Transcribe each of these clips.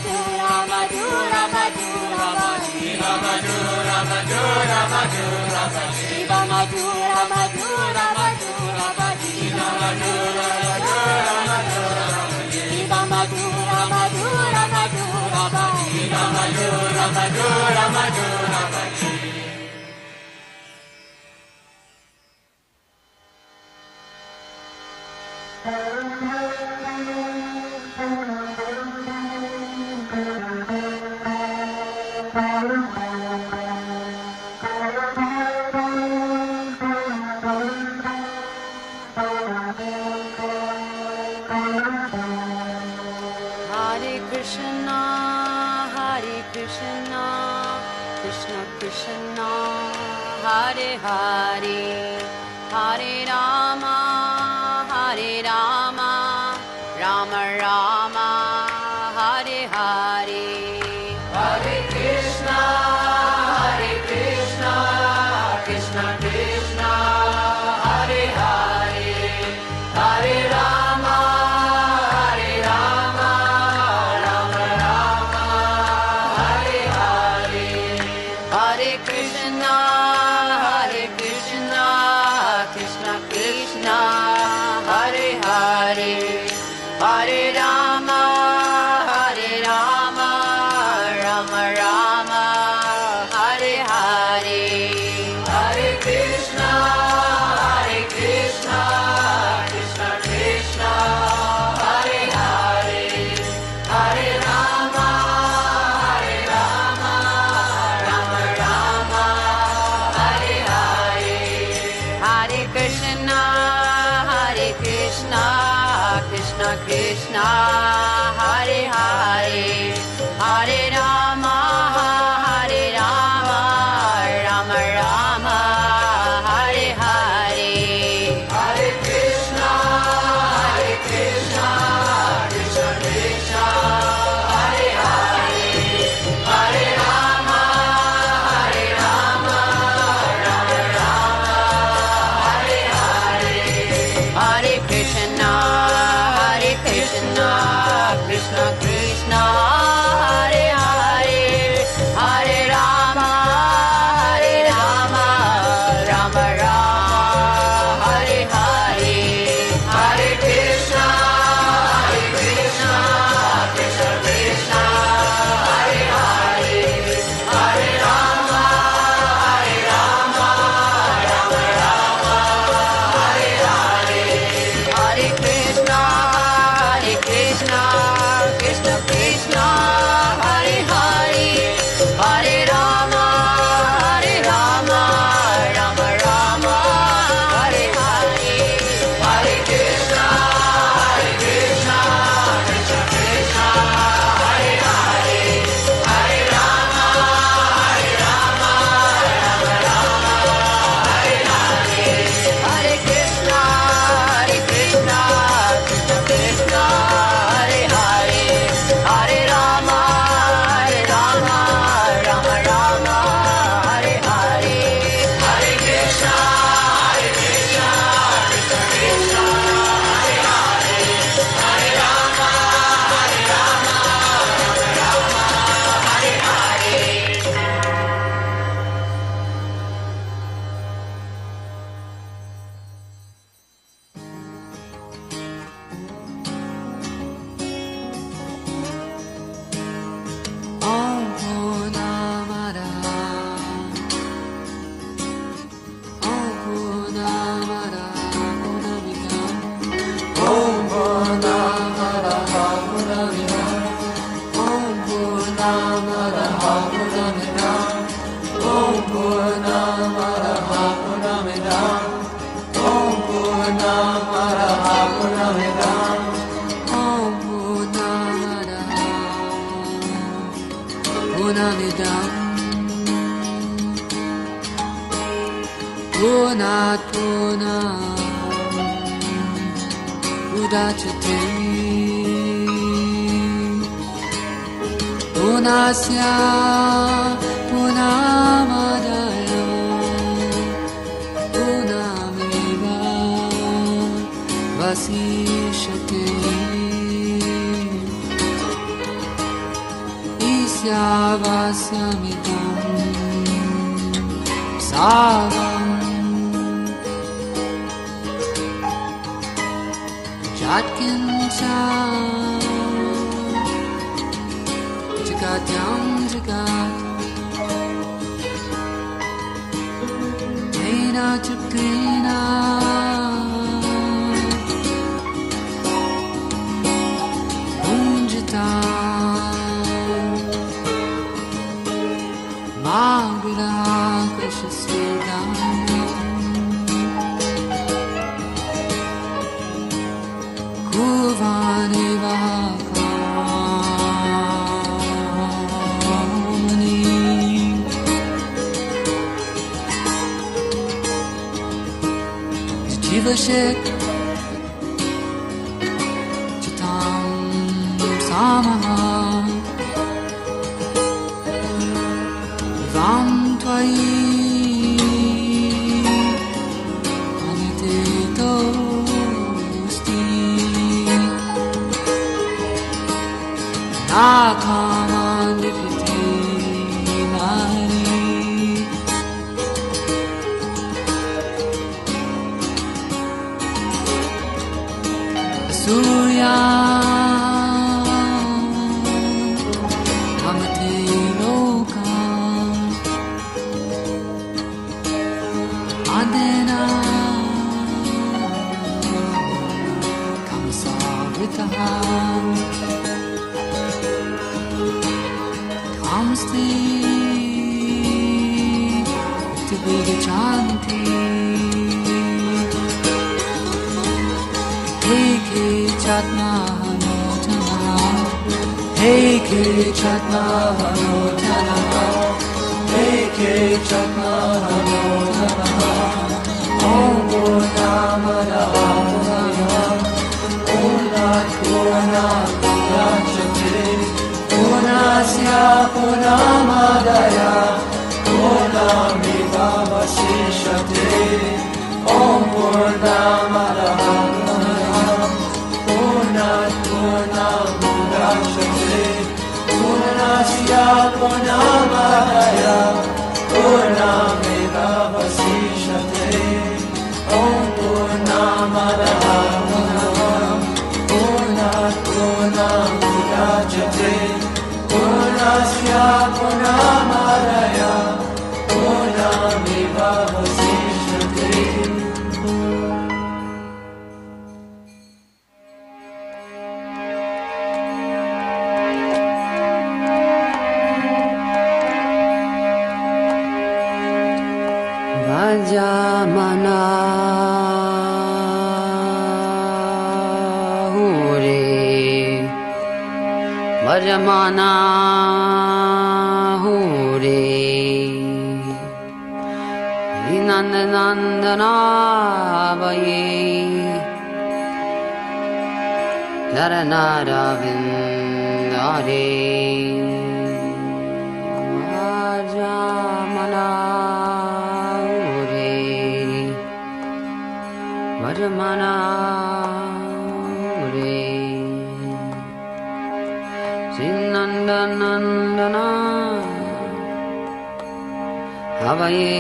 Madhura Madhura Madhura Shiva Madhura Madhura Madhura Shiva Madhura Madhura Madhura Shiva Madhura Madhura Madhura Shiva Madhura Madhura Madhura Shiva Madhura Madhura Madhura Hare Krishna, Krishna Krishna, Hare Hare, Hare Rama, Rama Rama, Hare Hare. Hare Krishna, Krishna Krishna, Hare Hare, Hare Rama, Rama Rama, Hare Hare. Hare Krishna, Krishna Krishna, Hare Hare, Hare Rama, Rama Rama, Hare Hare. Hare Krishna, Krishna Krishna, Hare Hare, Hare Rama, Rama Rama, Hare Hare. Hare Krishna, Krishna Krishna, Hare Hare, Hare Rama, Rama Rama, Hare Hare. Hare Krishna, Krishna Krishna, Hare Hare, Hare Rama, Rama Rama, Hare Hare. Hare Krishna, Krishna Krishna, Hare Hare, Hare Rama, Rama Rama, Hare Hare. Hare Krishna, Krishna Krishna, Hare Hare, Hare Rama, Rama Rama, Hare Hare. Hare Krishna, Krishna Krishna, Hare Hare, Hare Rama, Rama Rama, Hare Hare. Hare Krishna, Krishna Krishna, Hare Hare, Hare Rama, Rama Rama, Hare Hare. Hare Krishna, Krishna Krishna, Hare Hare, Hare Rama, Rama Rama, Hare Hare. Hare Krishna, Krishna Krishna, Hare Hare, Hare Rama, Rama Rama, Hare Hare. Om Purnamada, Om Purnamada, Purnamidam, Om Purnamada, Purnamidam, Om Purnamada, Purnamidam, Om Purnamada, Purnamidam, Om Purnamada, Purnamidam, Om Purnamada, Purnamidam, Purnat Purnam Udachyate Purnasya Purnamadaya Purnameva Vasishyate Vasyamitam Savam Jatkincha Jagatyam Jagat Tena Chakrina Unjita Magura Kashasvedana Kuvani Vakamani Jivashik Chitam Samaha Vam Tvai Anititosti Nakamandipiti Nari Surya Amate Loka Adena Kamsavritaha Kamsti Tibigachanti Heke Chatma Hanotana Heke Chatma Hanotana Heke Chatma Hanotana Om Purnamada Purnamada Purnachate Purnasya Purnamadaya Purnamiva Vasishate Om Purnamada Purnamudachate Purnasya Purnamadaya Purnamiva Vasishate Om Purnamada Purnamudachate Purnasya Purnamadaya Purnamiva Vasishate Vajamana Vajamana Hure Vinandanandana Vaye Naranara Vindare Vajamana Hure Vajamana Hure Nandana Havaye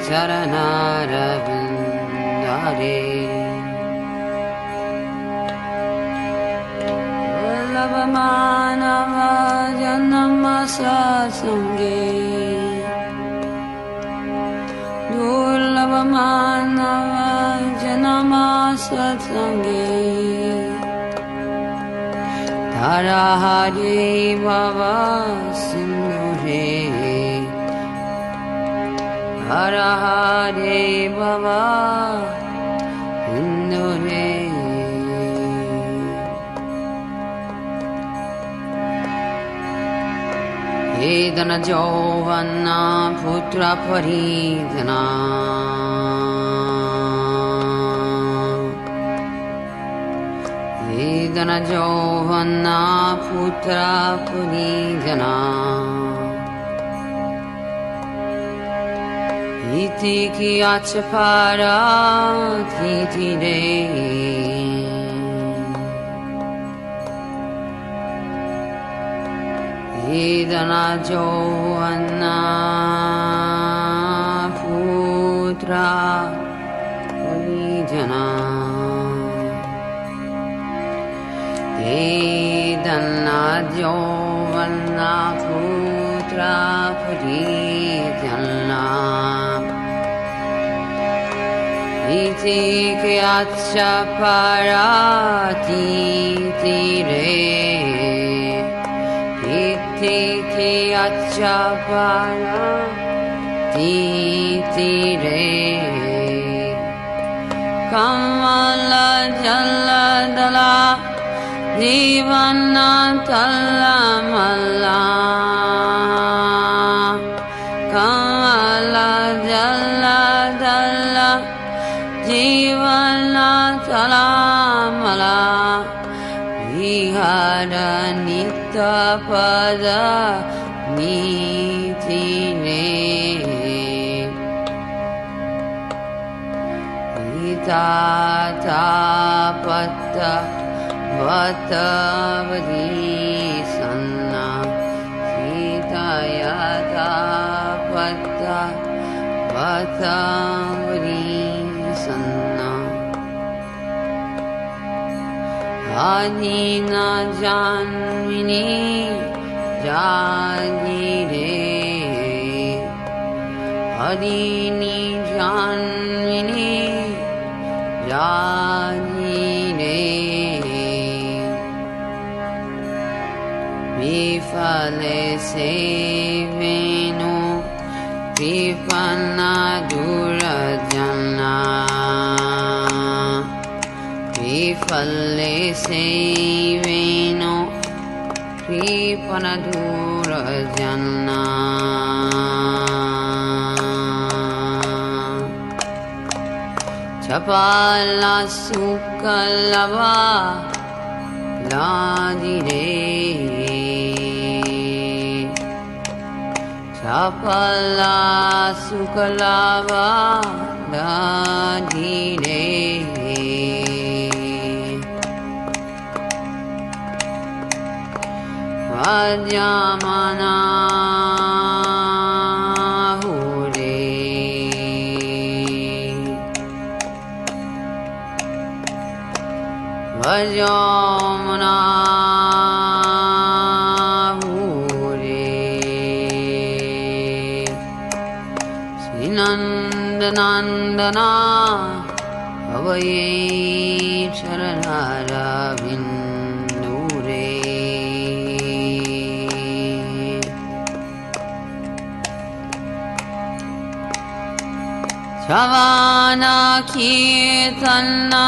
Charanarabindare Vallabhamanava Janamasa Sange Durlabhamanava Janamasa Sange Hara Hare Baba Sindhure Hara Hare Baba Sindhure Vedana Jovana Putra Paridana Vedana Jovana Putra Paridana Iti ki achapara titi de Vedana Johanna Putra Purijana Vedana Johanna Putra Purijana Iti ke acha parati tire Iti ke acha parati tire Kamala jala dala Jivana tala mala Kamala jala dala Jivana salamala Vihara nita pada nitine Itata pata vata vadisana Sitayata pata vata vadisana Adina janmini jagire Adini janmini jagire Vifale sevenu Vipana durajana Vifale sevenu Vipana durajana Chapala sukalava ladire Chapala sukalava ladire Vajamana hure Vajamana hure Srinandanandana Avaye Charanara Vindure Shavana Kirtana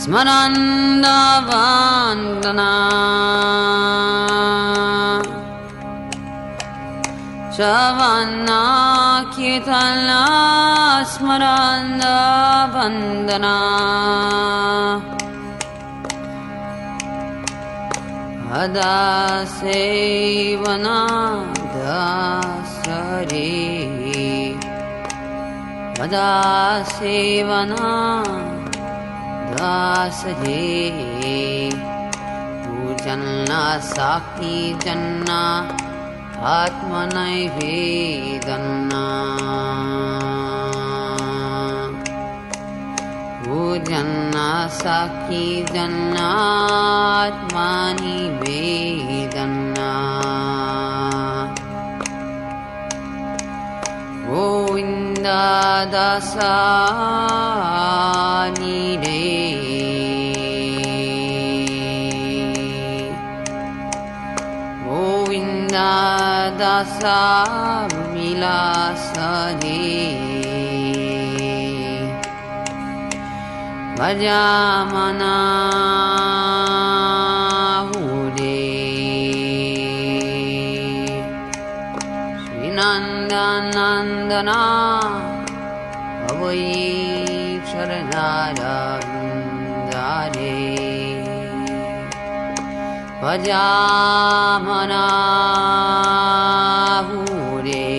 Smaranda Vandana Shavana Kirtana Smaranda Vandana Adasevana dasare Adasevana dasare Pujanna Sakti Janna Atmanai Vedana Pujanna Sakti Janna Atmani Vedana Govinda dasani re Govinda dasa milasa re Vajamana hure Srinandanandana Avaye Charanara Vindare Vajamana hure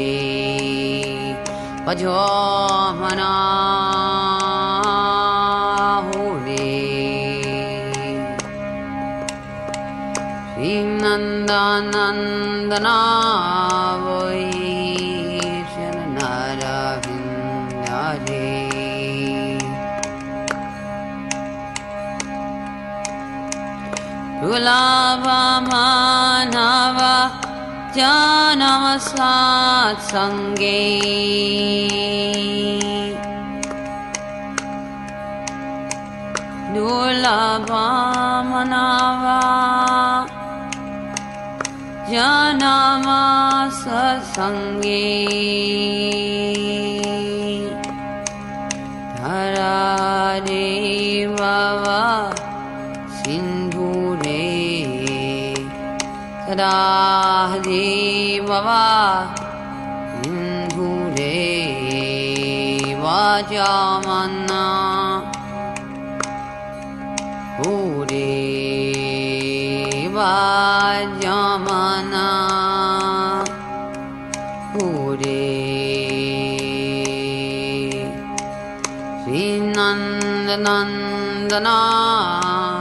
Vajamana Nandana Vai Sharanara Vindare Dulabha Manava Janamasat Sange Dulabha Manava Janamasa Sange Dharade Vava Sindhure Sadahade Vava Sindhure Vajamana Hure Vajamana Hure Srinandanandana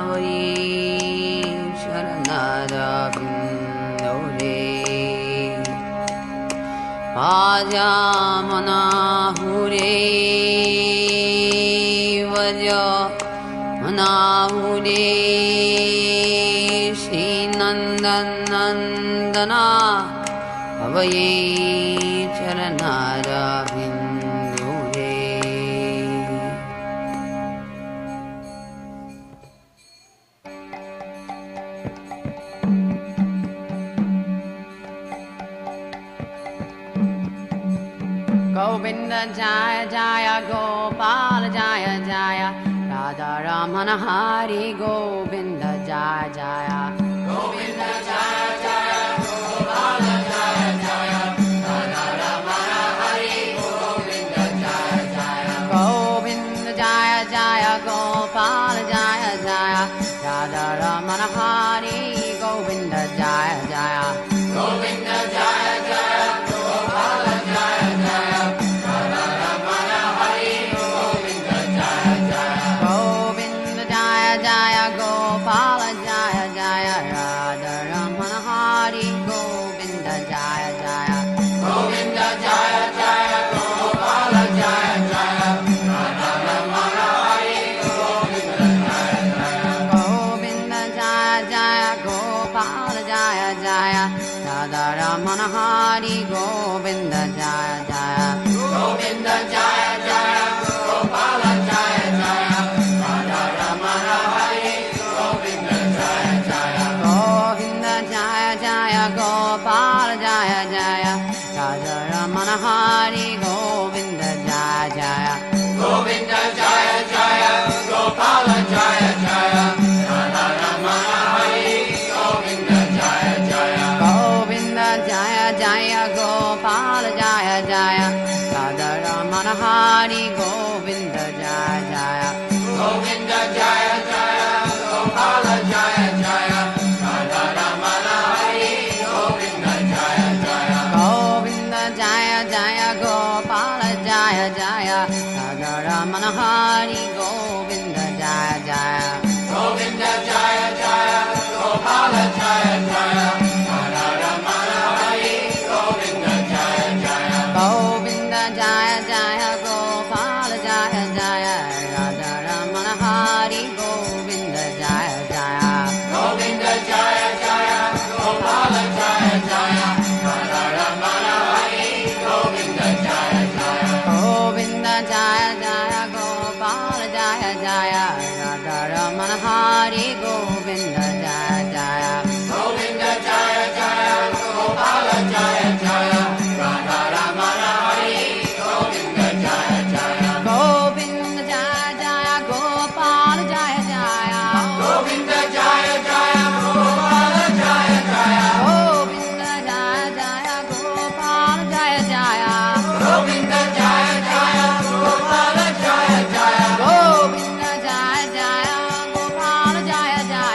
Vai Sharanara Vindore Vajamana Hure Vajamana Hure Srinandanandana Avaye Charanara Vindore Govinda Jaya Jaya Gopala Jaya Jaya Radha Ramana Hari Govinda Jaya Jaya Govinda Jaya Jaya Gopala Jaya Jaya Radha Ramana Hari Govinda Jaya Jaya Govinda Jaya Jaya Gopala Jaya Jaya Radha Ramana Hari Govinda Jaya Jaya Govinda Jaya Jaya Gopala Jaya Jaya Radha Ramana Hari Govinda Jaya Jaya Govinda Jaya Jaya Gopala Jaya Jaya Radha Ramana Hari Govinda Jaya Jaya Govinda Jaya Jaya Gopala Jaya Jaya Radha Ramana Hari Govinda Jaya Jaya Govinda Jaya Jaya Gopala Jaya Jaya Radha Ramana Hari Govinda Jaya Jaya Govinda Jaya Jaya Gopala Jaya Jaya Radha Ramana Hari Govinda Jaya Jaya Govinda Jaya Jaya Gopala Jaya Jaya Radha Ramana Hari Govinda Jaya Jaya Govinda Jaya Jaya Gopala Jaya Jaya Radha Ramana Hari Govinda Jaya Jaya Govinda Jaya Jaya Gopala Jaya Jaya Radha Ramana Hari Govinda Jaya Jaya Govinda Jaya Jaya Gopala Jaya Jaya Radha Ramana Hari Govinda Jaya Jaya Govinda Jaya Jaya Gopala Jaya Jaya Radha Ramana Hari Govinda Jaya Jaya Govinda Jaya Jaya Gopala Jaya Jaya Radha Ramana Hari Govinda Jaya Jaya Govinda Jaya Jaya Gopala Jaya Jaya Radha Ramana Hari Govinda Jaya Jaya Govinda Jaya Jaya Gopala Jaya Jaya Radha Ramana Hari Govinda Jaya Jaya Govinda Jaya Jaya Gopala Jaya Jaya Radha Ramana Hari Govinda Jaya Jaya Govinda Jaya Jaya Gopala Jaya Jaya Radha Ramana Hari Govinda Jaya Jaya Govinda Jaya Jaya Gopala Jaya Jaya Govinda Jaya Jaya Gopala Jaya Jaya Govinda Jaya Jaya Gopala Jaya Jaya Govinda Jaya Jaya Gopala Jaya Jaya Govinda Jaya Jaya Gopala Jaya Jaya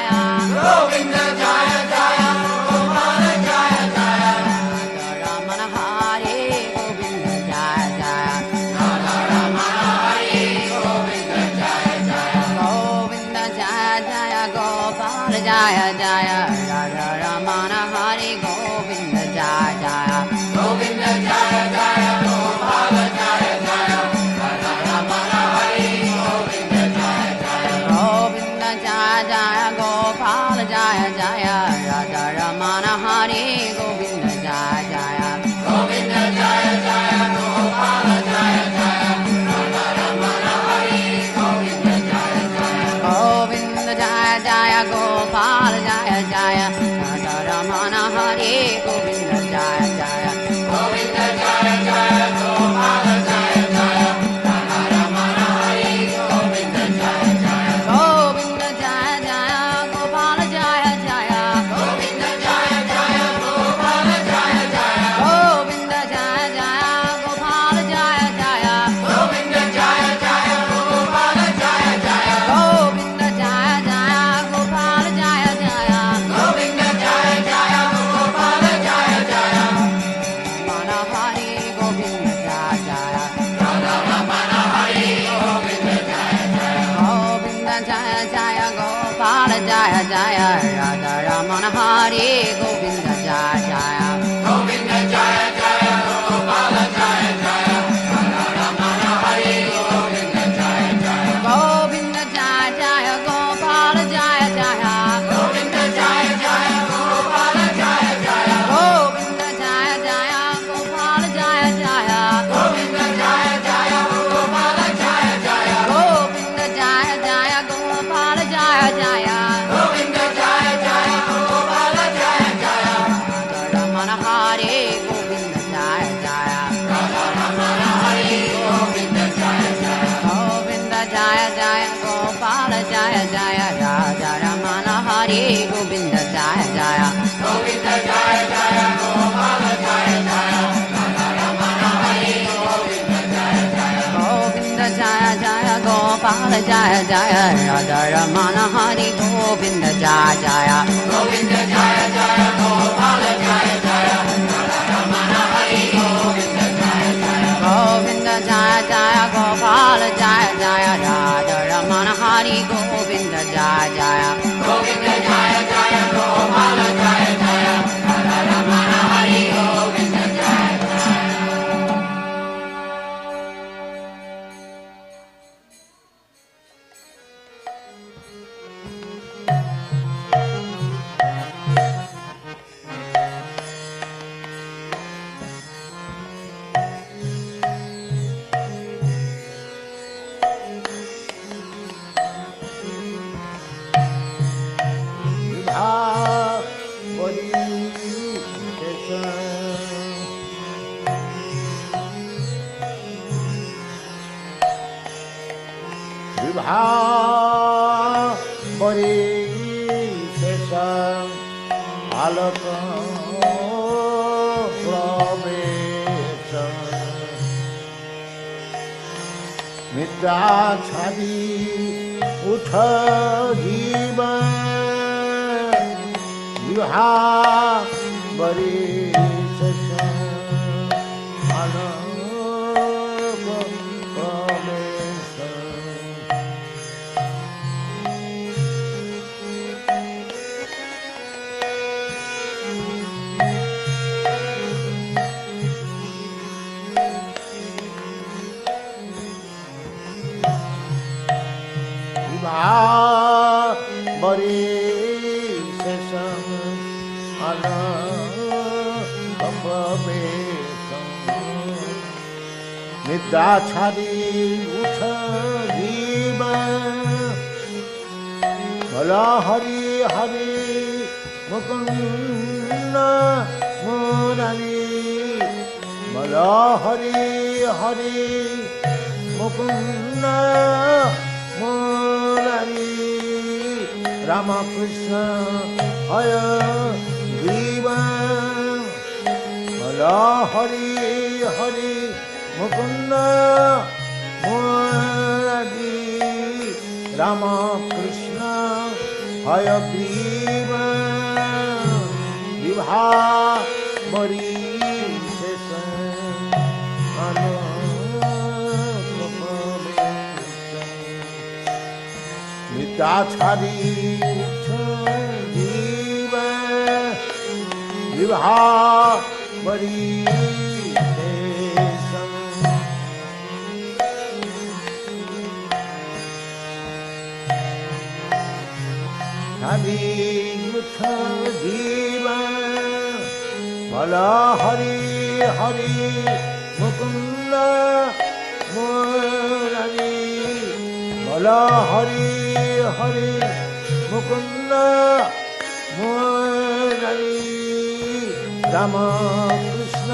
Govinda Jaya Jaya Radha Ramana Hari Govinda Jaya Jaya Govinda Jaya Jaya Gopala Jaya Jaya Radha Ramana Hari Govinda Jaya Jaya Govinda Jaya Jaya Gopala Jaya Jaya Radha Ramana Hari Govinda Jaya Jaya Govinda Jaya Jaya Gopala Jaya Jaya Govinda Jaya Jaya Gopala Jaya Jaya Govinda Jaya Jaya Gopala Jaya Jaya Govinda Jaya Jaya Gopala Jaya Jaya Govinda Jaya Jaya Gopala Jaya Jaya Govinda Jaya Jaya Gopala Jaya Jaya Radha Ramana Hari Govinda Jaya Jaya Radha Ramana Hari Govinda Jaya Jaya Govinda Jaya Jaya Gopala Jaya Jaya Radha Ramana Hari Govinda Jaya Jaya Govinda Jaya Jaya Gopala Jaya Jaya Radha Ramana Hari Govinda Jaya Jaya Govinda Jaya Jaya Gopala Jaya Jaya Radha Ramana Hari Govinda Jaya Jaya Govinda Jaya Jaya Gopala Jaya Jaya Radha Ramana Hari Govinda Jaya Jaya Govinda Jaya Jaya Gopala Jaya Jaya Radha Ramana Hari Govinda Jaya Jaya Govinda Jaya Jaya Gopala Jaya Jaya Radha Ramana Hari Govinda Jaya छवि उठ जीवन विहा बरी निद्रा छाड़ी उठ जीवन भला हरि हरि मुकुंद मुरारी भला हरि हरि मुकुंद मुरारी राम कृष्ण हय जीवन भला हरि हरि मुकुंद मुरारी राम कृष्ण हय ग्रीव विभा बरी निद्रा छाड़ी जीव विभा बरी जीवन भला हरि हरि मुकुंद मुरारी भला हरि हरि मुकुंद मुरारी राम कृष्ण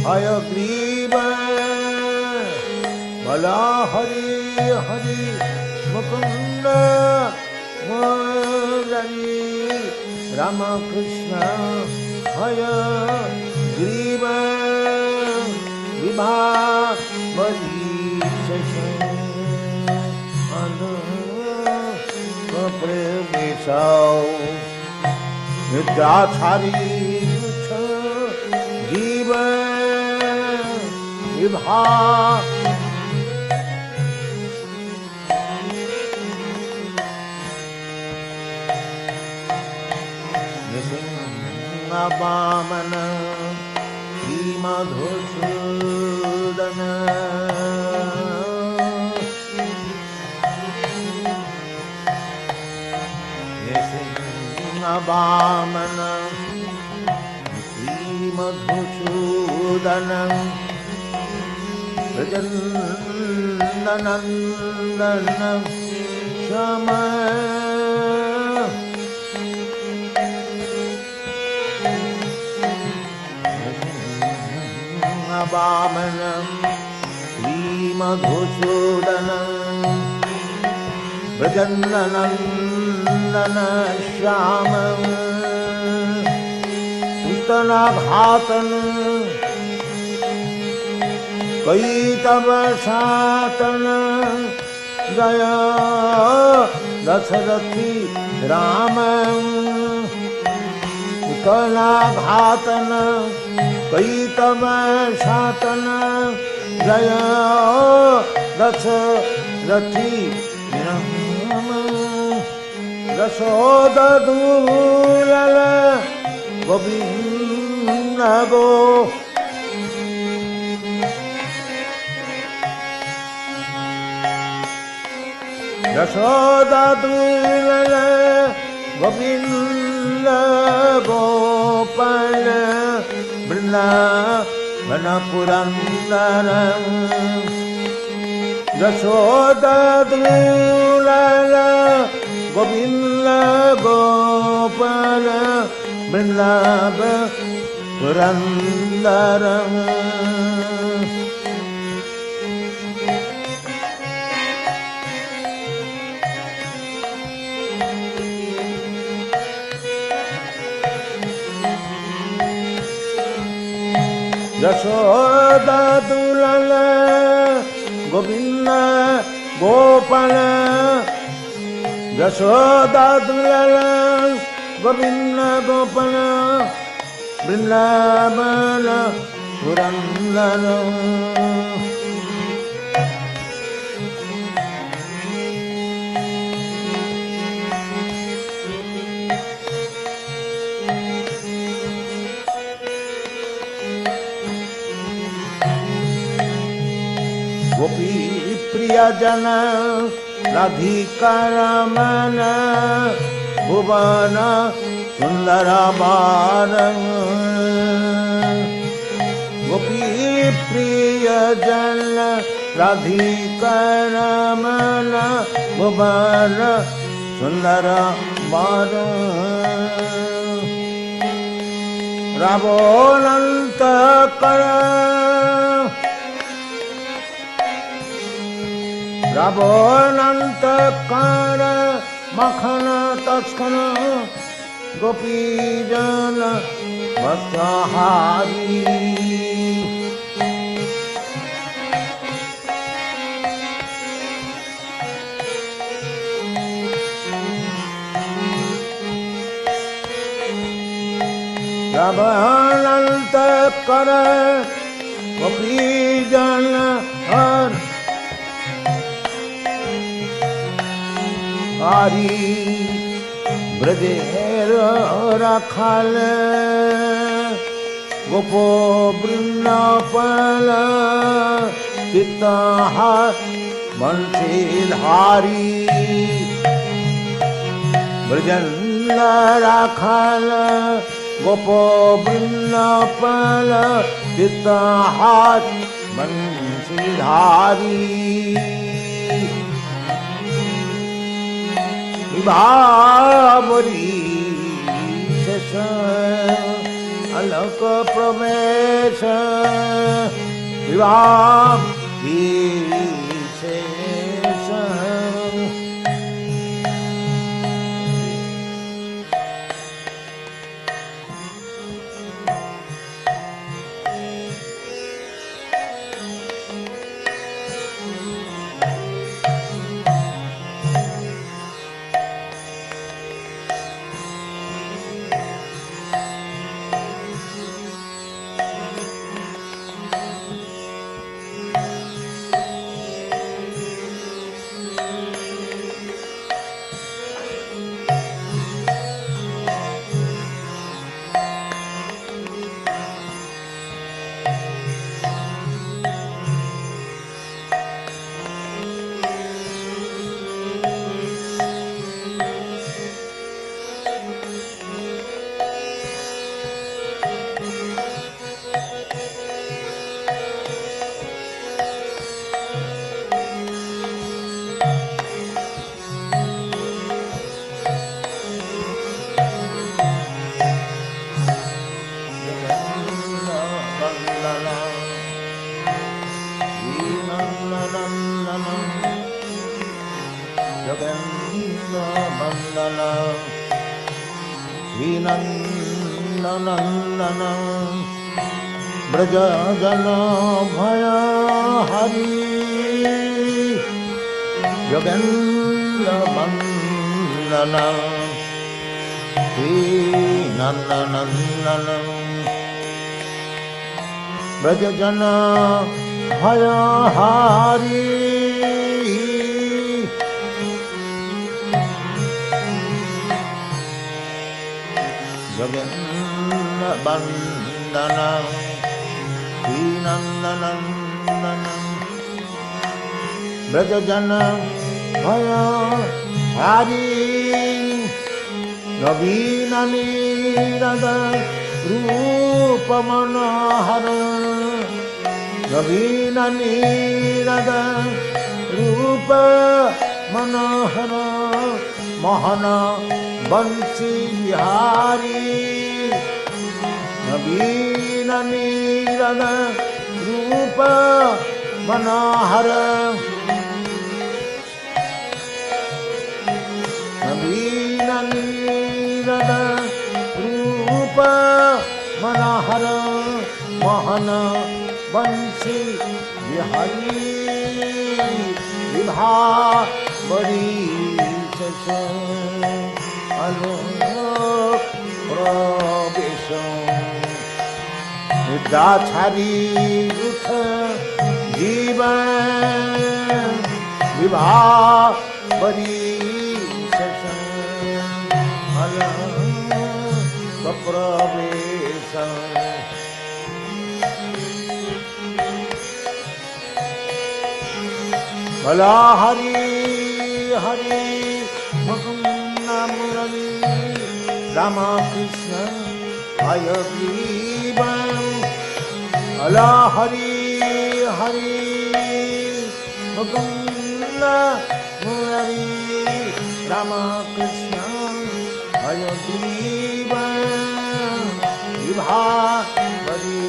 हय ग्रीव भला हरि हरि मुकुंद मुरारी राम कृष्ण हय ग्रीव विभा बरी प्रेमिसाओ निद्रा छाड़ी जीवन विभा नृसिंह वामन श्रीमधुसूदन नृसिंह वामन श्रीमधुसूदन ब्रजनंदन श्याम वामन श्रीमधुसूदन ब्रजनंदन श्याम घातन कई तब सातन जय दशरथी राम उतना घातन कई तब सातन जय दशरथी राम यशोदूलल गोविंद गो यशोदूलल गोविंद गोपाल वृंदावन पुरंदर यशोदूलल गोविंद गोपाल वृंदावन पुरंदर यशोदूलल गोविंद गोपाल यशोदूलल गोविंद गोपाल वृंदावन पुरंदर गोपी प्रियजन राधिका रमन भुवन सुंदर बार गोपी प्रियजन राधिका रमन भुवन सुंदर बार रावोनंत कर रावोनंत कर मखन तस्कन गोपीजन भक्तहारी रावोनंत कर गोपीजन हर हरि ब्रजेर रखल गोपो वृंदावन चित्तहार बंशीधारी ब्रजन रखल गोपो वृंदावन चित्तहार बंशीधारी विभावरी शेष अलक प्रवेश विभाव शेष Nandanam Yogendra Bandana Vinandanandanam Brajajana Bhaya Hari Yogendra Bandana Vinandanandanam Brajajana Bhaya Hari Yogendra Bandana Vinandanandanam Brajajana Bhaya Hari Navina Nirada Rupa Manahara Navina Nirada Rupa Manahara Mahana Bansi Vihari Navina Nirada Rupa Manahara Navina Nirada Rupa Manahara Mahana Bansi Vihari Vibha Bari Sasa Alok Prabesha Nidachari Utha Jivan Vibha Bari Sasa Alok Prabesha Bala Hari Hari Mukunda Murali Rama Krishna Ayagiban Bala Hari Hari Mukunda Murali Rama Krishna Ayagiban Vibha Bari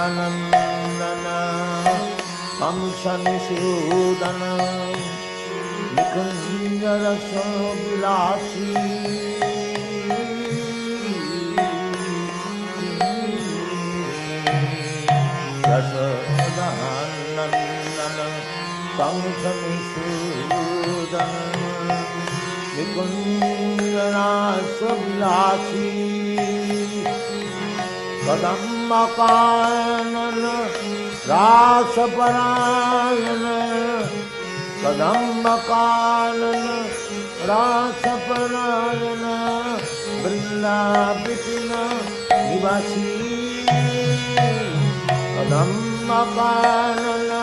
Dasodanandana Kamsanishudana Nikunjaraso Vilasi Dasodanandana Kamsanishudana Nikunjaraso Vilasi Kadammakanana Rasaparayana Kadammakanana Rasaparayana Vrindavipina Nivasi Kadammakanana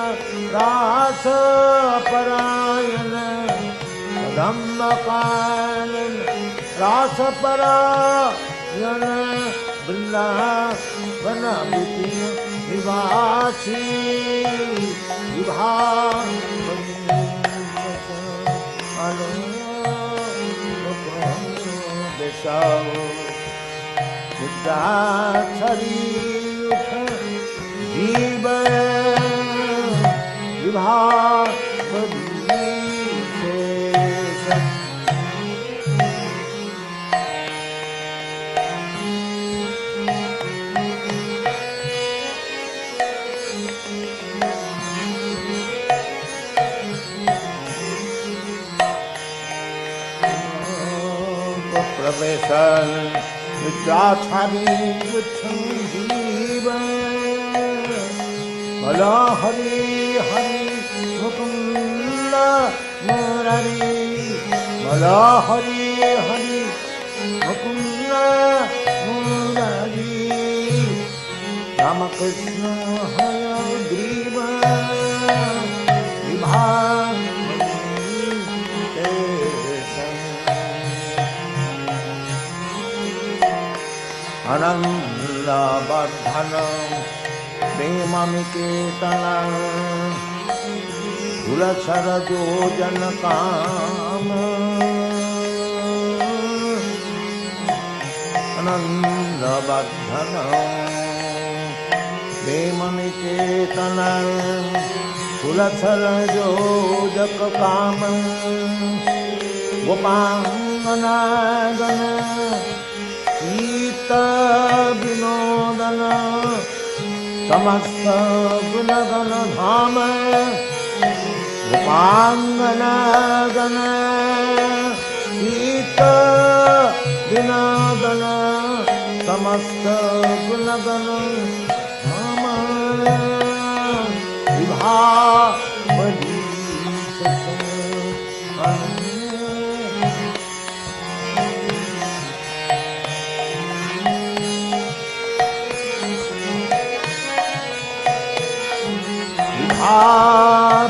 Rasaparayana Kadammakanana Rasaparayana Vrindavana Vipina Nivasi Vibha Besao Nidachari Utha Jivan Vibha Praveshan Vidyachari Vithanjiva Bala Hari Hari Mukunda Murari Bala Hari Hari Mukunda Murari Ramakrishna Hayagriva Vibha Ananda Bardhanam प्रेमनिकेतन तुलसर योजन काम आनंदवर्धन प्रेमनिकेतन तुलसर योजक काम गोपांगनागन सीत विनोदन समस्त गुणगण धाम गोपांगनागन सीत विनोदन समस्त गुणगण धाम विभावरी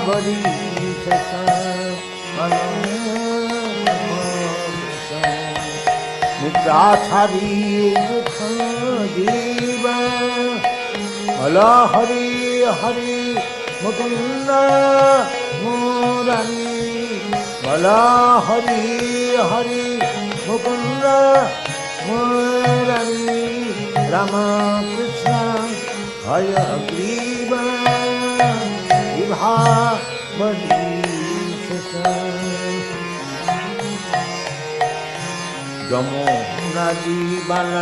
बड़ी निद्राछारी दुख जीव हला हरि हरि मुकुंद मुरारी भला हरि हरि मुकुंद मुरारी राम कृष्ण हय ग्रीव जमुना जीवन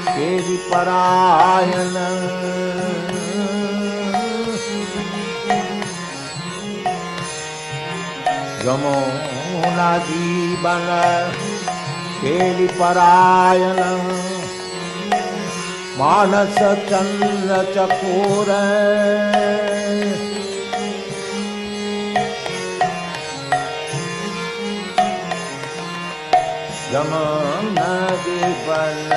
तेरी परायण जमुना जीवन तेरी परायण मानस चंद्र चकोर जमुना जीवन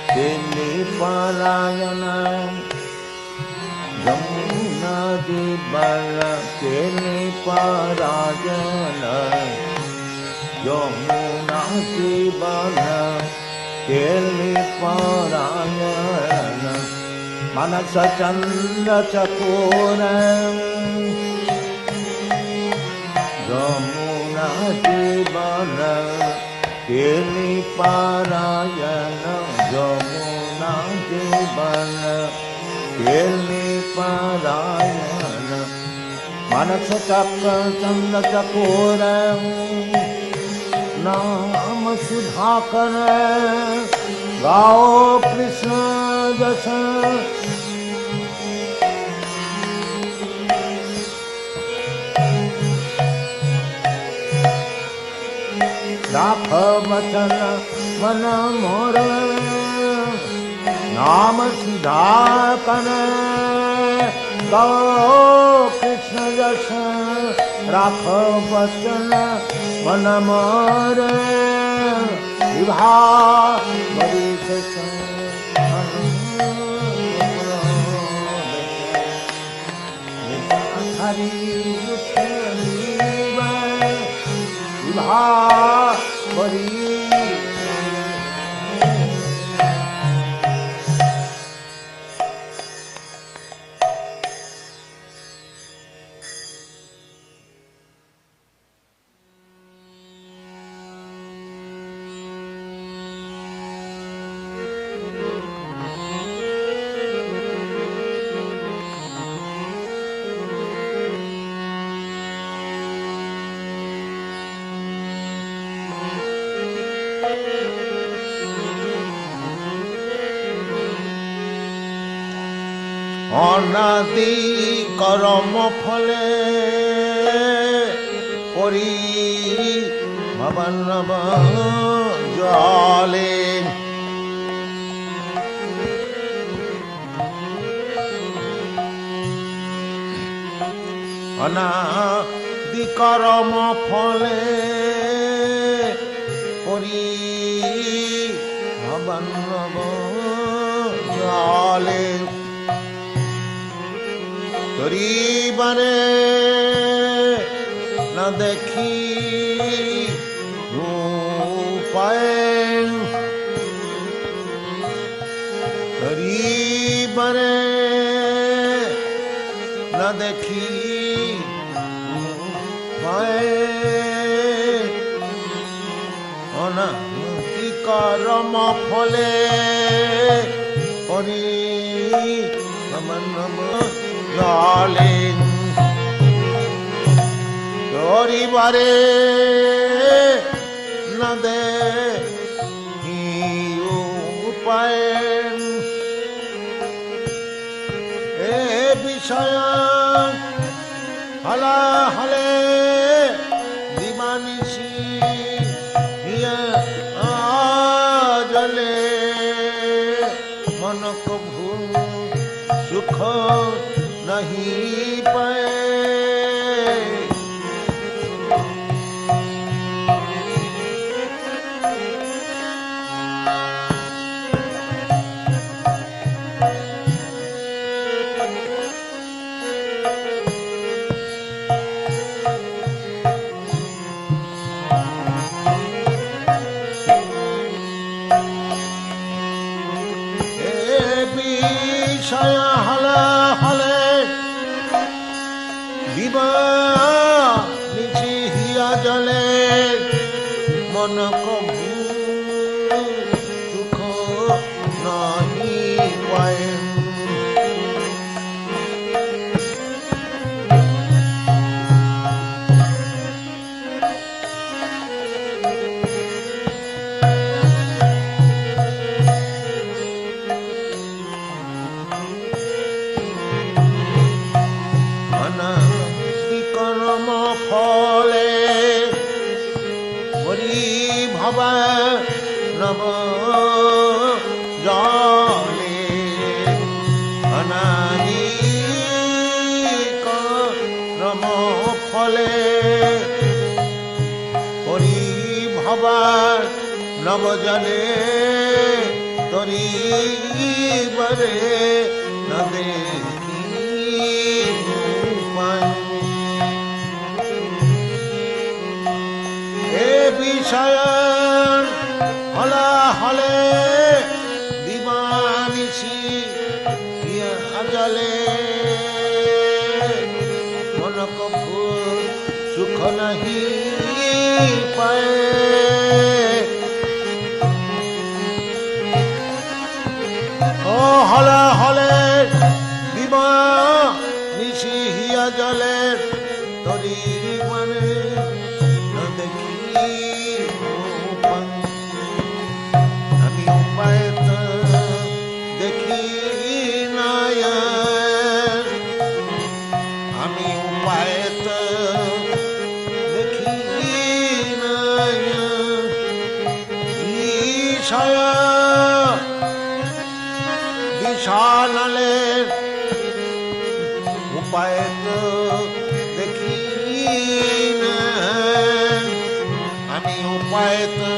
तेरी परायण जमुना जीवन तेरी परायण जमुना जीवन तेरी परायण मनस चंद्र चकोर जमुना जीवन तेरी परायण जमुना जीवन तेरी परायण मनस चंद्र चकोर नाम सुधाकर गाओ कृष्ण जस राख वचन मन मोर नाम सुधाकर गाओ कृष्ण जस राख वचन मन मोर विभा बड़ी हरि विभा बड़ी অনাদি করম ফলে পরি ভবনব জলে অনাদি করম ফলে পরি ভবনব জলে তরিবারে না দেখি রূপায় বারে না দেখি অনাদি কর্ম ফলে হরি জলে হরিবারে না দেখি উপায় এ বিষয় হলা হলে দিবানিশি জলে মন কভু সুখ नहीं पाए विषय हला हले নিচি হিয়া জলে মন কভু সুখ নাহি পায় কর্ম ফলে হরি ভবা নব জলে অনাদি কর্ম ফলে হরি ভবা নব জলে তরি বরে ন দেখি বিষয় হলা হলে দিবানিশি জলে মন কভু সুখ নাহি পায় ও হলা হলে দিবানিশি হিয়া জলে তরি মানে বিশালে উপায় তো দেখি আমি উপায় তো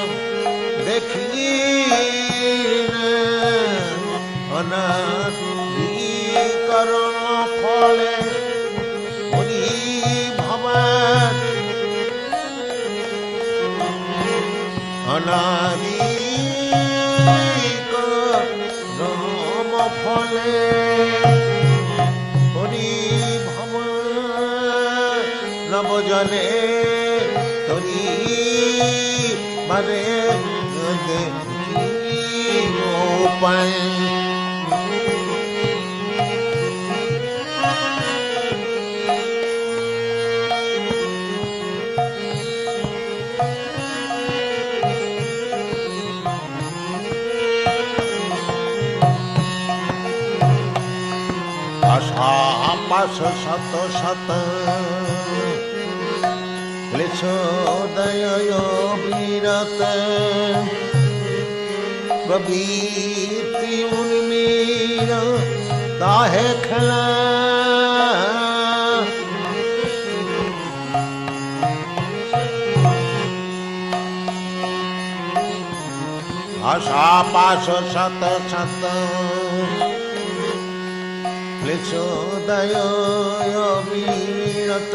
দেখি অনাদি কর্ম ফলে হরি ভবান অনাদি ফলে হরি ভব নবজনে তরি বারে দেখি উপায় পাশ শত শত ক্লেশোদয় বিরত প্রবৃত্তি উন্মীর তাহে খেলা আশা পাশ শত শত ক্লেশোদয় বিরত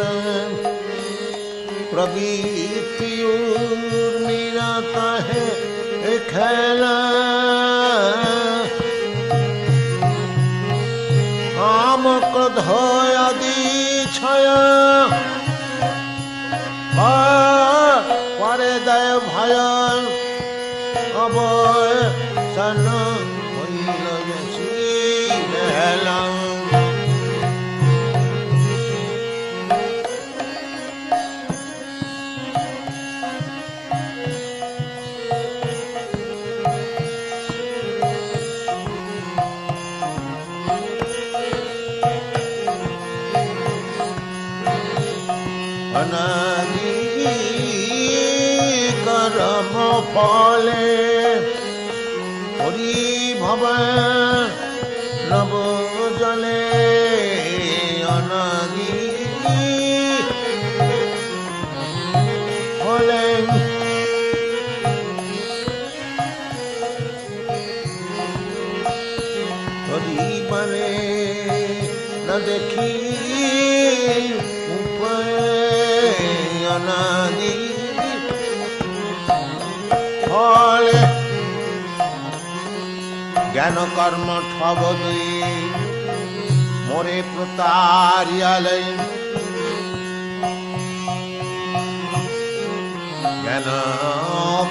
প্রবৃত্তি উর্মিরত হে খেলা সন হইল বেশি বেলা। অনাদি কর্ম ফলে হরি ভব নব জলে। অনাদি ফলে হরি মানে না দেখি অনাদি ফলে জ্ঞান কর্ম ঠগ দুই মোরে প্রতারিয়ালয়। জ্ঞান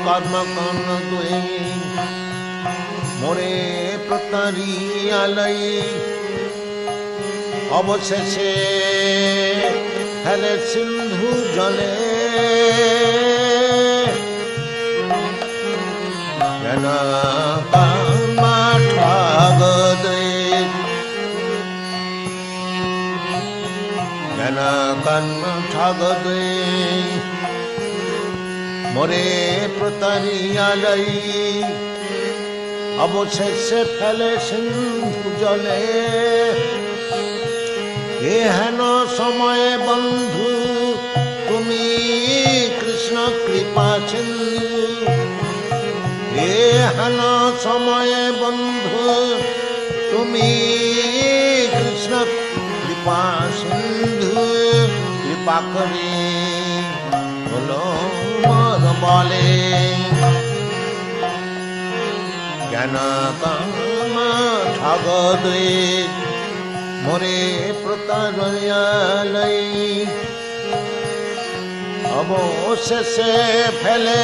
কর্ম কর্ণ দুই মোরে প্রতারিয়ালয়। অবশেষে হেলে সিন্ধু জলে। জ্ঞান কর্ম ঠগ দুই জ্ঞান কর্ম ঠগ দুই মোরে প্রতারিয়ালয়। অবশেষে ফেলে সিন্ধু জলে। এ হেন সময়ে বন্ধু তুমি কৃষ্ণ কৃপা সিন্ধু। এ হেন সময়ে বন্ধু তুমি কৃষ্ণ কৃপা সিন্ধু। কৃপা করে বলো মোর বলে। জ্ঞান কর্ম ঠগ দুই মোরে প্রতারিয়ালয়। অবশেষে ফেলে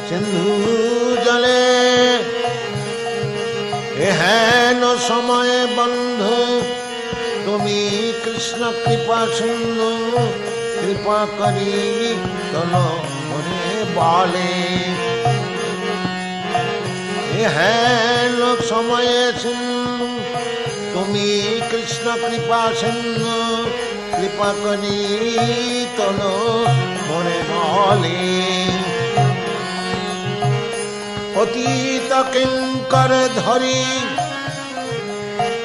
সিন্ধু জলে। এহেন সময়ে বন্ধু তুমি কৃষ্ণ কৃপা সিন্ধু। কৃপা করি চলো মোরে বলে। এহেন সময়ে সিন্ধু তুমি কৃষ্ণ কৃপা সিন্ধু। কৃপা করি তোলো মনে বলে। অতীত কিঙ্কর ধরি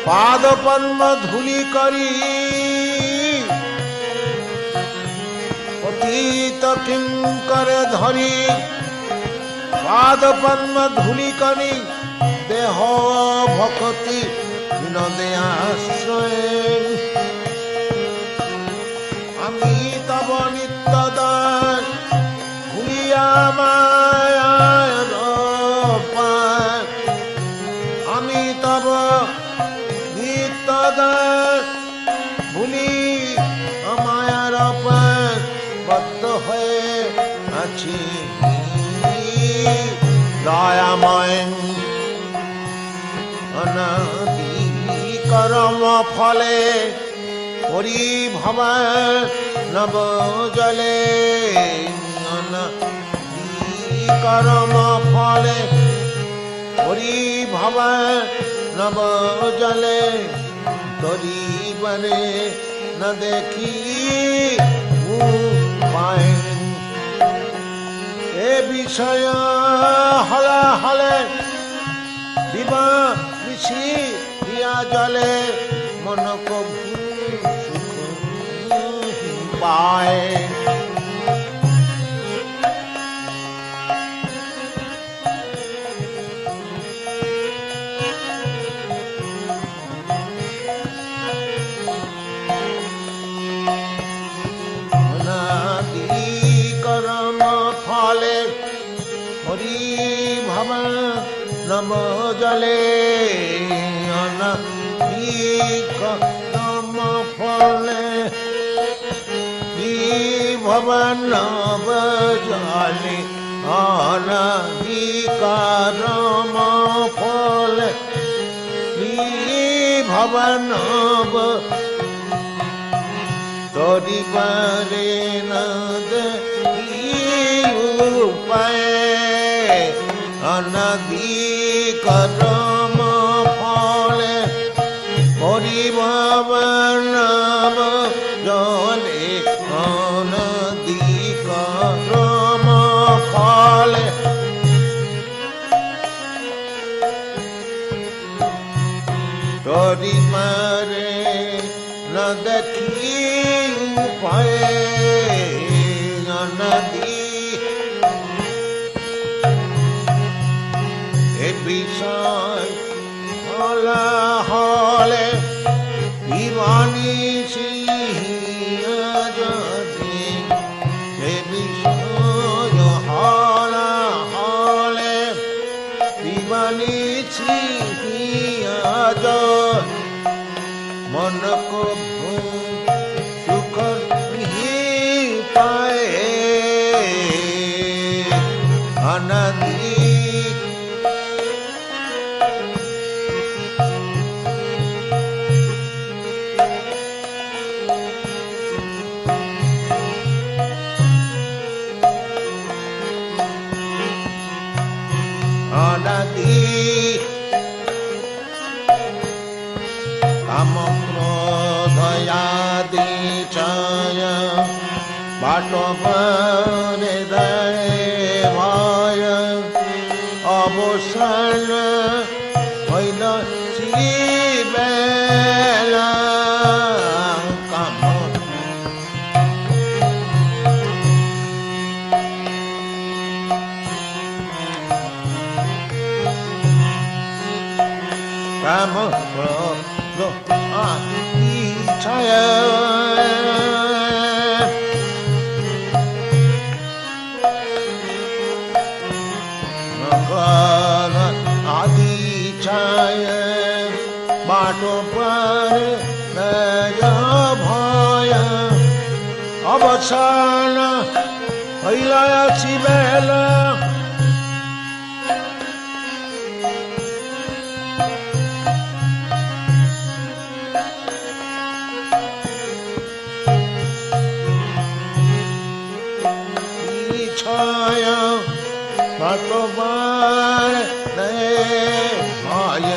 পাদ পদ্ম ধূলি করি। অতীত কিঙ্কর ধরি পাদ পদ্ম ধূলি করি। দেহ ভক্তি বিনোদে আশ্রয়। আমি তব নিত্য দাস ভুলিয়া মায়ার পার। আমি তব নিত্য দাস ভুলি মায়ার পার। বদ্ধ হয়ে আছি দয়াময়। অনাদি কর্ম ফলে হরি ভব নব জলে। অনাদি কর্ম ফলে হরি ভব নব জলে। তরিবারে না দেখি পায়। এ বিষয় হলা হলে দিবা মিশি দিয়া জলে। মন কভু সুখ পায়। অনাদি কর্ম ফলে হরি ভব নব জলে। অনাদি কর্ম ফলে ভব নব জলে। অনাদিকারম ফলে ভবনব তরিবারে নদে উপায় অনাদিকারম ফলে পরিভবনব জলে অনাদিকারম ফলে তরিবারে न देखी उपाय नदी ए বিষয় হলা হলে বিমানি সিংহী এ বিষয় হলা হলে বিমানি সিংহী मन को सुख नहीं पाए अनदी अनदी दयादि चय बाटोपरे भय अवसान होइन बेला काम काम आदि छाय बाटो पर भय अवसान हैलासी बेला भगवान भय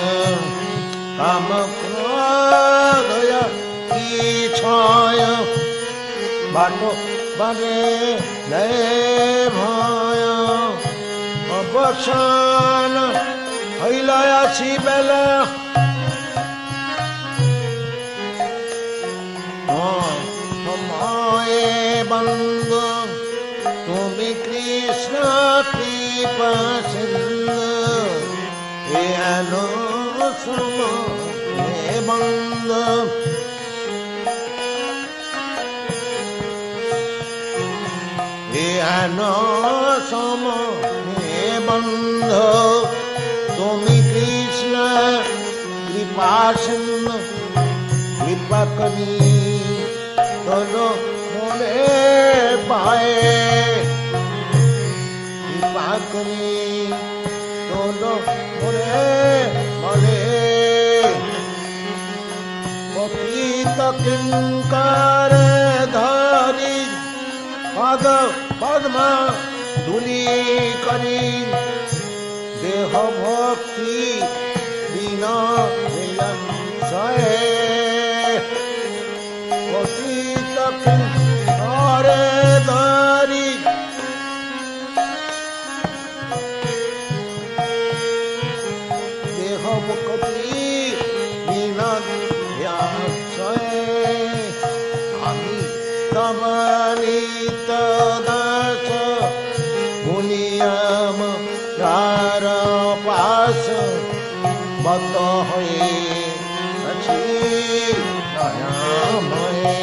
काम क्रोधय छय बाटो बारे भय अवसान हैलासी बेला समय बंद तुमी कृष्ण कृपा सिंधु समय बंद समय बंध तुमी कृष्ण कृपा सिंधु कृपा करी दोनों मोरे पाए कृपा करी दोनों मोरे मरे पतित किंकर धारी पद पद्मा धूली करी देह भक्ति बिना सहे पतित किंकर धारी देह भक्ति बिना আমি তবনিত দাস মুনিয়াম তার পাশ বত হয়ে আছি দয়াময়ে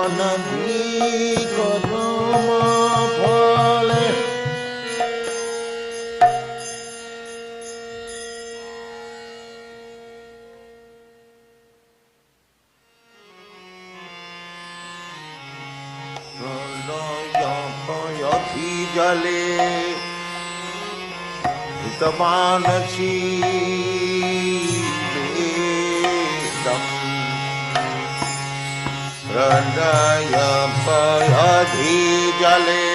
অনধিক কদম ফলে जले हितमानसी वेदम् हृदय पयधि जले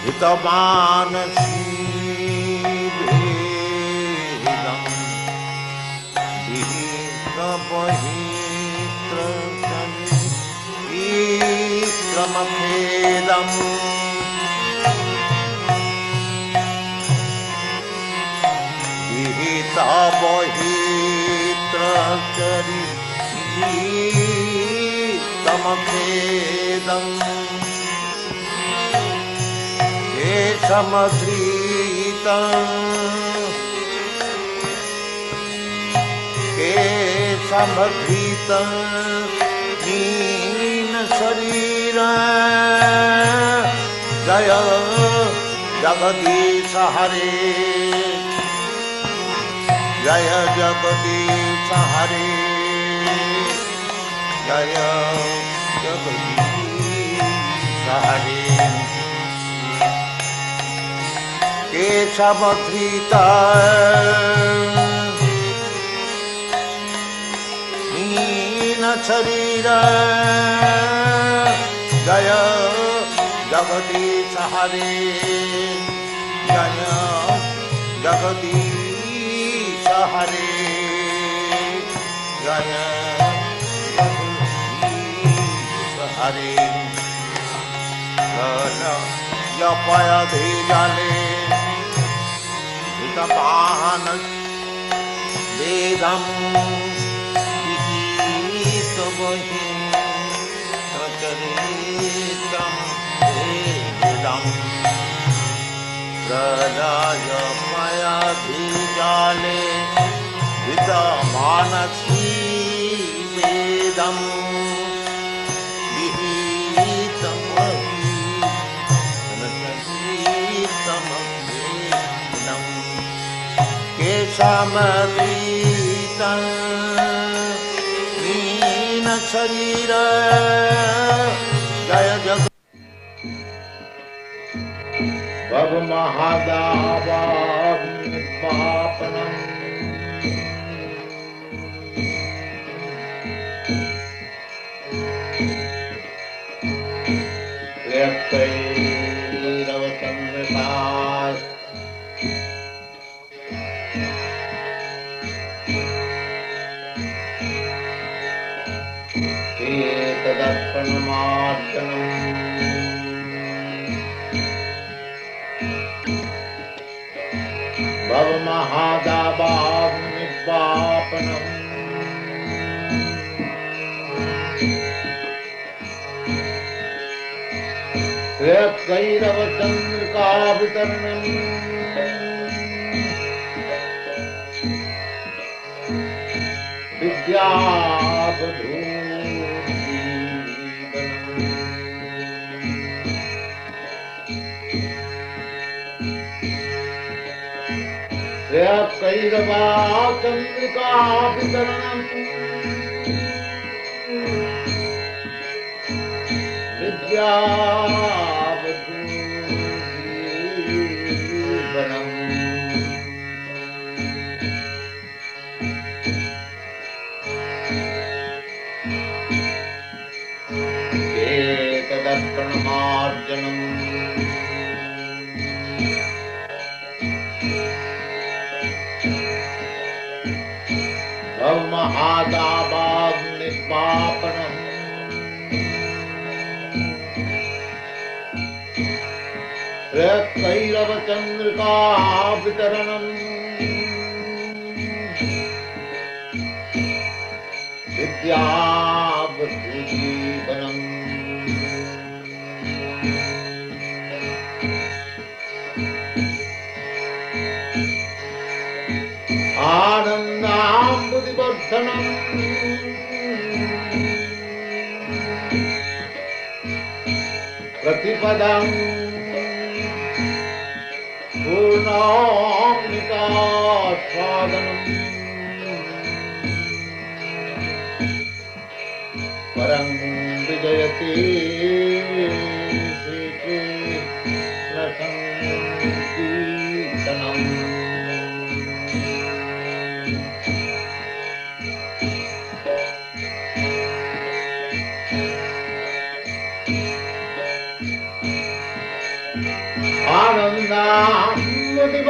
हितमानसी वेदम् विहितमखेदम् विहितमखेदम् केशमधृतं हीन शरीर जय जगदीश हरे जय जगदीश हरे जय जगदीश हरे केशमधृता हीन शरीर जय जगदीश हरे जय जगदीश हरे जय जगदीश हरे यपयधि जले हितमान वेदम् विहितमचरित्रम् वेदम् हृदयपयधि जले हितमानसी वेदम् केशमधृतं हीन शरीर जय जग भव महादावाग्निपापनम् व्यक्तैरवतम्रतात् तदर्पणमार्चनम् भवमहादावाग्निपापनम् कैरवचन्द्रिकावितरणम् विद्यावधूजीवनम् कैरवाचन्द्रिकावितरणम् विद्यावधूजीवनम् तदर्पणमार्जनम् भवमहादावाग्निपापनम् कैरवचन्द्रिकावितरणम् विद्यावधूजीवनम् आनन्दाम्बुधिवर्धनम् प्रतिपदम् पूर्णामृतास्वादनम् परं विजयते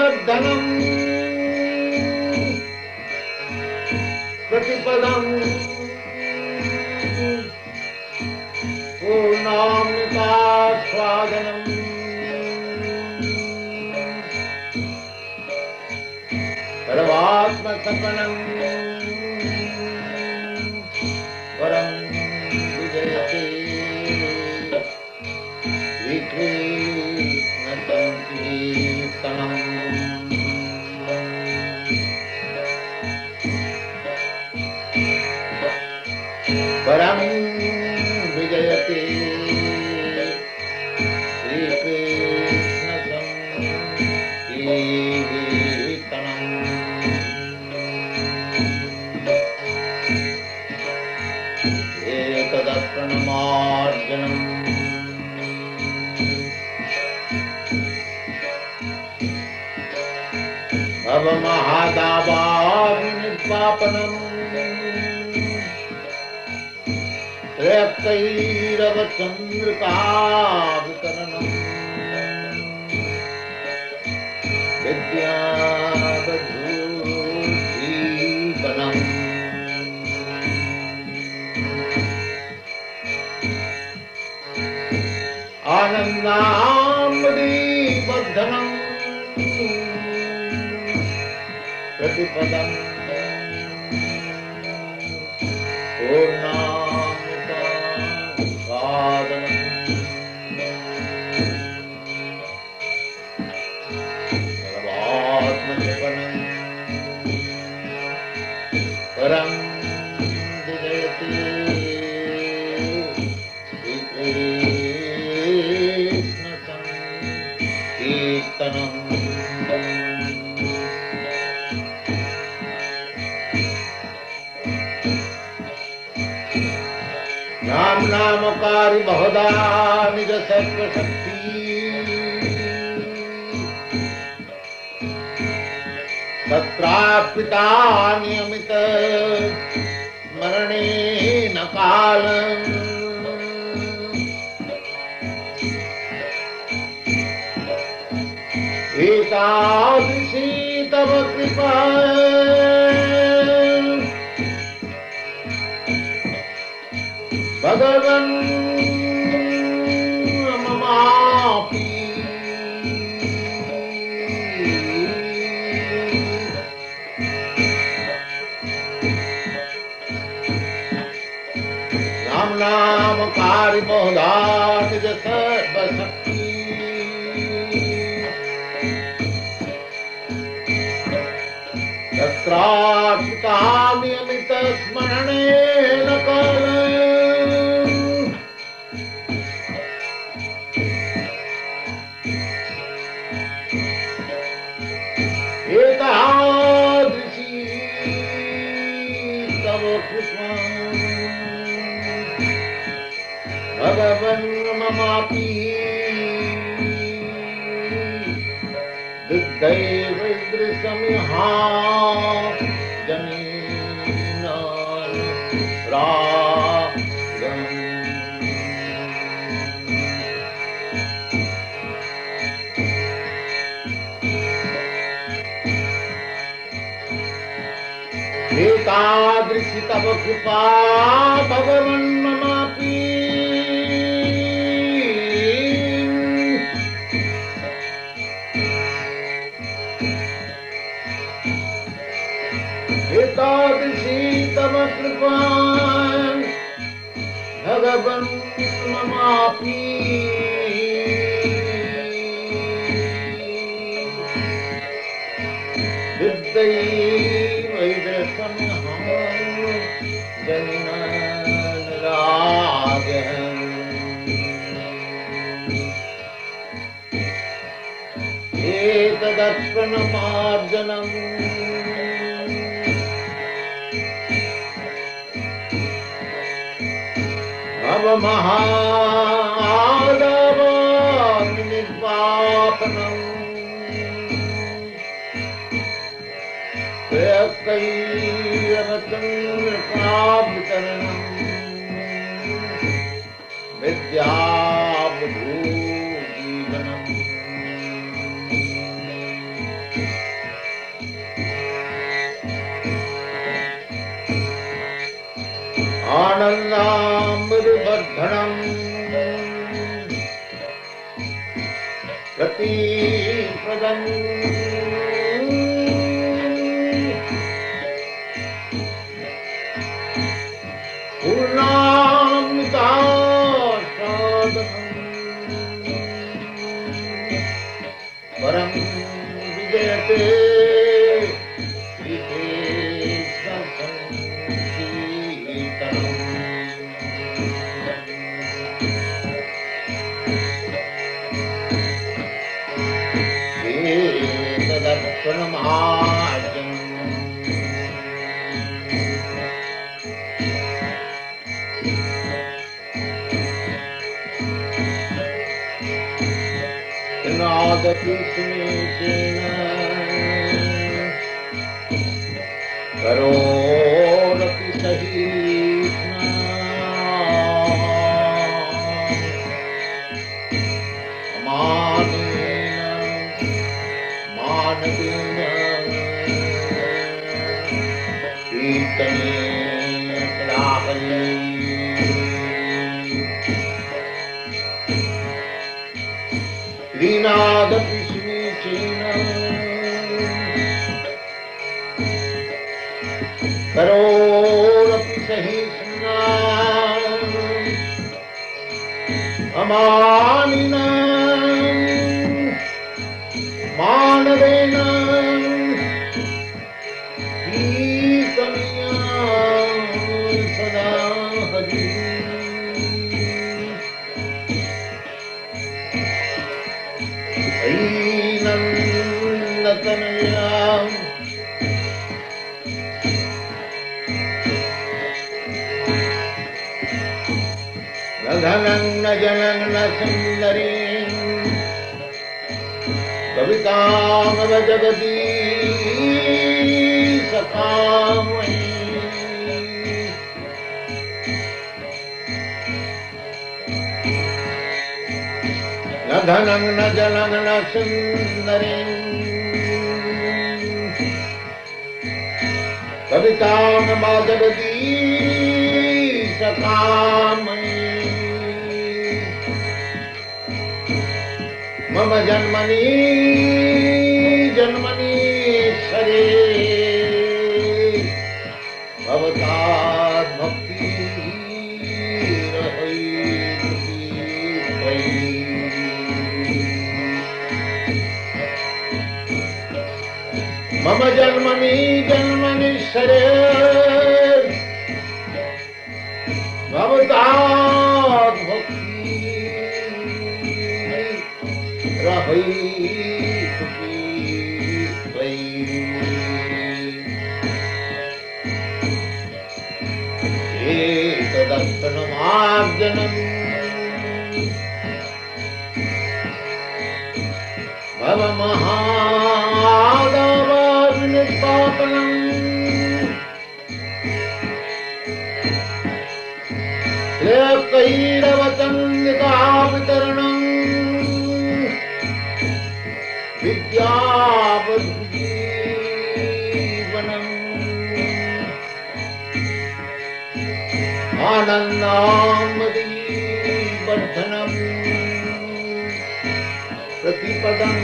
प्रतिपद्धनम् प्रतिपदम् पूर्णामृतास्वादनम् सर्वात्मसपनम् परं विजयते श्रीकृष्णसङ्कीर्तनम् परं विजयते प्रणमार्जनम् भवमहादावाग्निर्वापनम् त्रयक्तैरवचन्द्रिकावितरणम् विद्यावधूजीवनम् आनन्दामृतवर्धनम् प्रतिपदम् पूर्णामृतसाधनम् सर्वात्मजपनम् परं विजयते कीर्तनम् राम नामकारी बहुधा निज सर्वशक्ति तत्रार्पिता नियमित स्मरणे न कालम् एतादृशी तव कृपा भगवन् ममापि राम नामकारी बहुधा निज सर्वशक्ति तत्रार्पिता नियमित स्मरणेन कालम् एतादृशी तव कृपा भगवन् ममापि दुर्दैवैर्दृशमिहा जनीनानुरागम् एतादृशी तव कृपा भगवन् ममापि एतादृशी तव कृपा भगवन् ममापि विद्यैवैदसमहं जनिनानुरागम् एतदर्पणमार्जनम् भवमहादावाग्निर्वापनम् त्रयक्तैरवचन्द्रिकावितरणम् विद्यावधूजीवनम् आनन्दामृतवर्धनम् प्रतिपदम् पूर्णामृतास्वादनम् परं विजयते प्रणमार्जन नादपि समीचीन करोरपि सहीष्णा मानवेन कीर्तनेन सदाहरि श्रीनादपि समीचीन करोरपि सहिष्णा अमानिना मानवेन कीर्तनीया सदा हरि ऐनन्दतनया न धनं न जनं न सुन्दरीं कवितामव जगती सखामयी न धनं न जनं न सुन्दरीं कवितामव जगती सखामयी मम जन्मनि जन्मनीश्वरे भवतात् भक्तिरहैतुकी त्वयि मम जन्मनि जन्मनीश्वरे भवतात् भक्ति रहैतुकी त्वयि एतदस्तनमार्जनम् भवमहादावाविनिष्पापनम् श्रेयकैरवचन्दिकावितरणम् विद्यावधूजीवनम् आनन्दामदीवर्धनम् प्रतिपदम्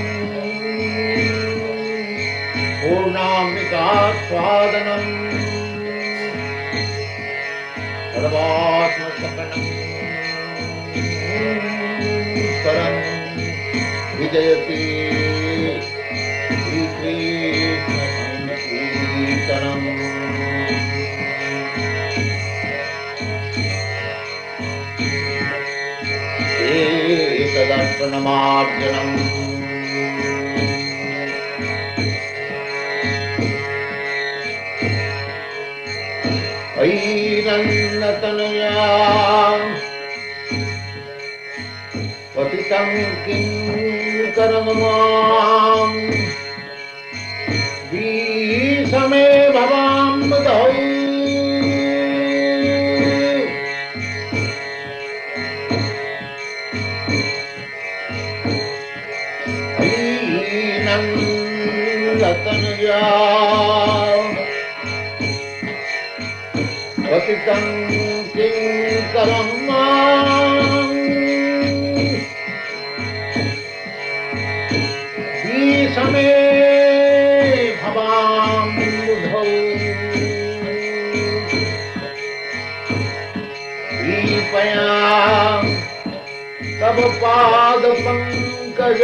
पूर्णामृतास्वादनम् सर्वात्मसकणम् परं विजयति श्रीकृष्णसङ्कीर्तनम् एतदर्पणमार्जनम् ऐनन्दतनया पतितं किङ्करममाम् भीषमे भवाम्बुधौ तनुजा पतितं किंकरं भीषमे भवाम्बुधौ कृपया तव पाद पंकज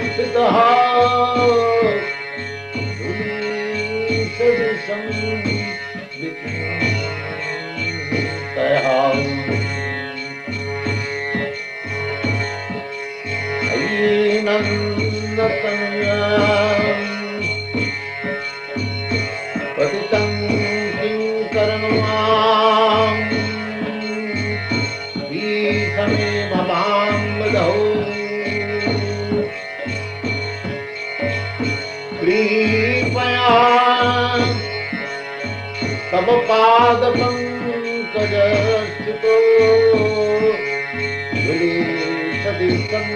स्थितः सदृशं विचिन्तया नन्दतनया पतितं किंकरं भीषमे भवाम्बुधौ कृपया तव पाद पंकज स्थितो सदृशं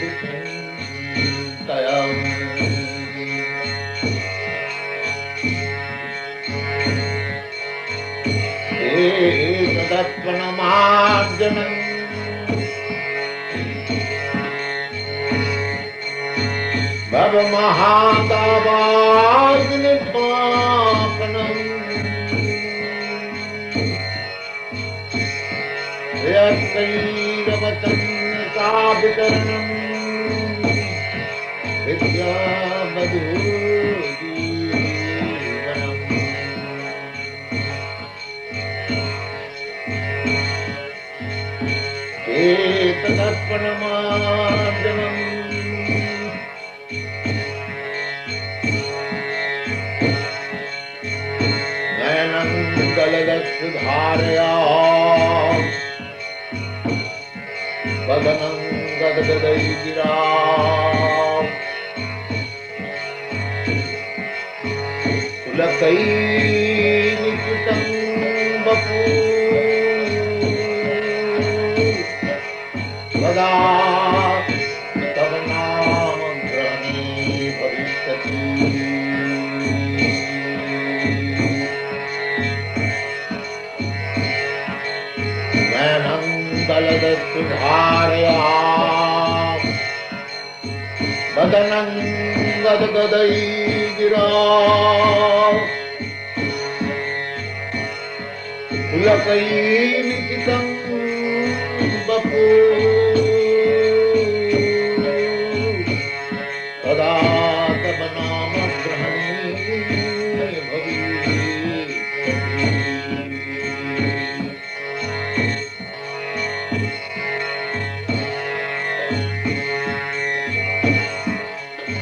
विचिन्तया तदर्पणमार्जनम् भवमहादावाग्निपापनम् यत्कैरवचन्यताभितरणम् विद्यामधुजीवनम् एतदर्पणमार्जनम् नयनं गलगत्सुधारया वदनं गदगदैर्गिरा पुलकैर्निकृतं वपू सदा तव नाम ग्रहणे भविष्यति नयनं गलगत्सुधारया वदनं गदगदैर्गिरा पुलकैर्निकृतं वपू सदा तव नाम ग्रहणे भविष्यति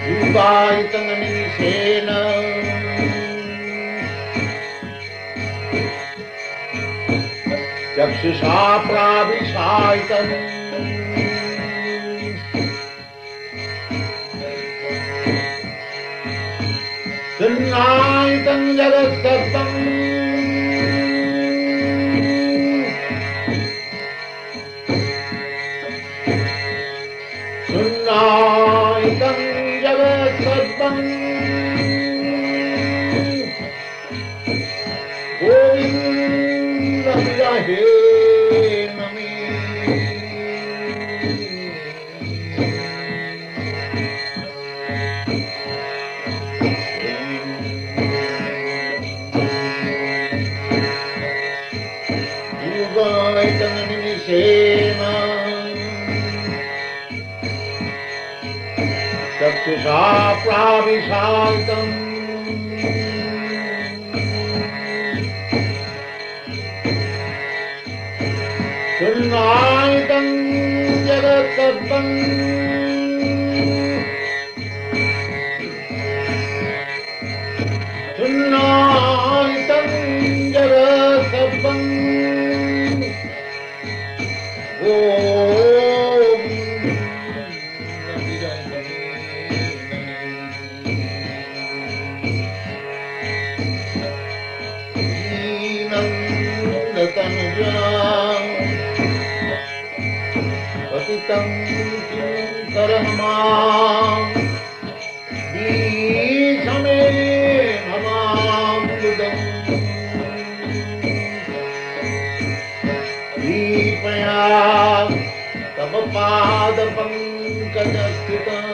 युगायितं निमिषेण चक्षुषा प्राविशायितम् सुन्नायितं जगत्सर्वम् सुन्नायितं जगत्सर्वम् गोविन्द विरहे नमे युगायितं निमिषेण चक्षुषा प्राविशायितम् सुन्नायितं जगत्सर्वम् सुन्नायितं जगत्सर्वम् पतितं किंकरं भीषमे पाद पंकज स्थितं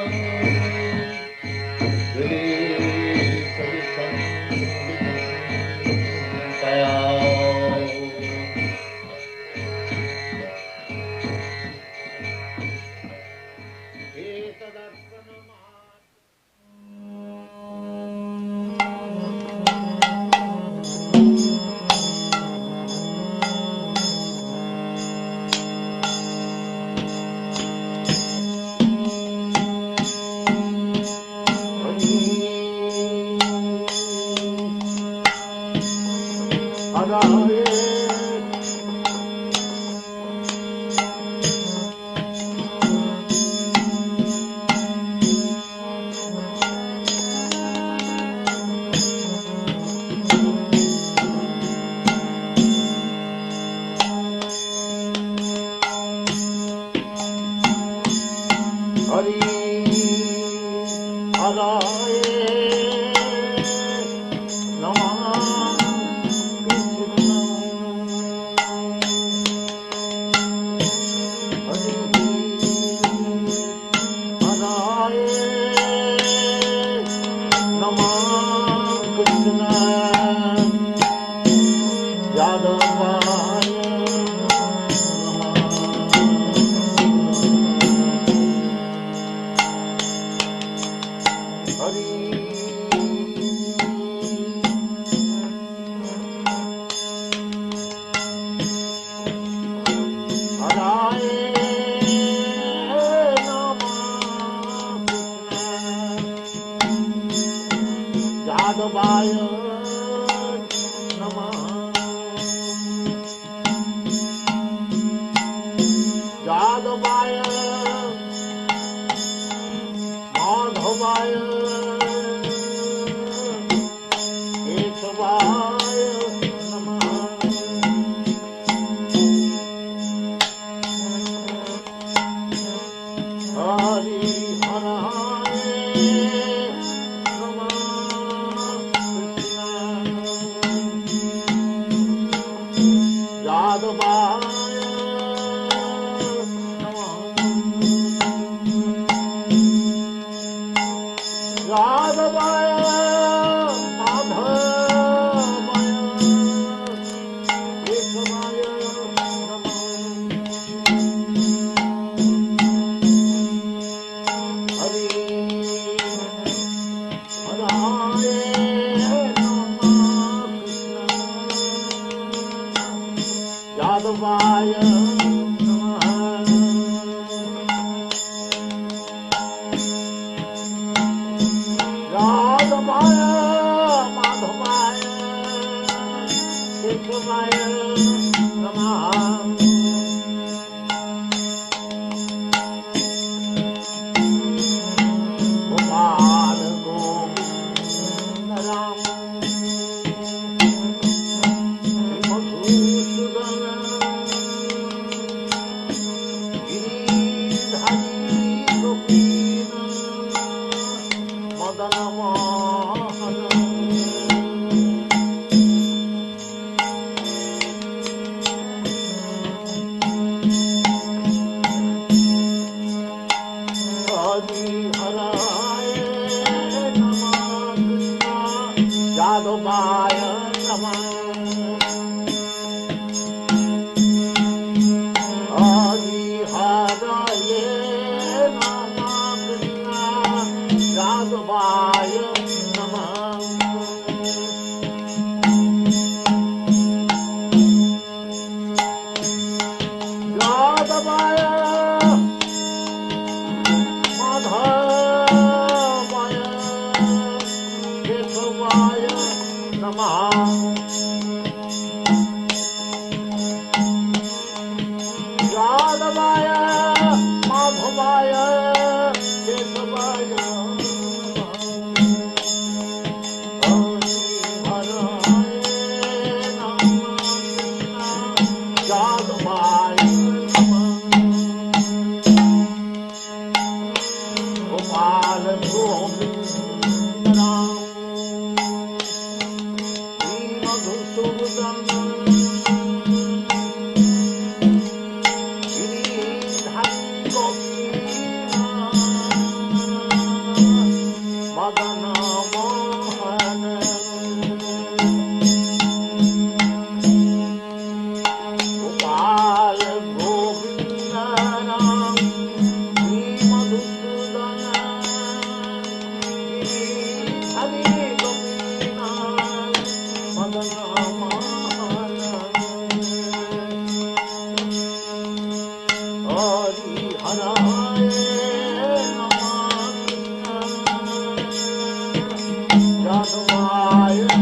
मदन मोहन गोपाल गोविंद राम श्री मधुसूदन हरि गोविंद मदन मोहन हरि हराय यादवाय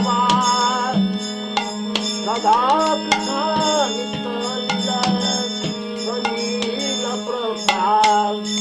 Bye. राधा कृष्ण नित्य लीला सलीला प्रसाद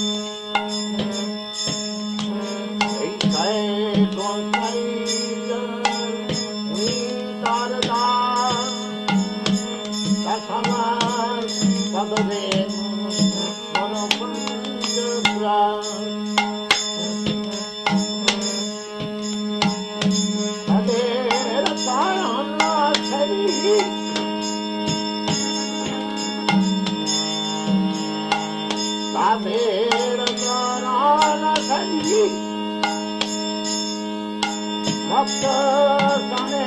भक्त सने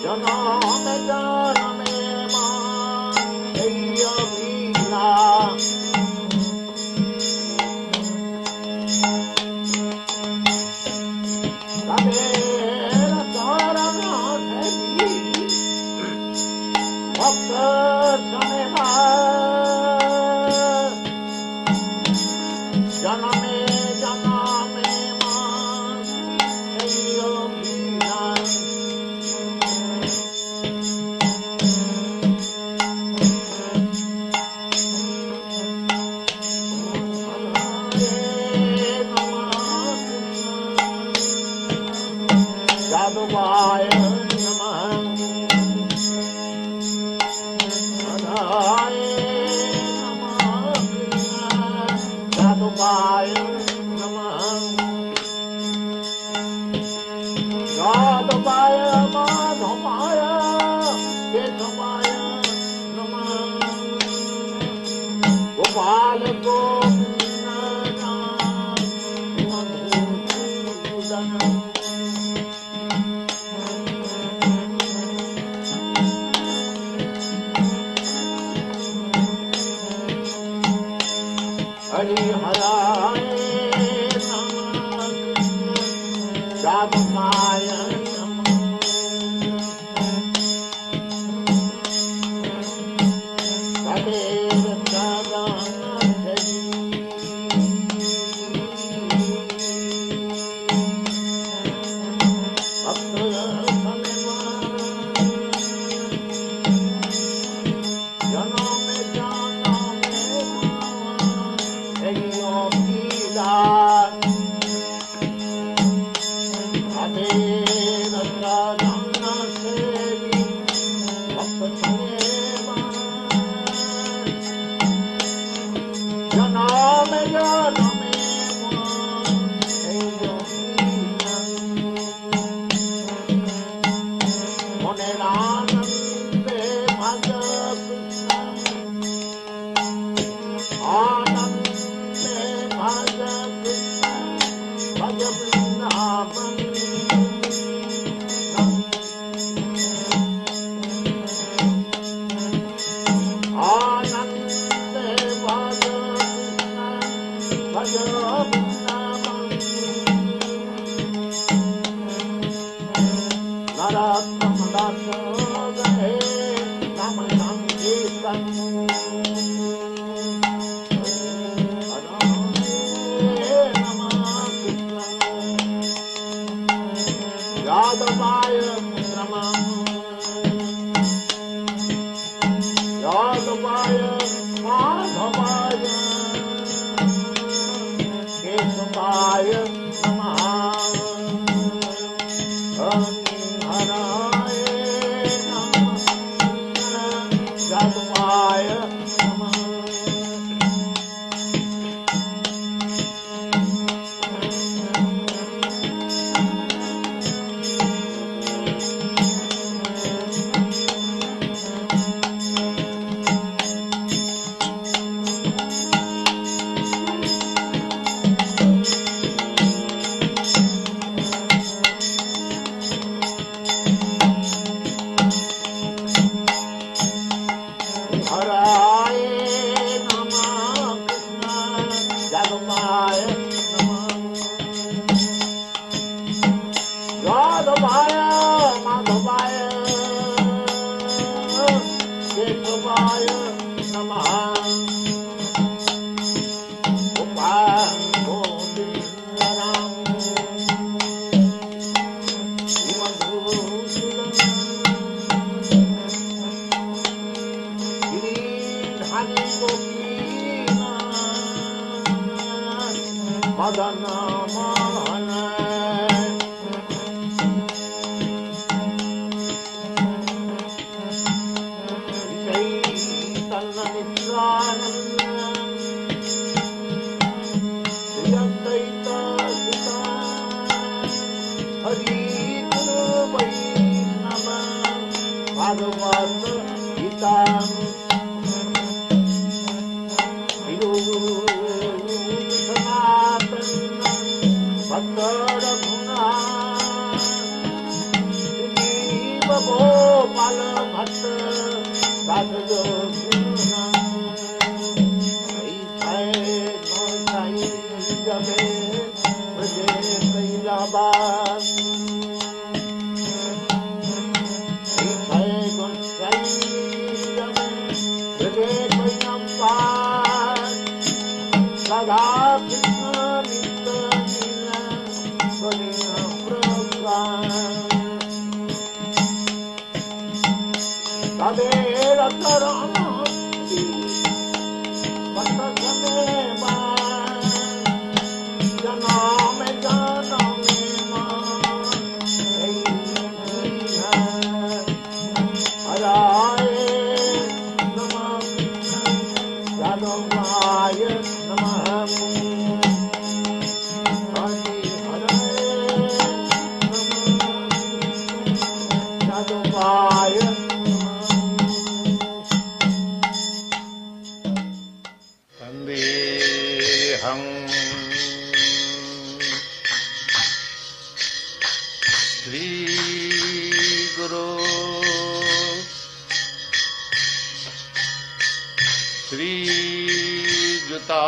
जनम जनमे मीना भक्त सने जनमे जनमे जादवाय Jadavaya Namah Jadavaya Madhavaya Kesavaya Namah Gopala Govinda Madhusudana Hari Haraya Namah Jadavaya Namah Sadeva Sadana Hari Bhaktaya Sameva Janame Janame Jadavaya Namah Jadavaya Madhavaya Madan Mohan चैतन्य नित्यानंद श्री अद्वैत गीता हरि गुरु वैष्णव भागवत गीता गोपाल भट्ट साधु जबे मुझे कैलाबाद सदा कृष्ण नित्य तबे रतरम जनम जनम हराय नमः यादवाय नमः हरि हराय नमः यादवाय वन्देऽहं श्रीगुरो श्रीयुता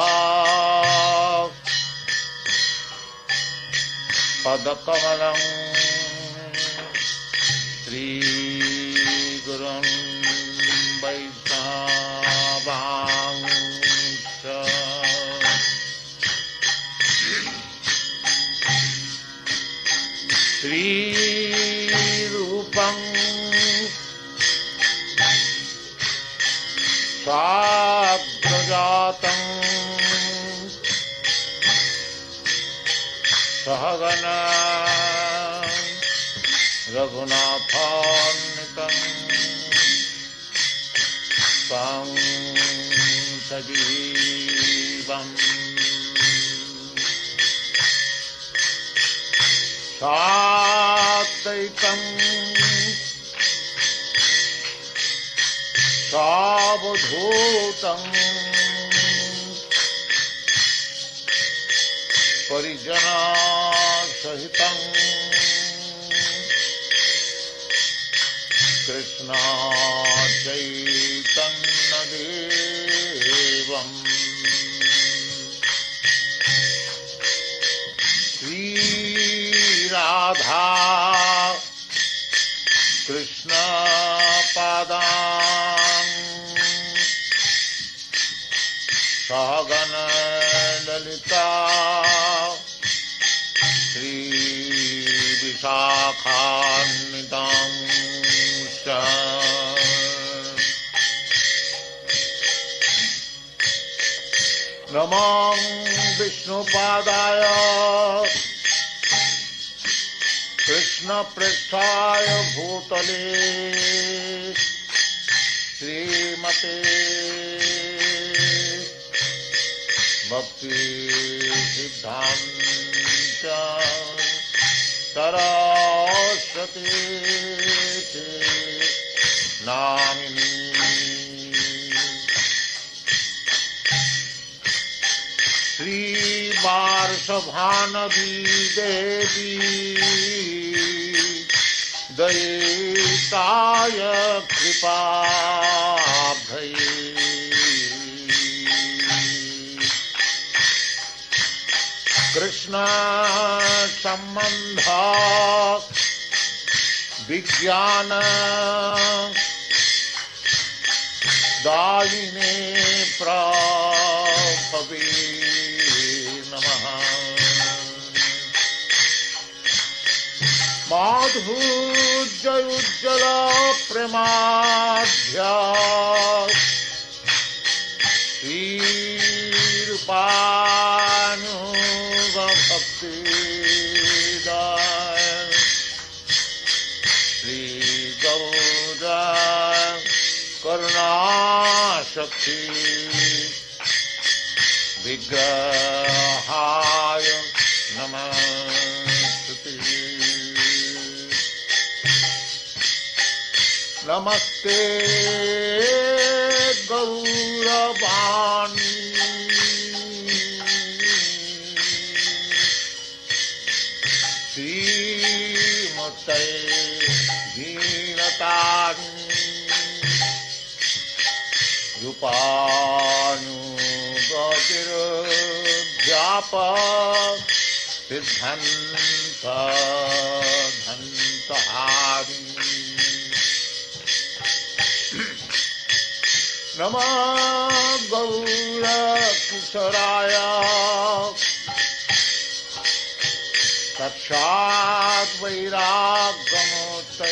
पदकमलं श्रीगुरुं वैष्णवांश्च श्रीरूपं साग्रजातं सहगण रघुनाथान्वितं तं सजीवम् सात्वैकं सावधूतं परिजनसहितं कृष्ण चैतन्यदेवम् राधा कृष्ण पादां सहगण ललिता श्री विशाखान्वितां च नमो विष्णुपादाय कृष्ण पृष्ठाय भूतले श्रीमते भक्ति सिद्धांत सरस्वती नामिनी श्री वार्षभानवी देवी दयिताय कृपाभये कृष्ण संबंध विज्ञान दायिने प्रभवे नमः माधुर्योज्ज्वल प्रेमाढ्य श्रीरूपानु भक्ति दाय श्री गौरा करुणा शक्ति विग्रहाय नमस्ते नमस्ते गौरवाणी श्रीमते दीनतारिणी रूपानुगतिर्व्यापक सिद्धांत धंतहारिणी नमः गौरकिशोराय साक्षात् वैराग्यमूर्तये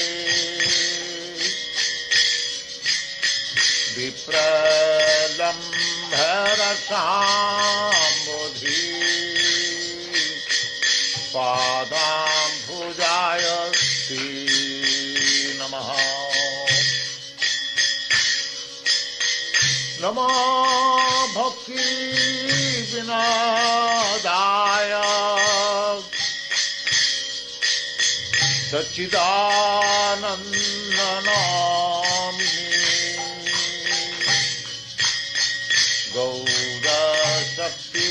विप्रलम्भरसाम्बुधि पादाम्बुजाय श्री नमः नमो भक्ति विनोदाय सच्चिदानन्दनामिने गौरशक्ति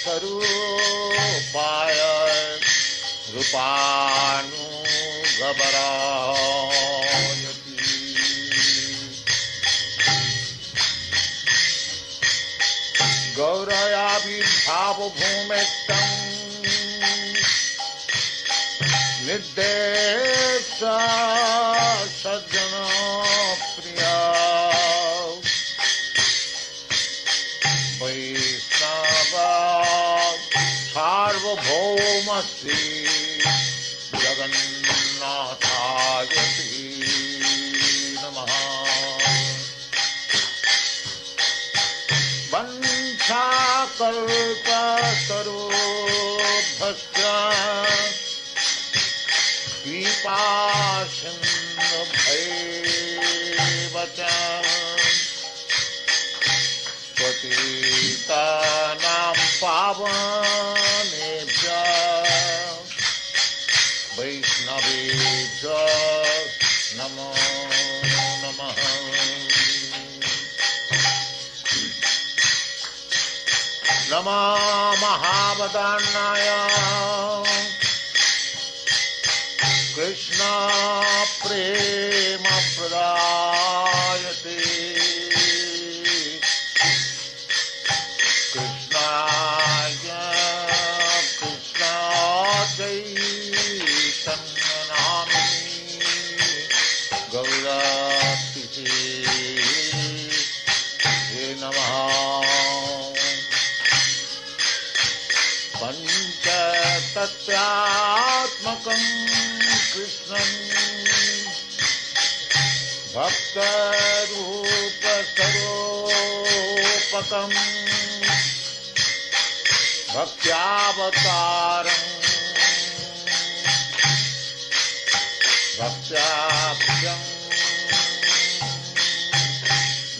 स्वरूपाय रूपानुगबरायति गौरयाविर्भावभूमिष्ठं निर्देश सज्जनप्रिया वैष्णवा सार्वभौमश्री जगन्नाथाय नमः वंशाकल्पतरुभ्यश्च कृपासिन्धुभ्यैव च पतितानां पावनेभ्यः वैष्णवेभ्यो नमो नमः नमः महावदान्नाय कृष्ण प्रेम प्रदायते कृष्णाय कृष्ण चैतन्य नामिने गौरातिथे नमः पंचतत्त्वात्मकं कृष्णं भक्तरूपस्वरूपकं भक्त्यावतारं भक्त्याभ्यं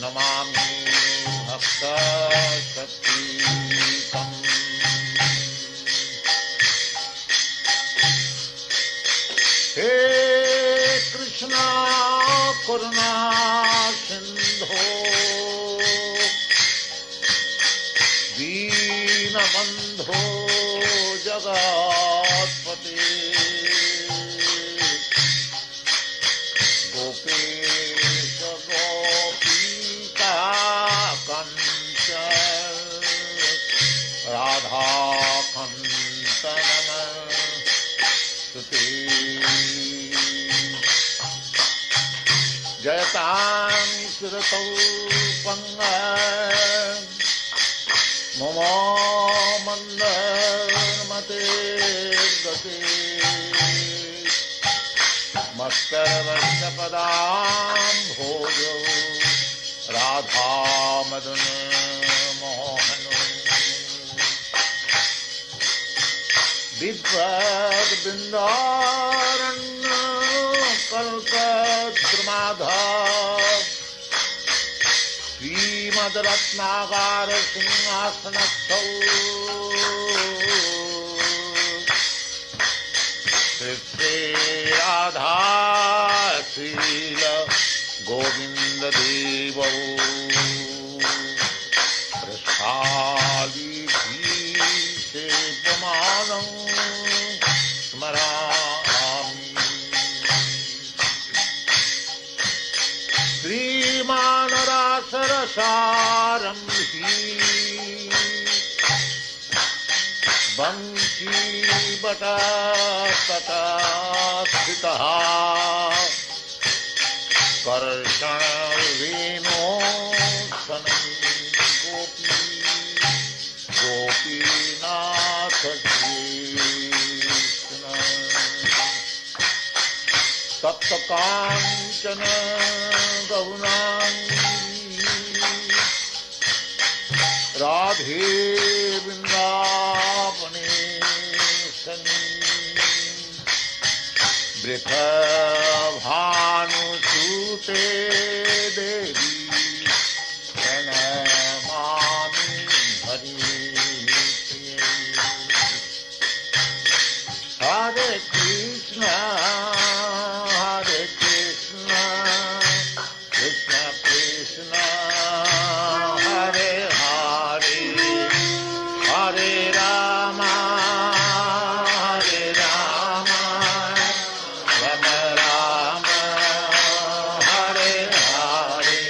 नमामि भक्तशक्तिकम् हे कृष्णा करुणा सिंधो दीनबंधो जगत्पते गोपेश गोपिका कंच राधा कंच नमस्तुते जयतां सुरतौ पंगं ममो मंदमते गते मत्करवक्षपदाम्भोजो राधा मदन मोहन विद्वद बिंदारण्य कल्पद्रुमाधव श्रीमद रत्नागार सिंहासनस्थौ श्री राधा शील गोविंद देवौ प्रसादी सेव्यमानं स्मरामि श्रीमानरासरसारं हि वंशीवटतटस्थितः कर्षणवेणोत्सनं गोपी गोपीनाथ कृष्ण तप्तकाञ्चन गौराङ्गी राधे वृन्दावनेशनी वृषभानुसुते देवी प्रणमामि हरिप्रिये हरे Krishna Krishna Krishna Hare Hare Hare Ram Ram Ram Hare Hare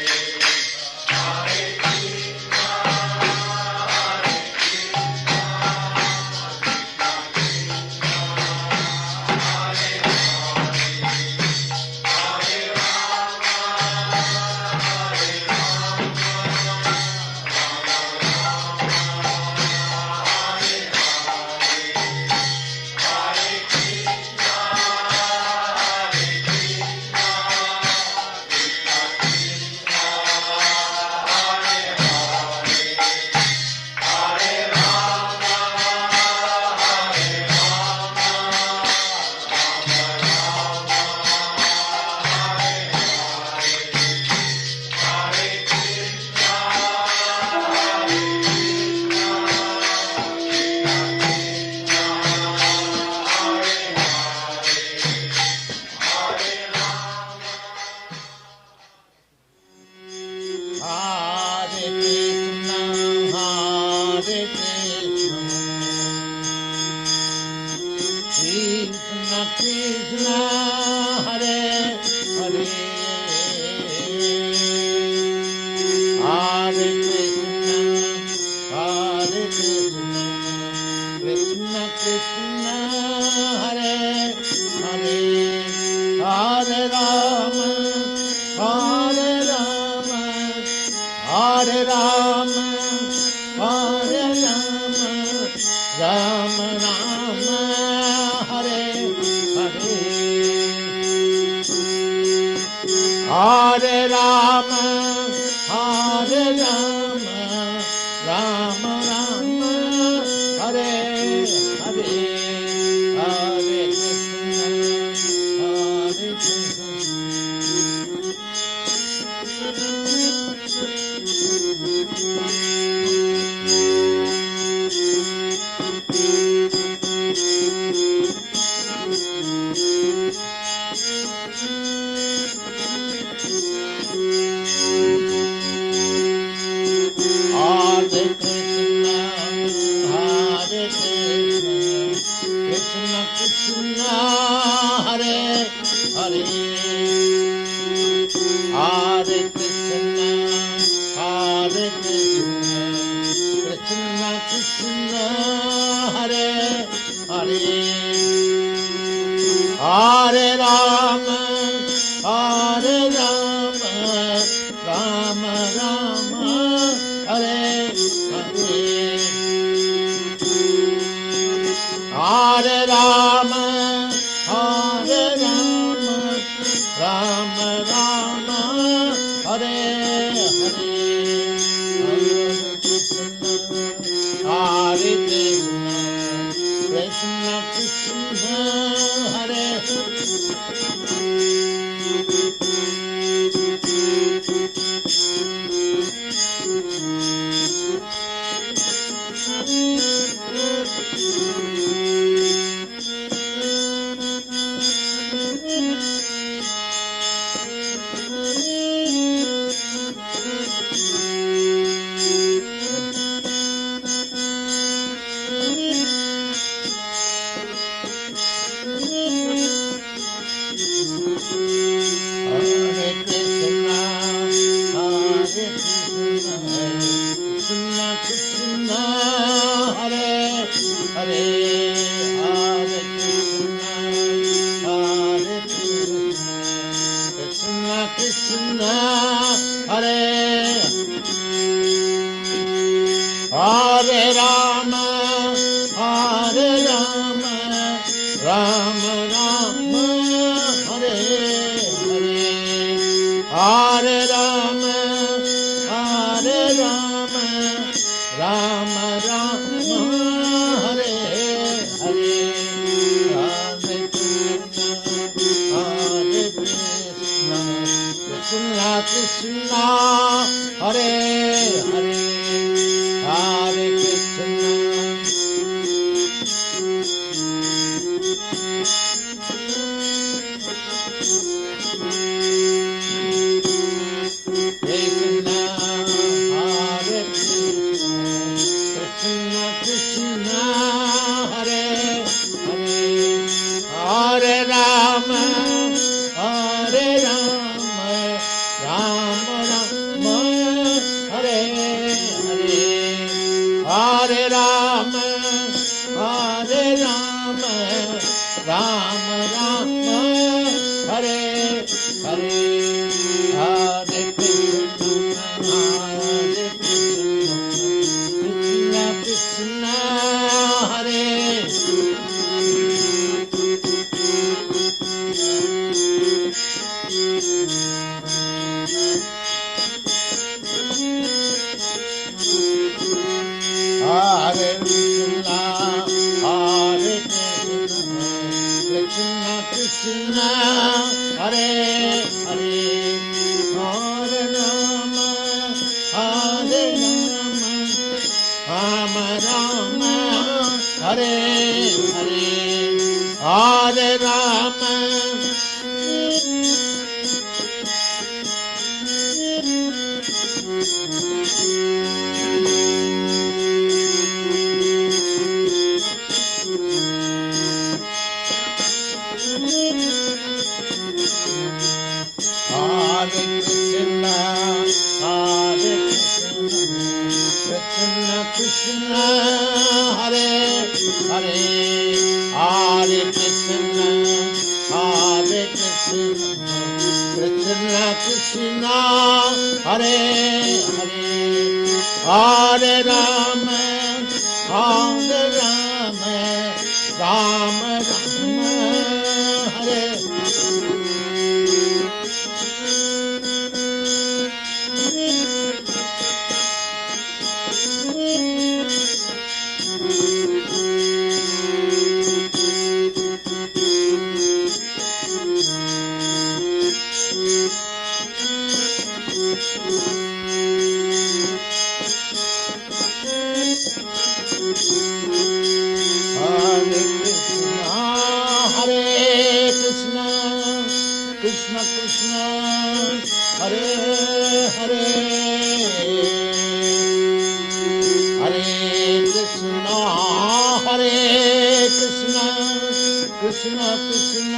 Krishna Krishna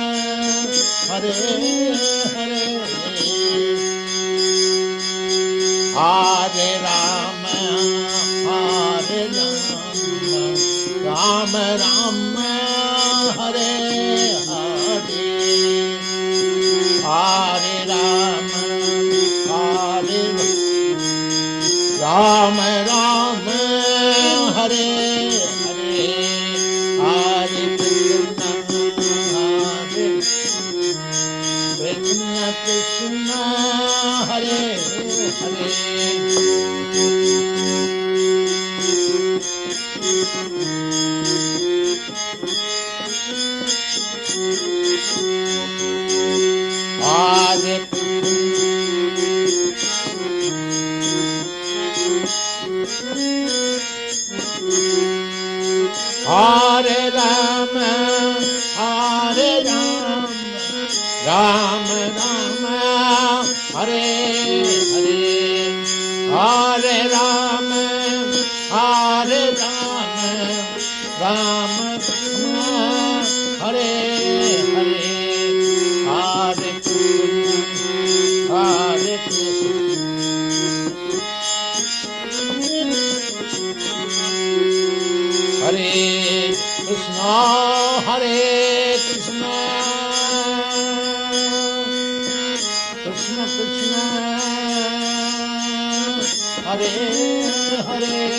Hare Hare Rama, Hare Rama, Rama Rama, Hare Hare, Hare Rama, Hare Rama, Rama Rama, Hare Hare, Hare Krishna, Hare Krishna. Hare Krishna, Hare Krishna, Krishna Krishna, Hare Hare.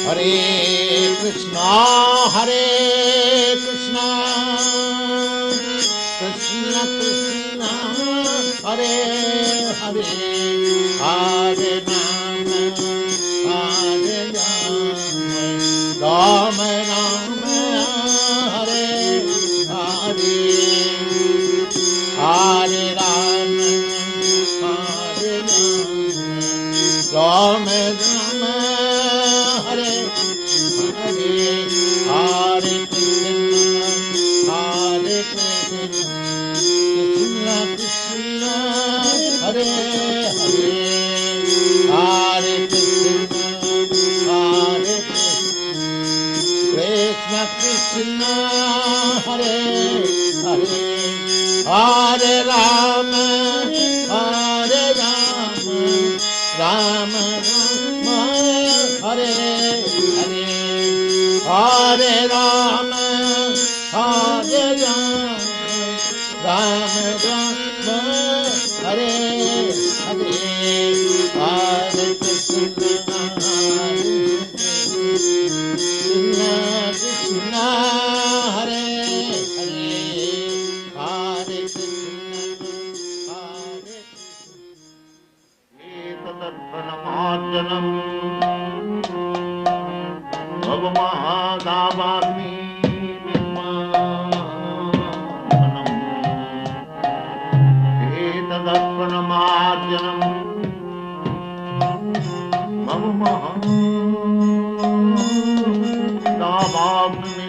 Hare Krishna, Hare Krishna, Krishna Krishna, Hare Hare, Hare Rama, Hare Rama, Rama Rama, Hare Hare, Hare Rama, Hare Rama, Rama Rama, Hare Hare, Hare Krishna, Hare Krishna, Krishna Krishna, Hare Hare, Hare Krishna, Hare Krishna, Krishna Hare Hare, Hare Rama, Hare Rama, Rama Rama, Hare Hare, Hare Rama, Hare Rama, Rama Rama, Hare Hare, Hare Krishna, Hare Krishna, Krishna Hare Hare, Hare Krishna, Hare Etadarbanamarjanam Bhavamahadavagni Nirmanam Etadarbanamarjanam Bhavamahadavagni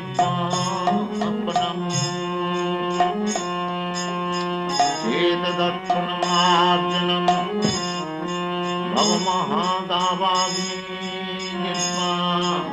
Nirmanam Etadarbanamarjanam Bhavamahadavagni Nirmanam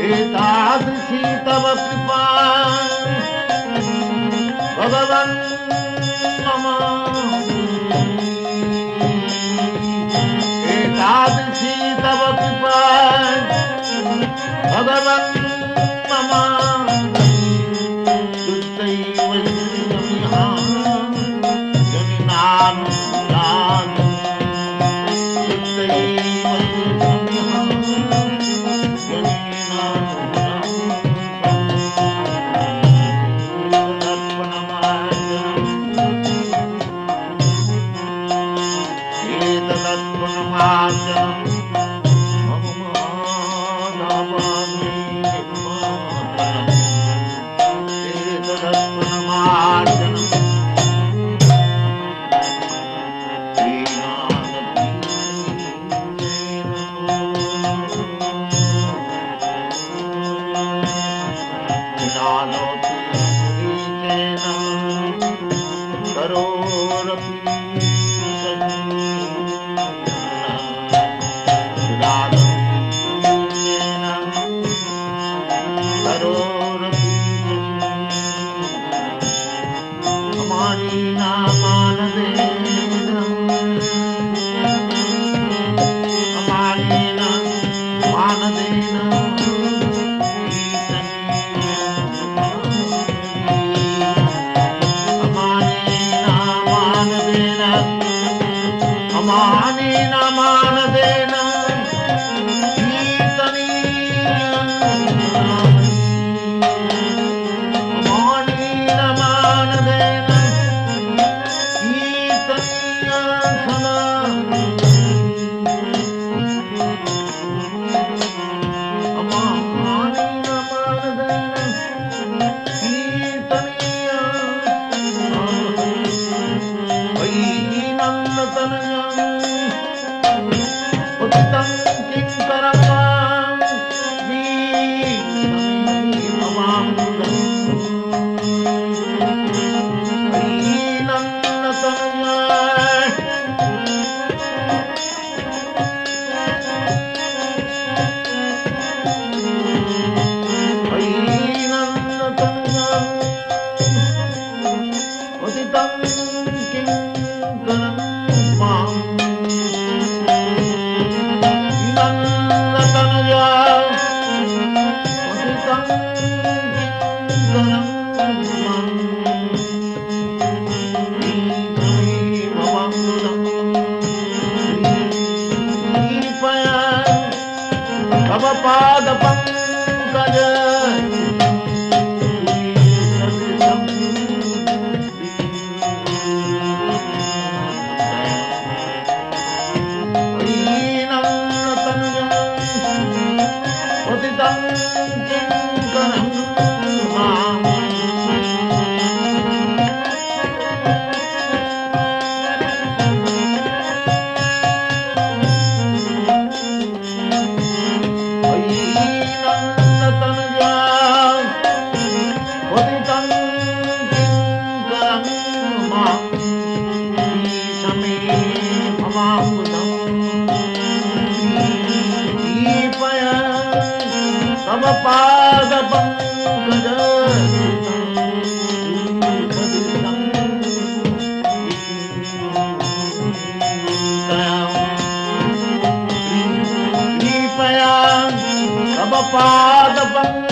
एतादृशी तव कृपा भगवन् मम एतादृशी तव कृपा भगवन् मम दुर्दैव जनिनानुदान तव पाद पंकज पाद पंकज तब पाद पंकज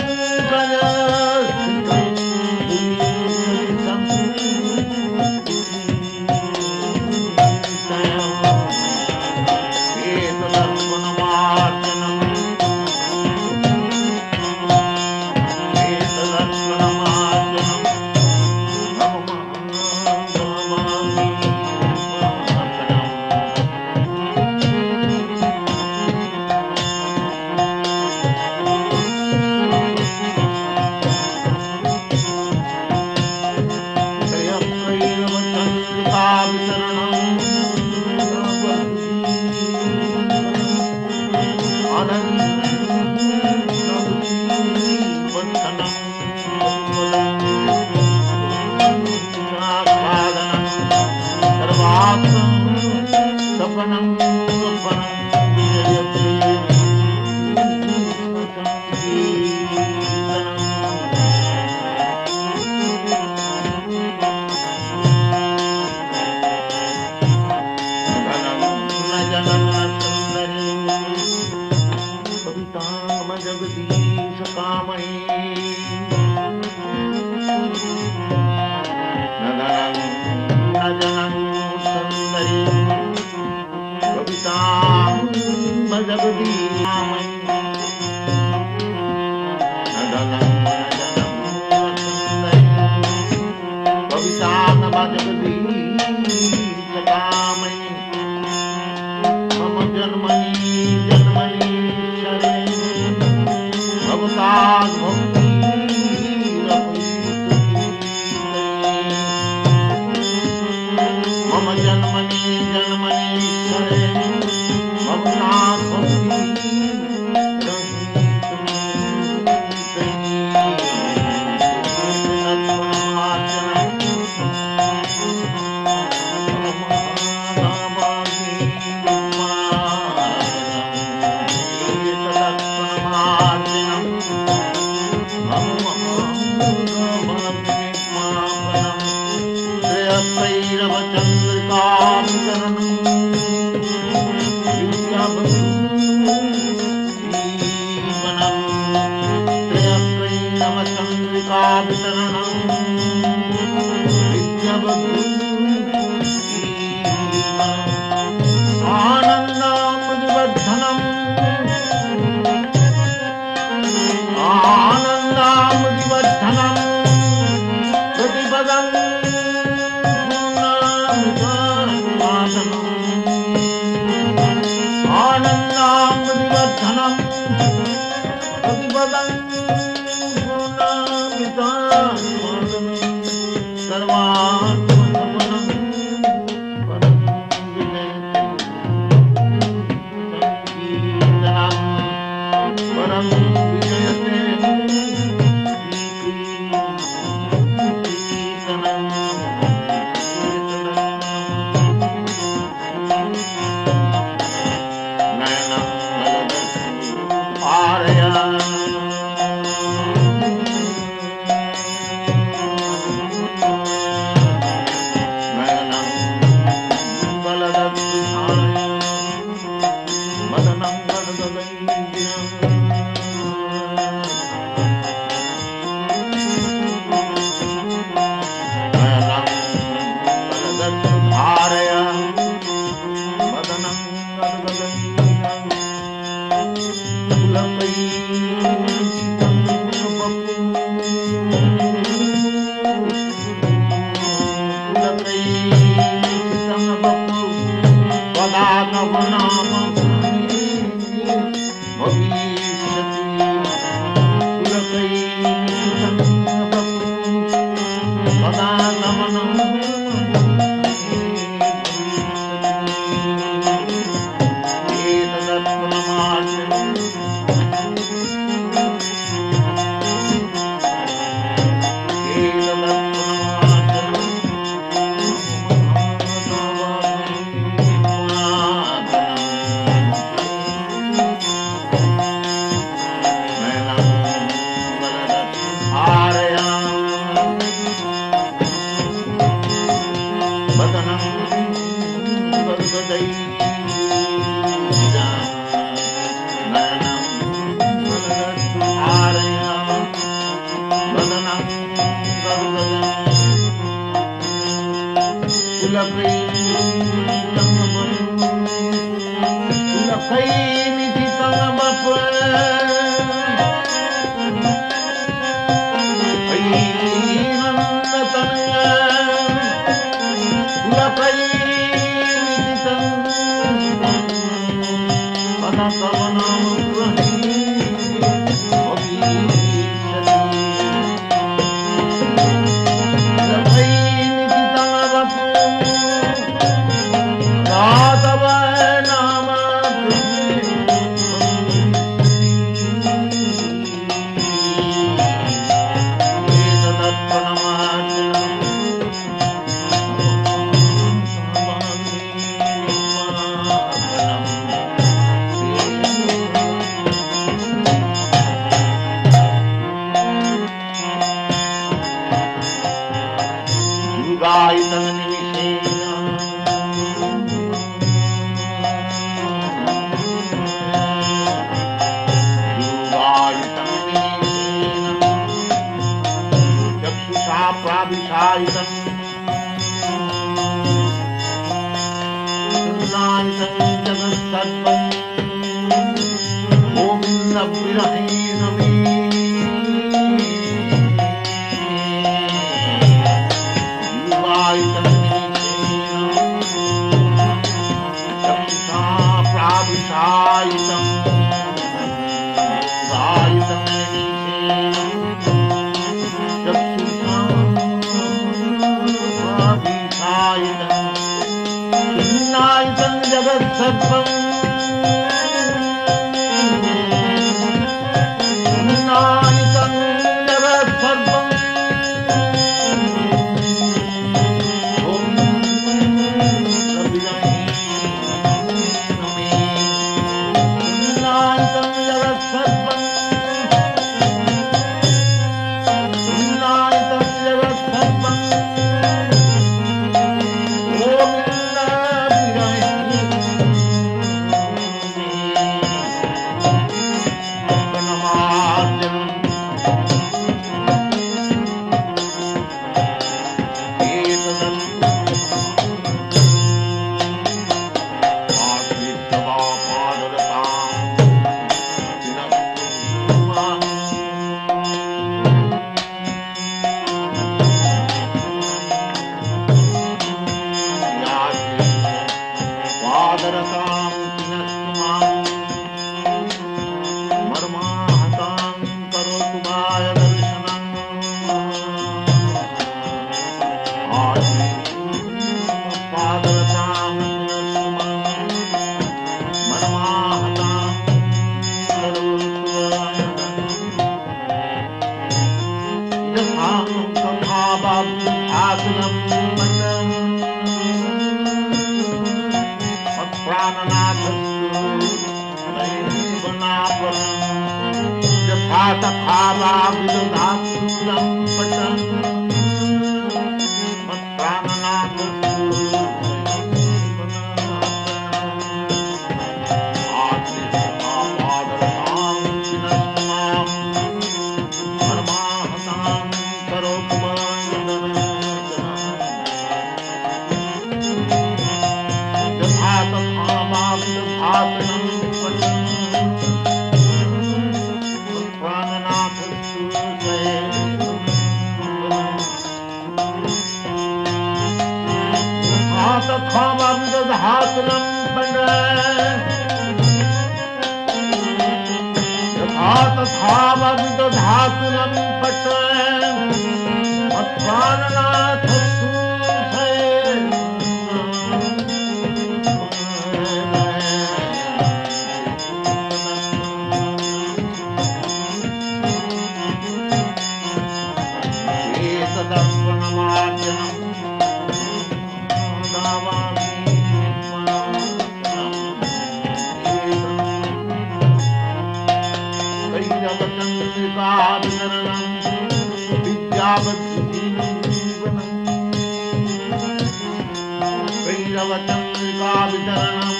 वितरणम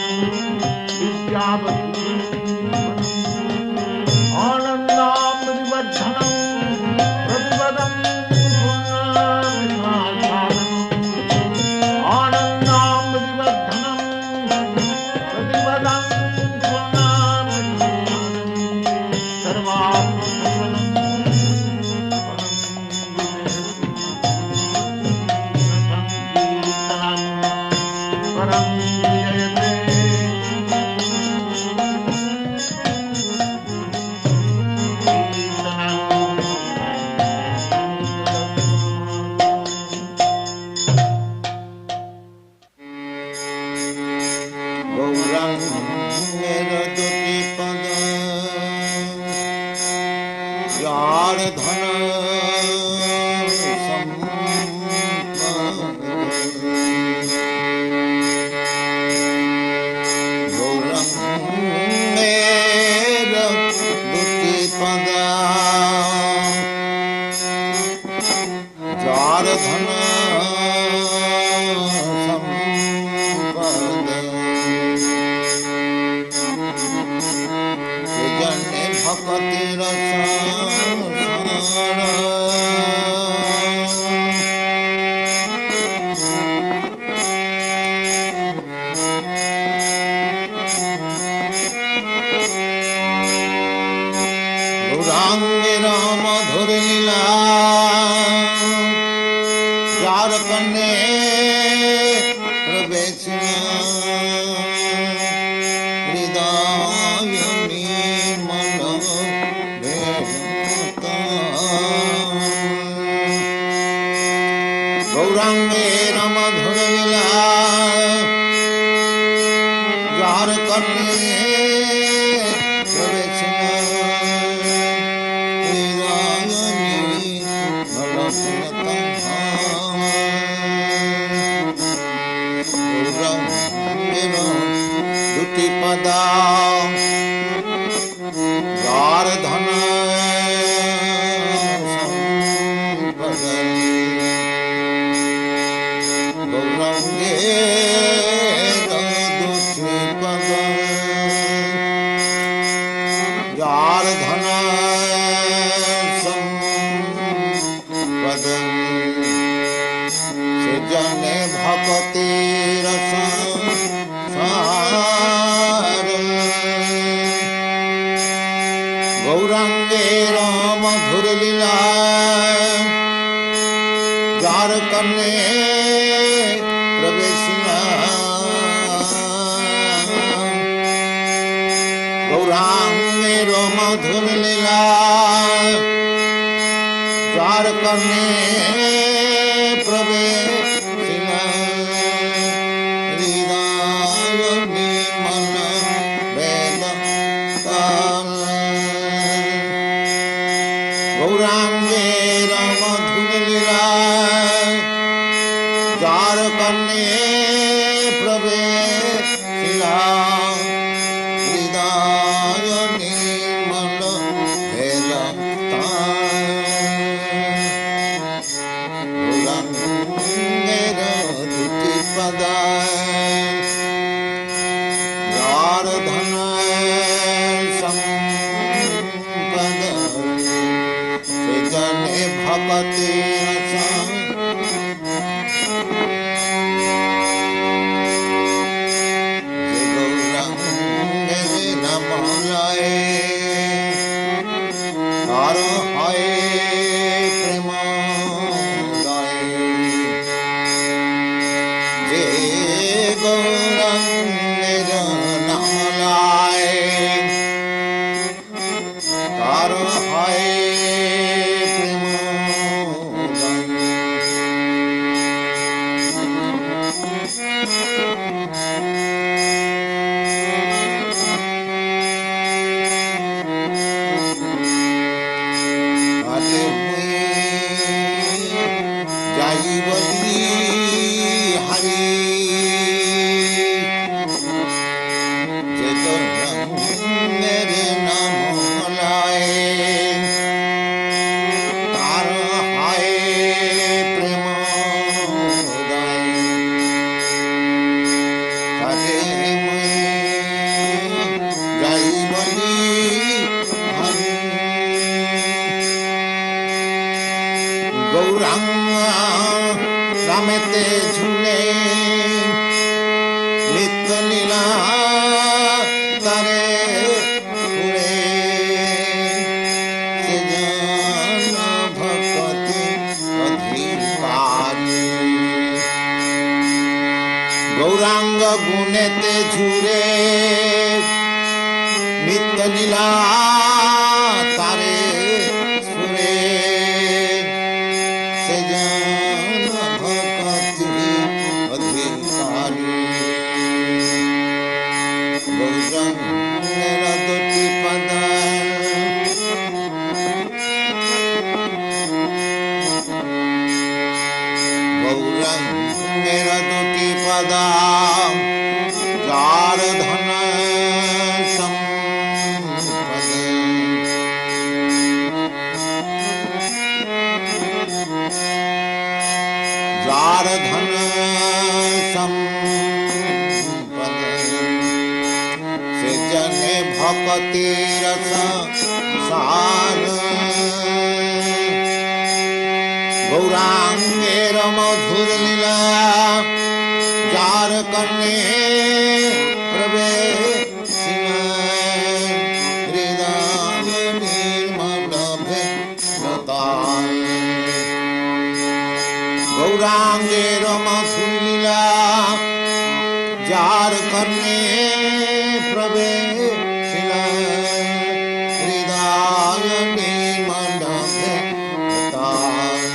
विद्यावधू आनंदामृतवर्धनम प्रतिपदम पूर्णमितासाधनम आनंदामृतवर्धनम प्रतिपदम पूर्णमितासाधनम सर्वात्मसर्वं परम जयते যাই বলি হরি গৌরাঙ্গ রামেতে ঝুলে নিত্য লীলা তারে ফুলে সেজন ভক্তি অধিকারী গৌরাঙ্গ গুণেতে ঝুরে নিত্য লীলা তারে সুরে সেজন ভক্তি অধিকারী গৌরাঙ্গের দুটি পদ গৌরাঙ্গের দুটি পদ যার ধন সম্পদ যার ধন সম্পদ সে জনে ভক্তি রস সার গৌরাঙ্গের মধুর লীলা যার কর্ণে প্রবেশ হৃদয় নির্মল ভেদায় গৌরাঙ্গের মধুর লীলা যার কর্ণে প্রবেশ হৃদয় নির্মল ভেদায়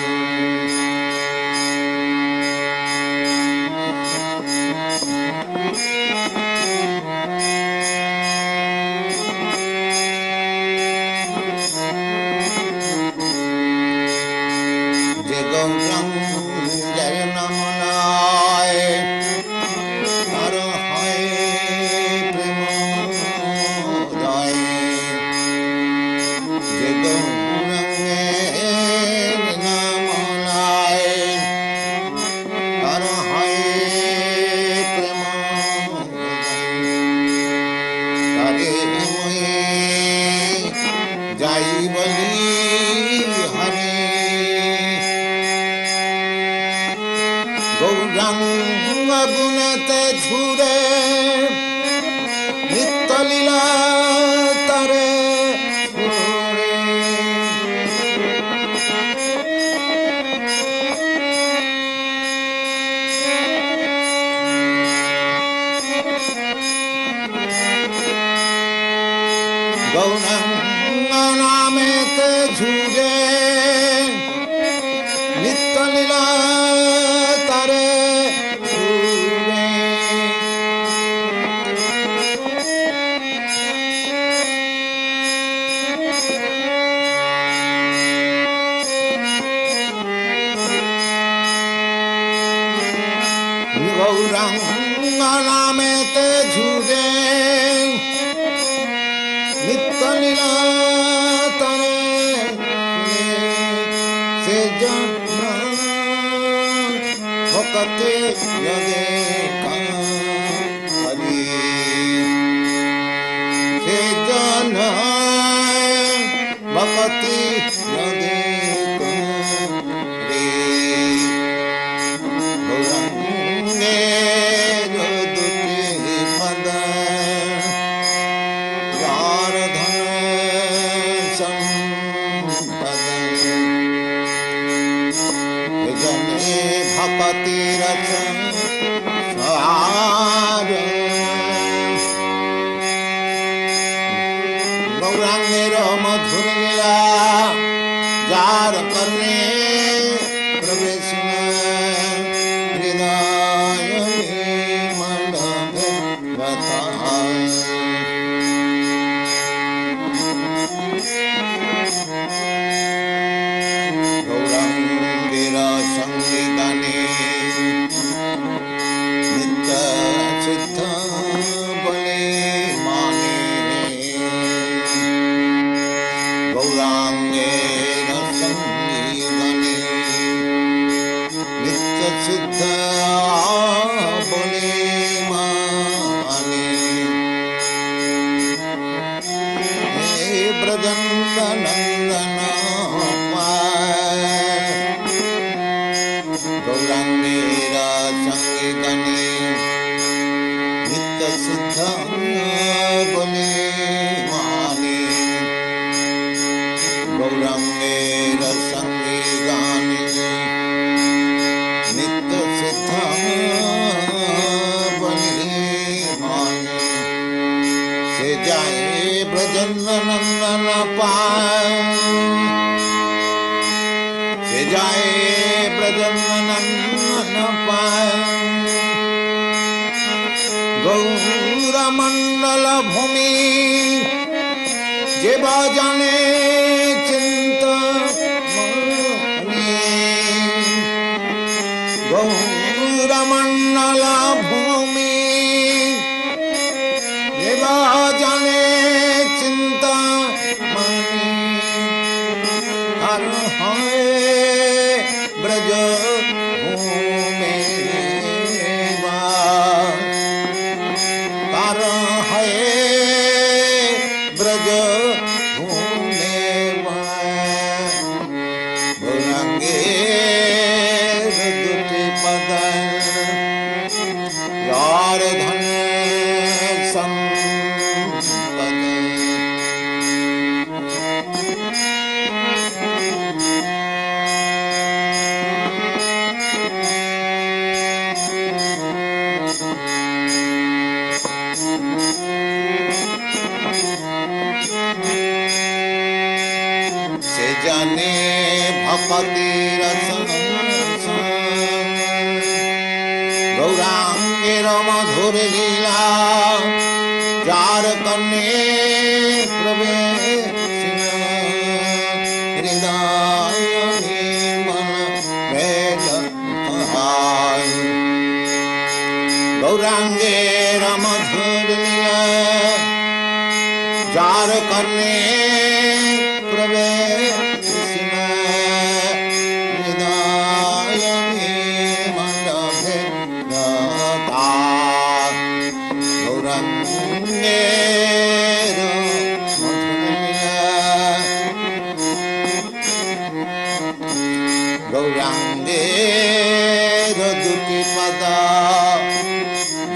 যে গৌরাঙ্গের নাম লয় তার হয় প্রেমোদয় যে গৌরাঙ্গের নাম লয় তার হয় প্রেমোদয় তারে মই যাই বলি হরি গৌরাঙ্গ গুণেতে ঝুরে নিত্য লীলা তারে ফুরে গৌরাঙ্গ নামেতে ঝুরে নিত্য লীলা তারে ফুরে গৌরাঙ্গ নামেতে ঝুরে নিত্য লীলা তারে সে জন্য ভক্তি যোগে হরি সে জন্য ভক্তি যোগে হরি গৌরাঙ্গের দুটি পদ যার ধন সম্পদ জনে ভক্তি রস সার গৌরাঙ্গের মধুর লীলা যার কর্ণে প্রবেশ হৃদয় নির্মল ভেদায় গৌরাঙ্গের সংবিধানে নিত্য সিদ্ধ বলে মানে नित्य सिद्ध बोले माने गौरंगे रसंगे गाने नित्य सिद्ध बोले माने से जाए ब्रजनंदन पाए से जाए ब्रजनंदन पाए गौरमंडल भूमि जे जाने चिंता गौरमंडल भूमि जे जाने चिंता हर हमें ब्रज भूमि ब्रज भूमि भुरंगे दुटी पद यार धन संपद से जाने भक्ति रसन गौरांगेर मधुर लीला जार कन्ने प्रवेश हृदय निर्मल वेद गौरांगेर मधुर लीला जार कन्ने प्रवेश गौरांगे दुटी पद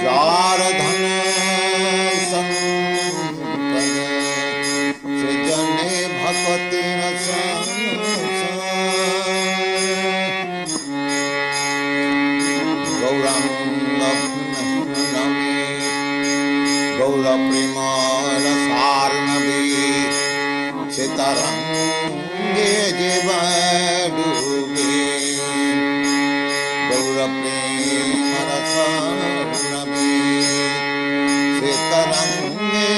जार धन संपद से जने भक्ति रस गौरांग नमी गौर प्रेम रसार्णवी सीतारंगे जीव डूबे गौर प्रेम रसार्णवी सीतारंगे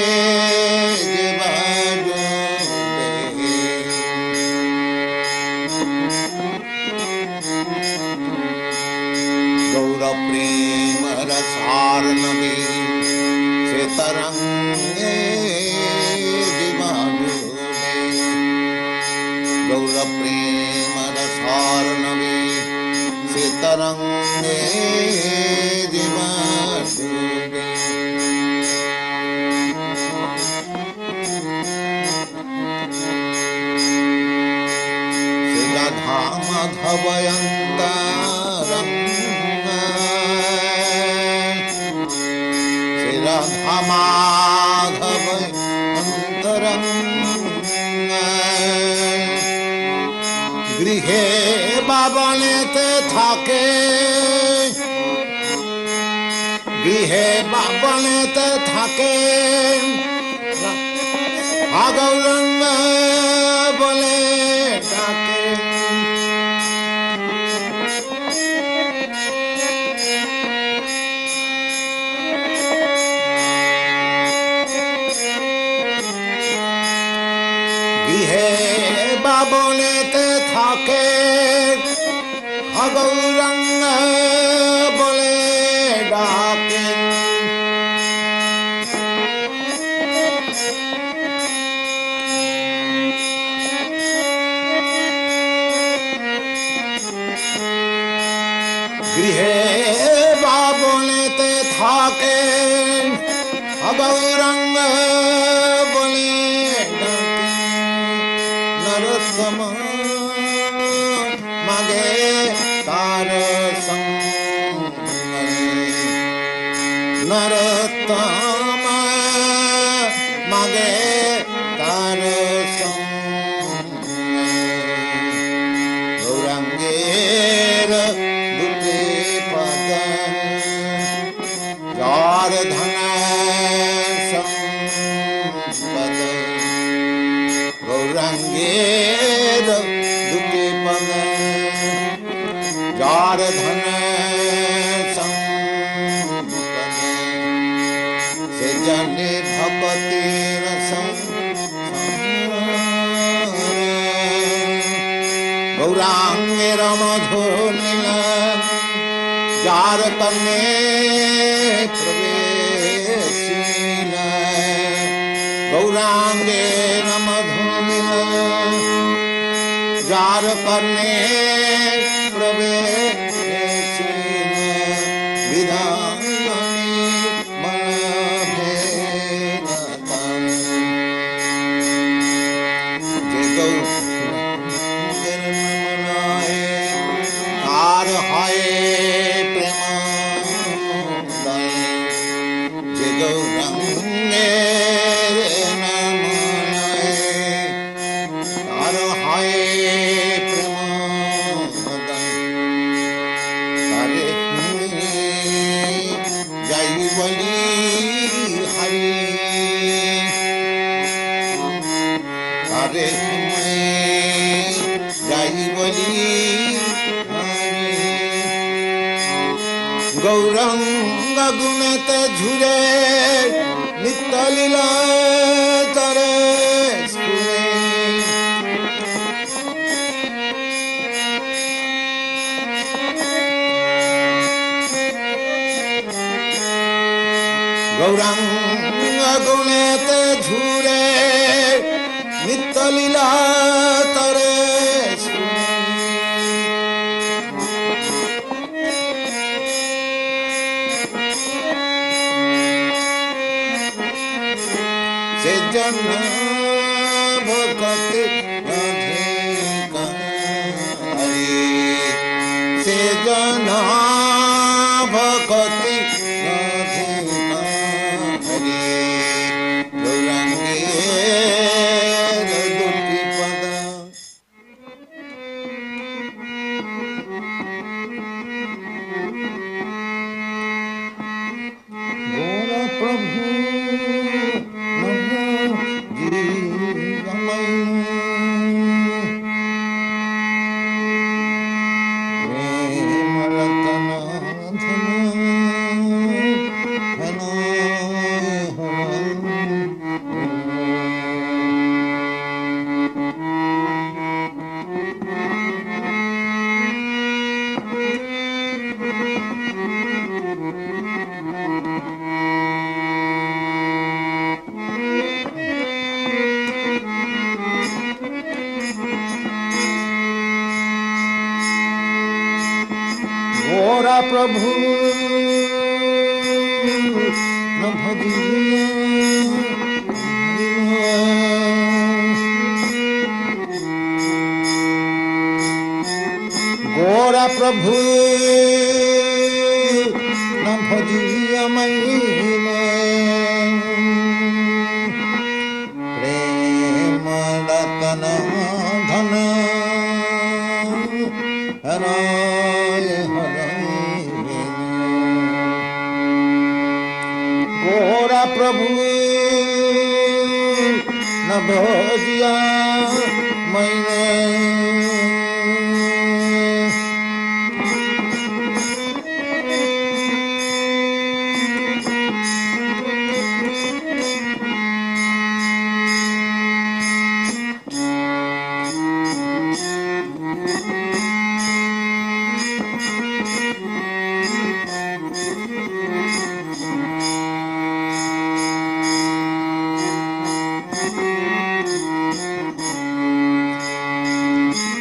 जीव डूबे गौर प्रेम रसार्णवी सीतारंगे जीव डूबे गौर प्रेम रसार्णवी सीतारंगे जीव डूबे राधा माधवयंतरंग राधा माधव अंतरंग गृहे बाबनेते থাকে गृहे बाबनेते থাকে गौरंग বলে ডাকে গৃহে বাবনেতে থাকে গৌরঙ্গ বলে ডাকে গৃহে বাবনেতে থাকে গৌরঙ্গ বলে ডাকে নরোত্তম মাগে তার সঙ্গ নর नरोत्तम मागे तार गौरांगेर दुटे पद जार धन संपद गौरांगेर दुटे पद जार धन संपद से जने भगवती रस गौरांगेर मधुर नीलम जार करने प्रवेशीन गौरांगेर मधुर नीलम जार करने प्रवेशीन विधानी मन भेदतम जे गौरांगेर मनाए तार हाय प्रेम दय जे गौरांगेर मनाए तार हाय प्रेम दय तारे जय बलि हरि तारे जय बलि गौरंग गुणत झुरे नित्य लीला तरे स्फुरे गौरंग गुणत झुरे नित्य लीला तरे से जन भक्ति अधिकारी से जन भक्ति अधिकारी गौरांगेर दुटी पद गौर प्रभु गोरा प्रभु न भजिया गोरा प्रभु न भजिया महिमा प्रेम रतन धन हराय गोरा प्रभु न भजिया मैंने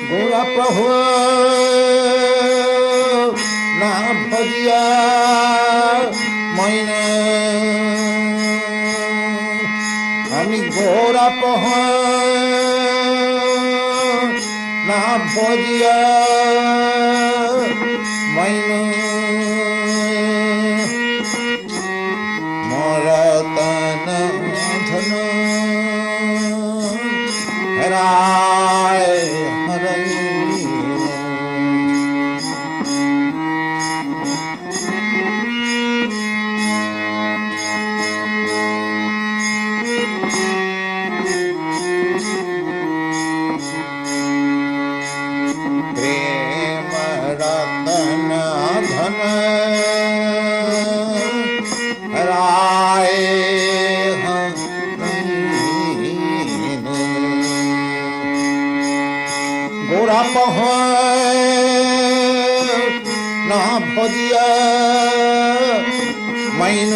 गोरा प्रभु ना भजिया मैंने हमी गोरा प्रभु ना भजिया मैंने मोरतन धन हराय हरई प्रेम रतन धन हराय गोरा पह ना भजिया मैन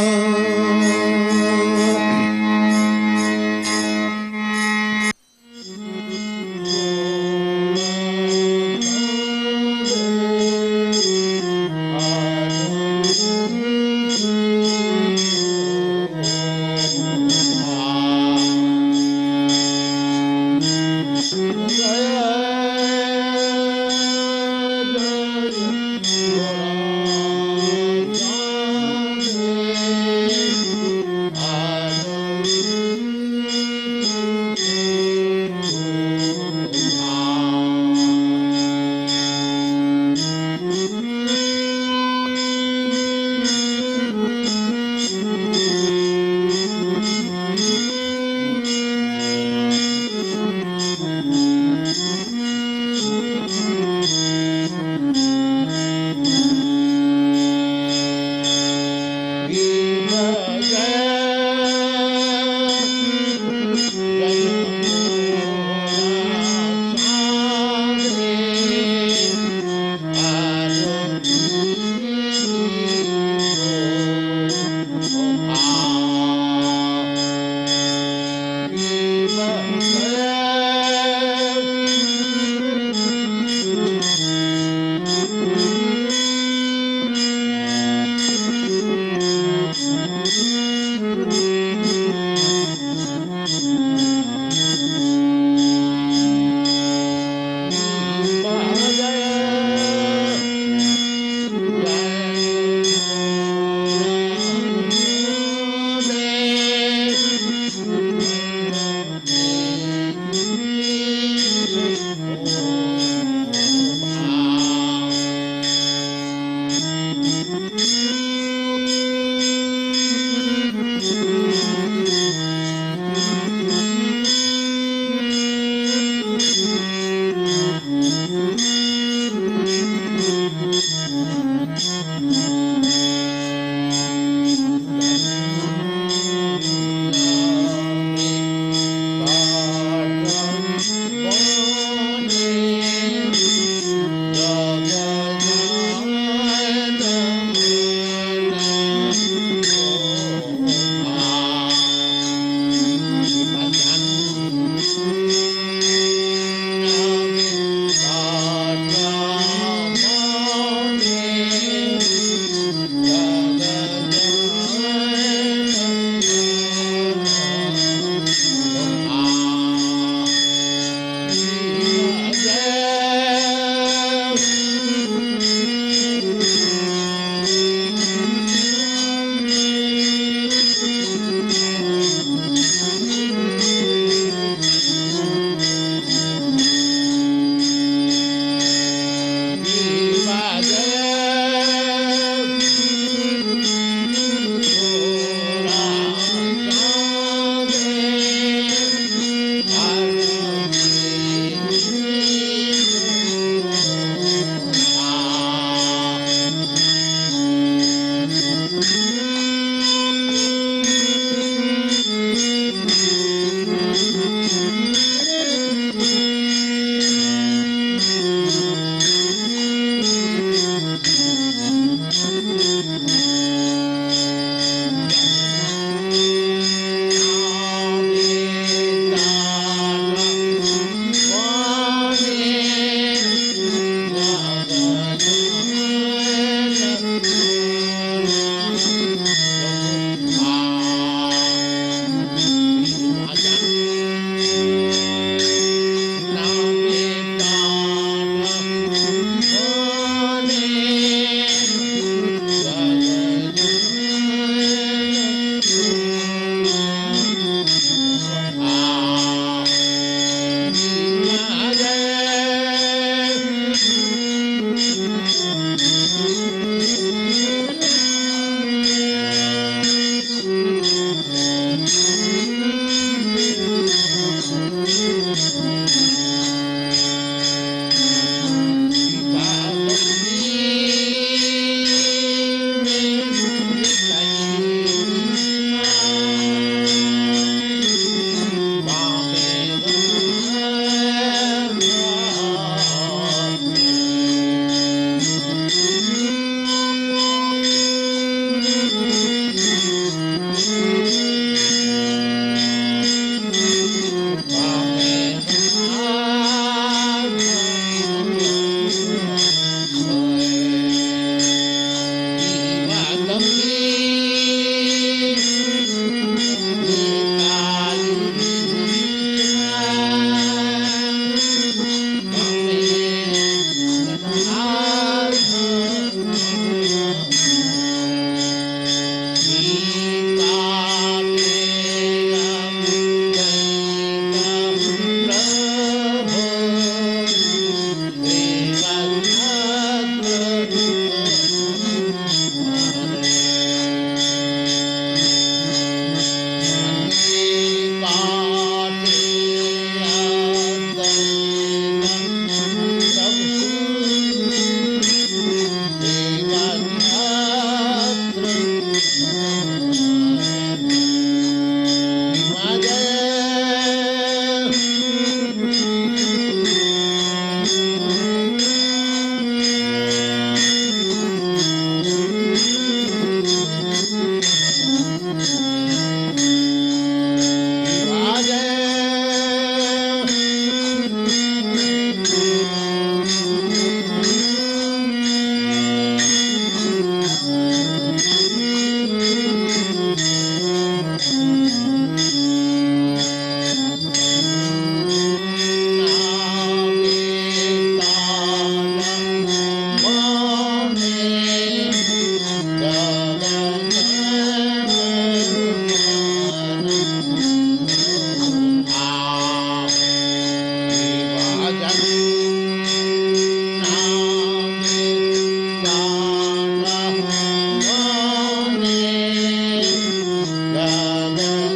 जय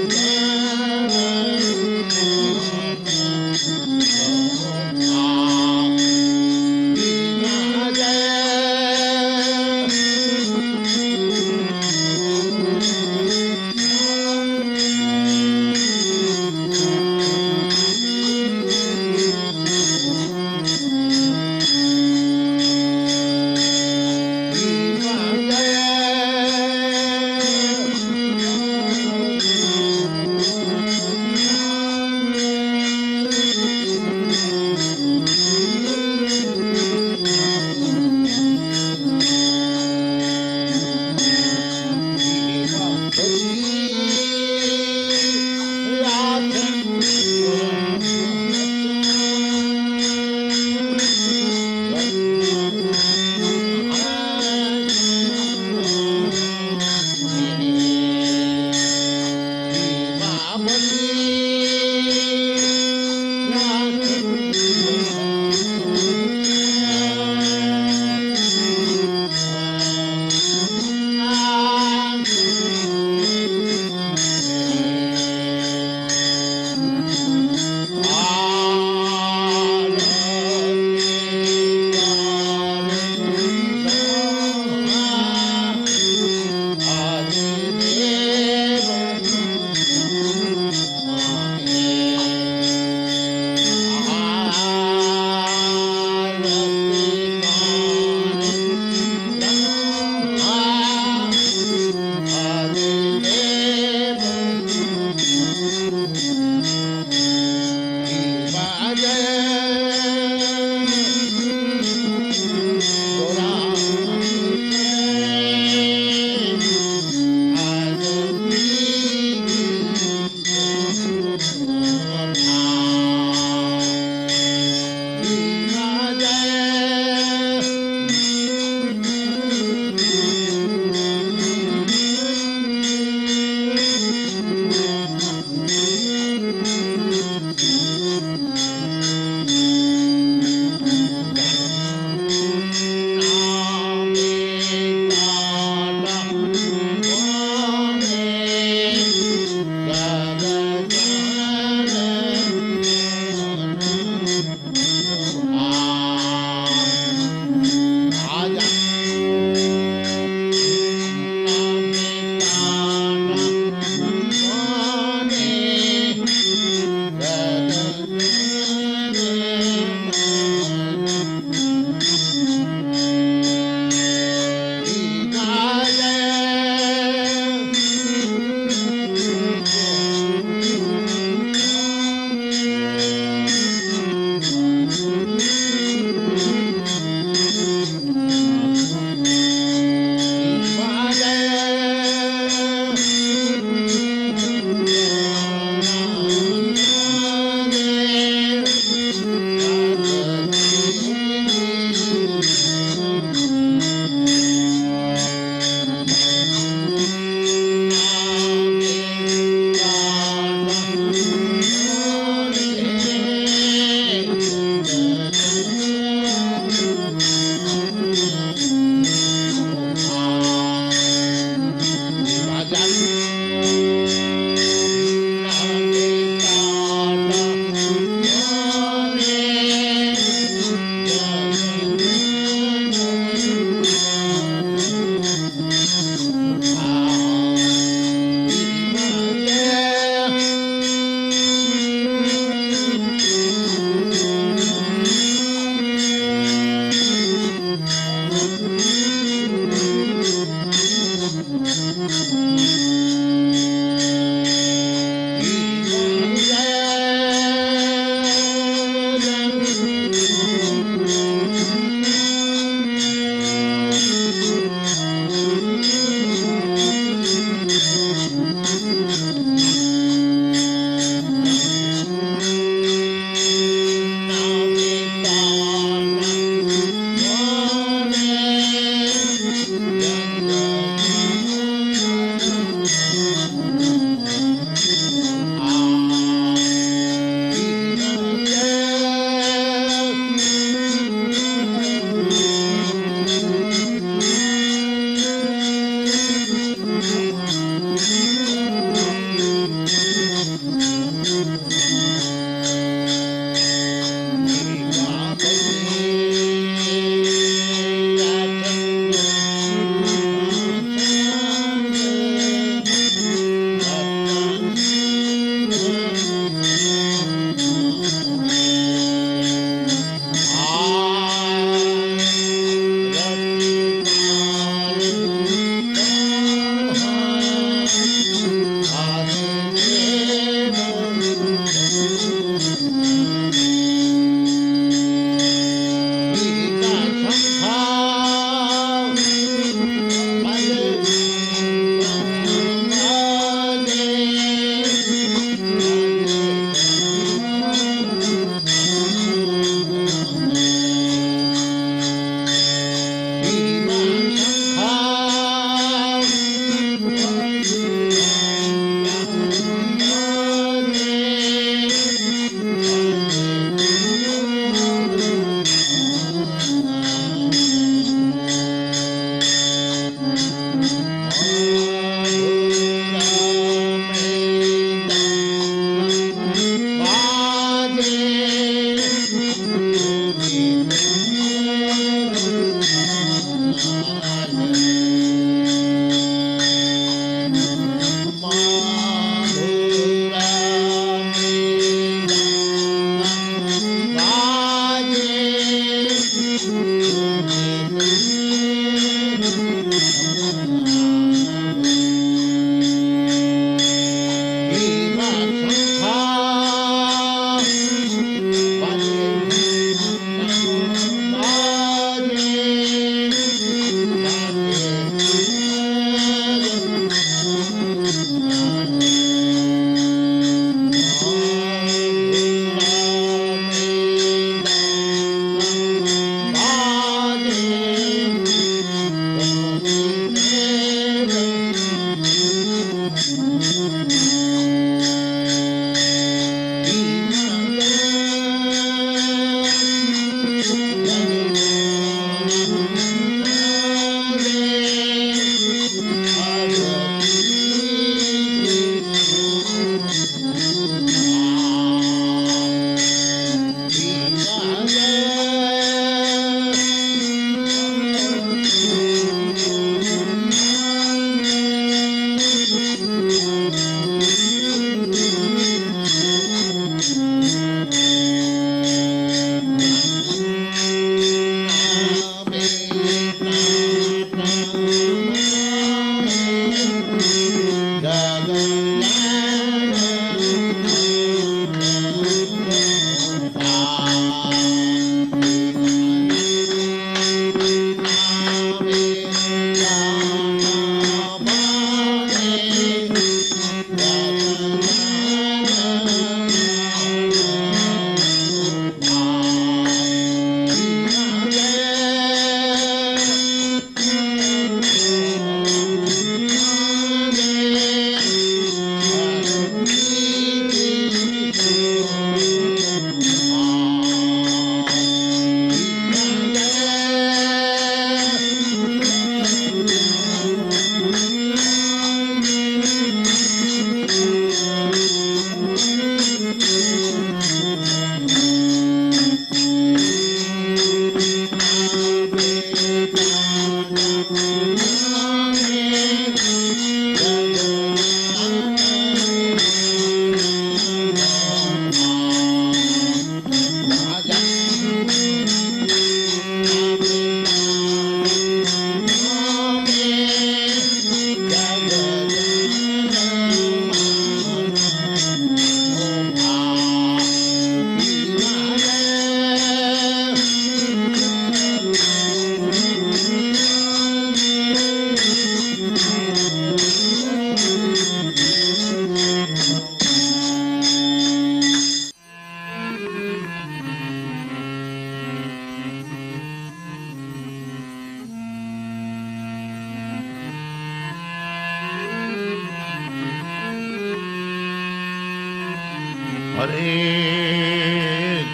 Hare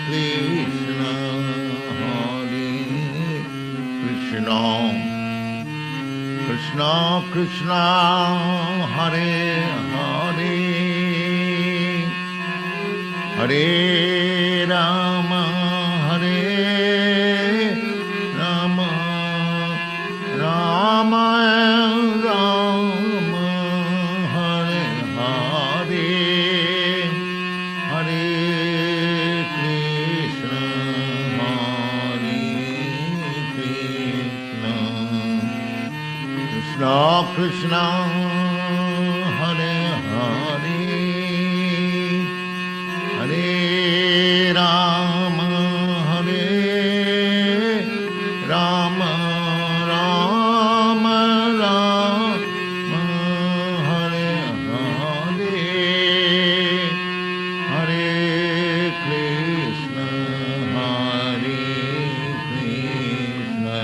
Krishna, Krishna Krishna, Hare Hare, Hare Rama, Hare Rama, Rama Rama, Hare Hare, Hare Krishna, Hare Krishna, Krishna Krishna, Hare Hare, Hare Rama, Hare Rama, Rama Rama, Hare Hare, Hare Krishna, Hare Krishna.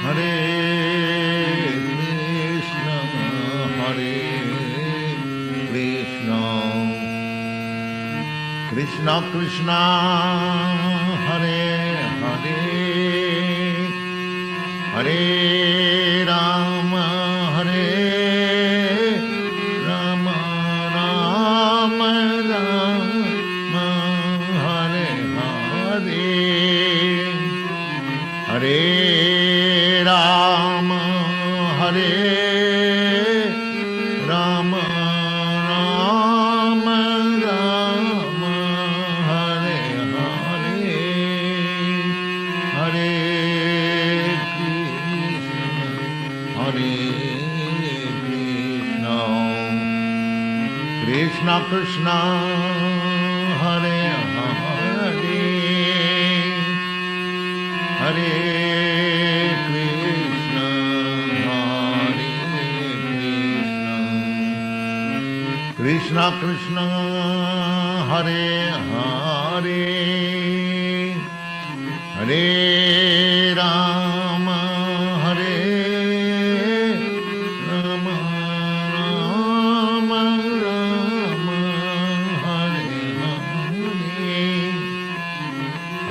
Hare Krishna, Hare Krishna, Krishna Krishna, Hare Hare, Hare Rama, Hare Rama, Rama Rama, Hare Hare, Hare Rama, Hare Rama, Rama Rama, Hare Hare, Hare Krishna, Hare Krishna, Krishna Krishna, Hare Hare, Hare Krishna Krishna Hare Hare Hare Rama Hare Rama Rama Rama Hare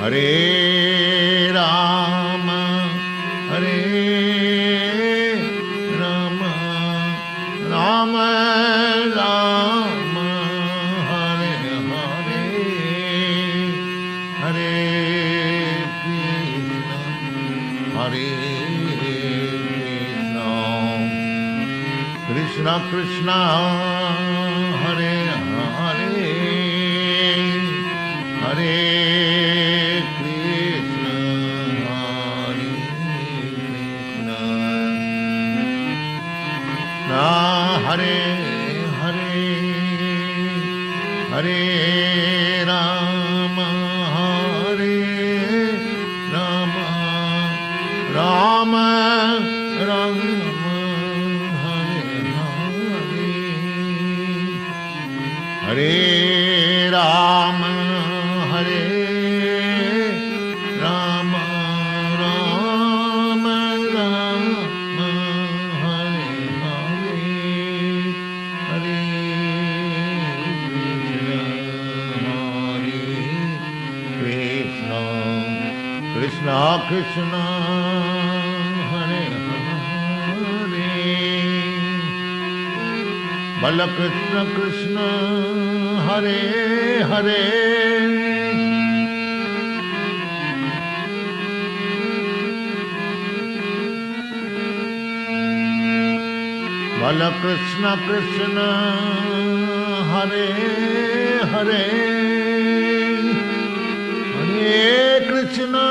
Hare Hare Rama Hare Rama Rama Rama Hare Hare Hare Krishna Krishna Hare Hare Hare Krishna Hare Krishna Hare Hare Hare Rama Hare Rama Rama Rama Hare Hare Hare Rama Hare Rama Rama Rama Hare Hare Hare Krishna Krishna Krishna Hare Hare Bala Krishna Krishna Hare Hare Bala Krishna Krishna Hare Hare Hare Krishna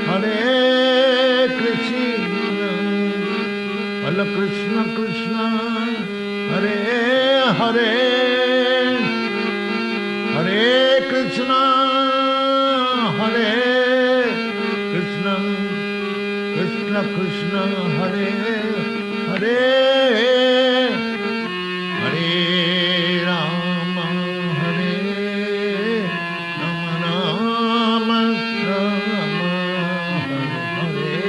Hare Krishna Bala Krishna Krishna Hare Hare Hare Krishna Hare Krishna Krishna Krishna Hare Hare Hare Rama Hare Rama Rama Rama Hare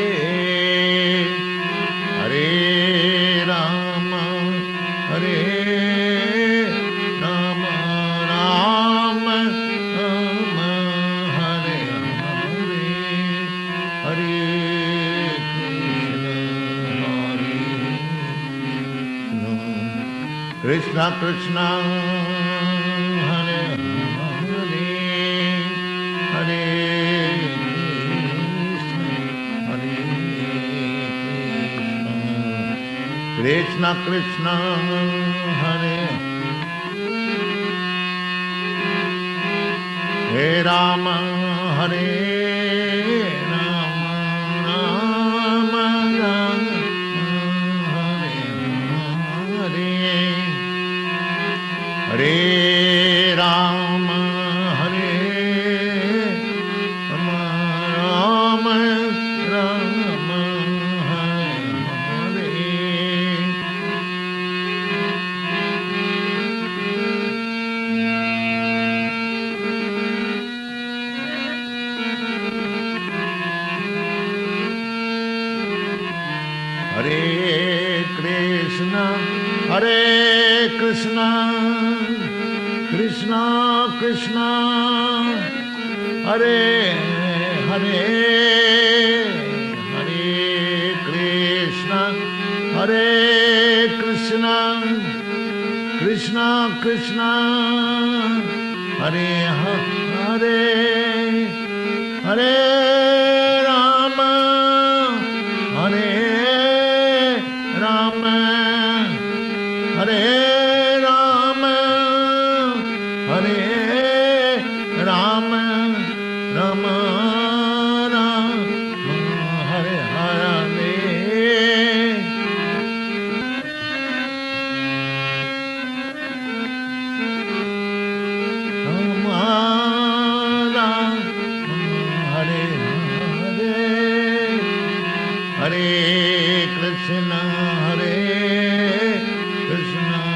Hare Rama Hare Rama Rama Rama Hare Hare Hare Krishna Krishna Hare Hare Hare Krishna Krishna Hare Hare Rama Hare Rama Rama Rama Hare Hare Rama Hare Rama Rama Rama Hare Hare Krishna Hare Krishna Krishna Krishna Hare Hare Hare Krishna Hare Krishna Krishna Krishna Hare Hare Hare Rama Hare Rama Hare Rama Hare Rama Rama Rama Hare Hare Rama Rama Hare Hare Hare Krishna Hare Krishna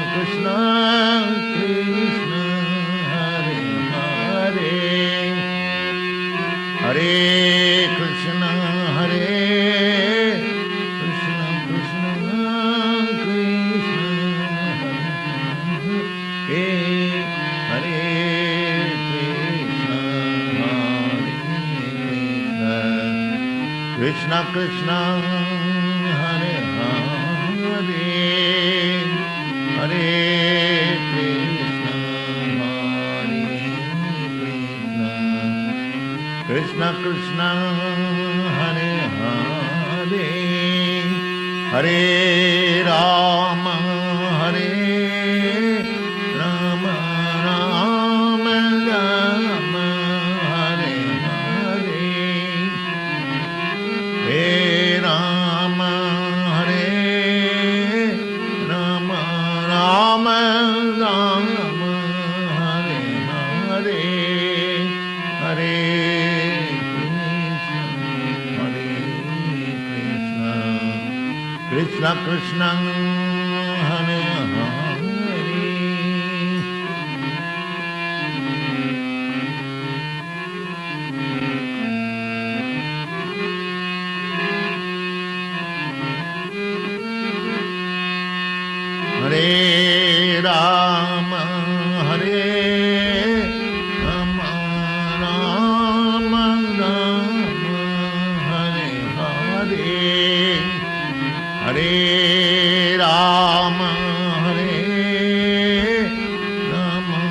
Krishna Krishna Hare Hare Hare Krishna Hare Krishna Krishna Krishna Hare Hare Hare Rama Hare Rama Rama Rama Hare Hare Hare Rama Hare Rama Rama Rama Hare Hare Hare Krishna Krishna Hare Hare Hare Rama Hare Rama Rama Rama Hare Hare Hare Rama Hare Rama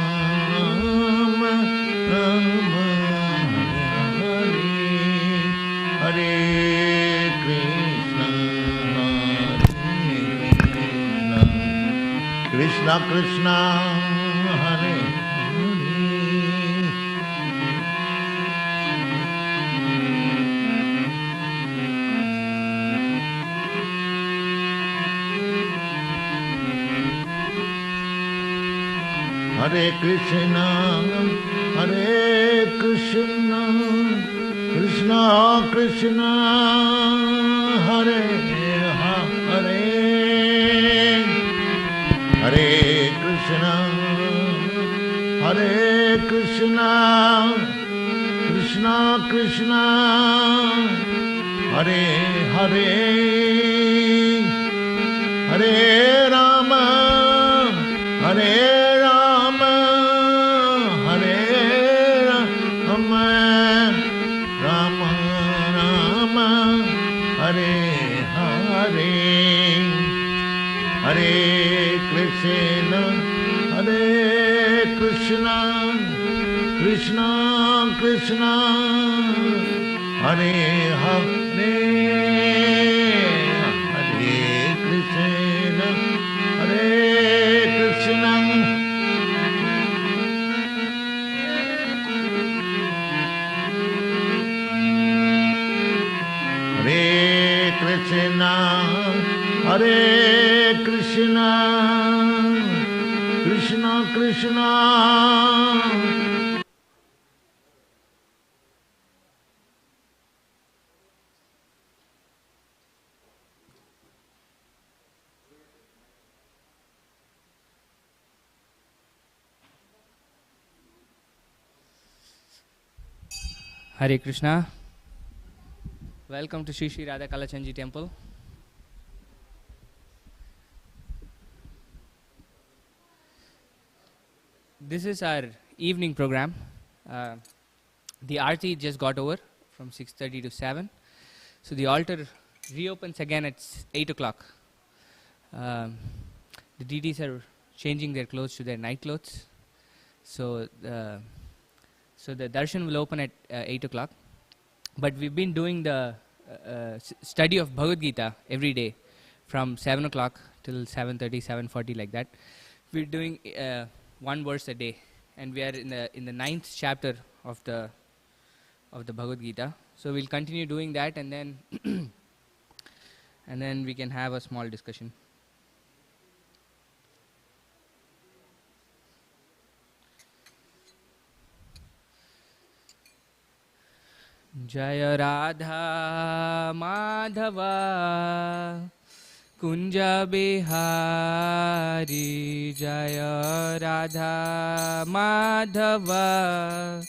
Rama Rama Hare Hare Krishna Krishna Krishna Hare Hare Krishna Krishna Krishna Hare Hare Hare Krishna Krishna Krishna Hare Hare Hare Rama Hare Rama Hare Rama Rama Rama Hare Hare Hare Krishna Krishna Krishna Hare Hare Hare Krishna Krishna Hare Krishna Krishna Krishna Hare Krishna. Welcome to Sri Sri Radha Kalachandji Temple. This is our evening program. The Aarti just got over from 6:30 to 7. So the altar reopens again at 8 o'clock. The deities are changing their clothes to their night clothes. So the darshan will open at 8 o'clock. But we've been doing the study of Bhagavad Gita every day from 7 o'clock till 7:30, 7:40 like that. We're doing one verse a day, and we are in the 9th chapter of the Bhagavad Gita. So we'll continue doing that, and then and then we can have a small discussion. Jaya Radha Madhava Kunja Bihari Jaya Radha Madhava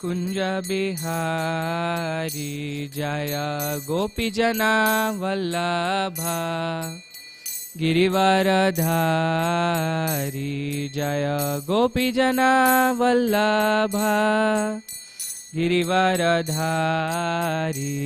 Kunja Bihari Jaya Gopijana Vallabha Girivaradhari Jaya Gopijana Vallabha Girivaradhari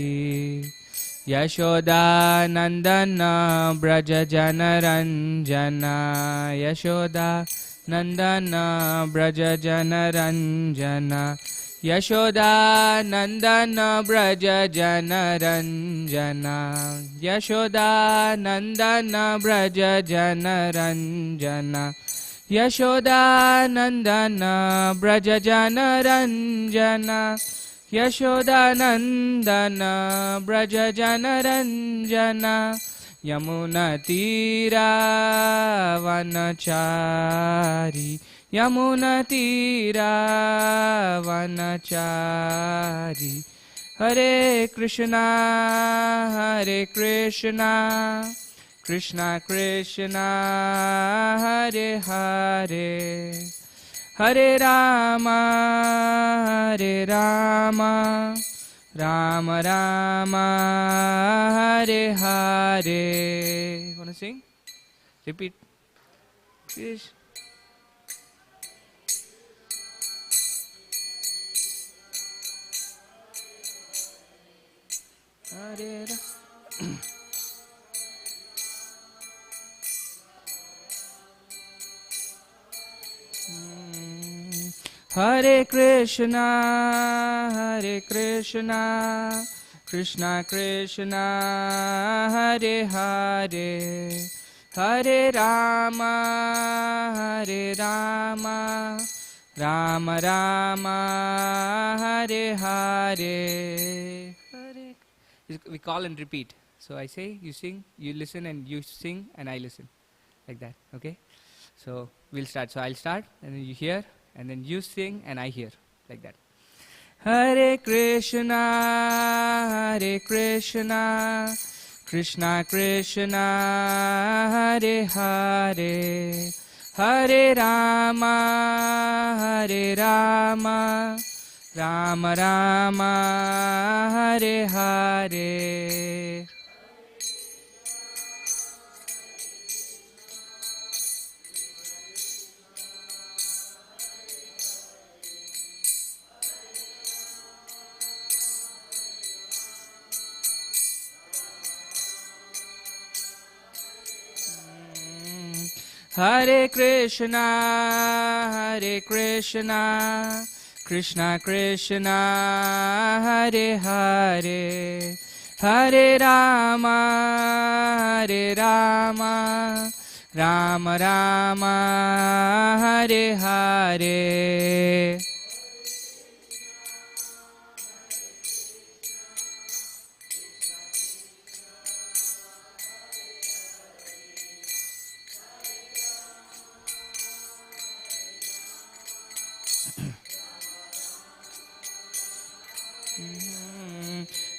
Yashoda Nandana Braja Janaranjana Yashoda Nandana Braja Janaranjana Yashoda Nandana Braja Janaranjana Yashoda Nandana Braja Janaranjana Yashoda Nandana Braja Janaranjana Yashoda Nandana Braja Janaranjana Yamuna Tira Vanachari Yamuna Tira Vanachari Hare Krishna Krishna Krishna Hare Hare Hare Rama Rama Rama Hare Hare. Wanna sing? Repeat. Yes. Hare Rama. Hare Krishna Krishna Krishna Hare Hare Hare Rama Rama Rama Hare Hare. Hare. We call and repeat. So I say, you sing, you listen, and you sing, and I listen. Like that, okay? So we'll start. So I'll start, and then you hear, and then you sing, and I hear. Like that. Hare Krishna Krishna Krishna Hare Hare Hare Rama Rama Rama Hare Hare. Hare Krishna Krishna Krishna Hare Hare Hare Rama Rama Rama Hare Hare.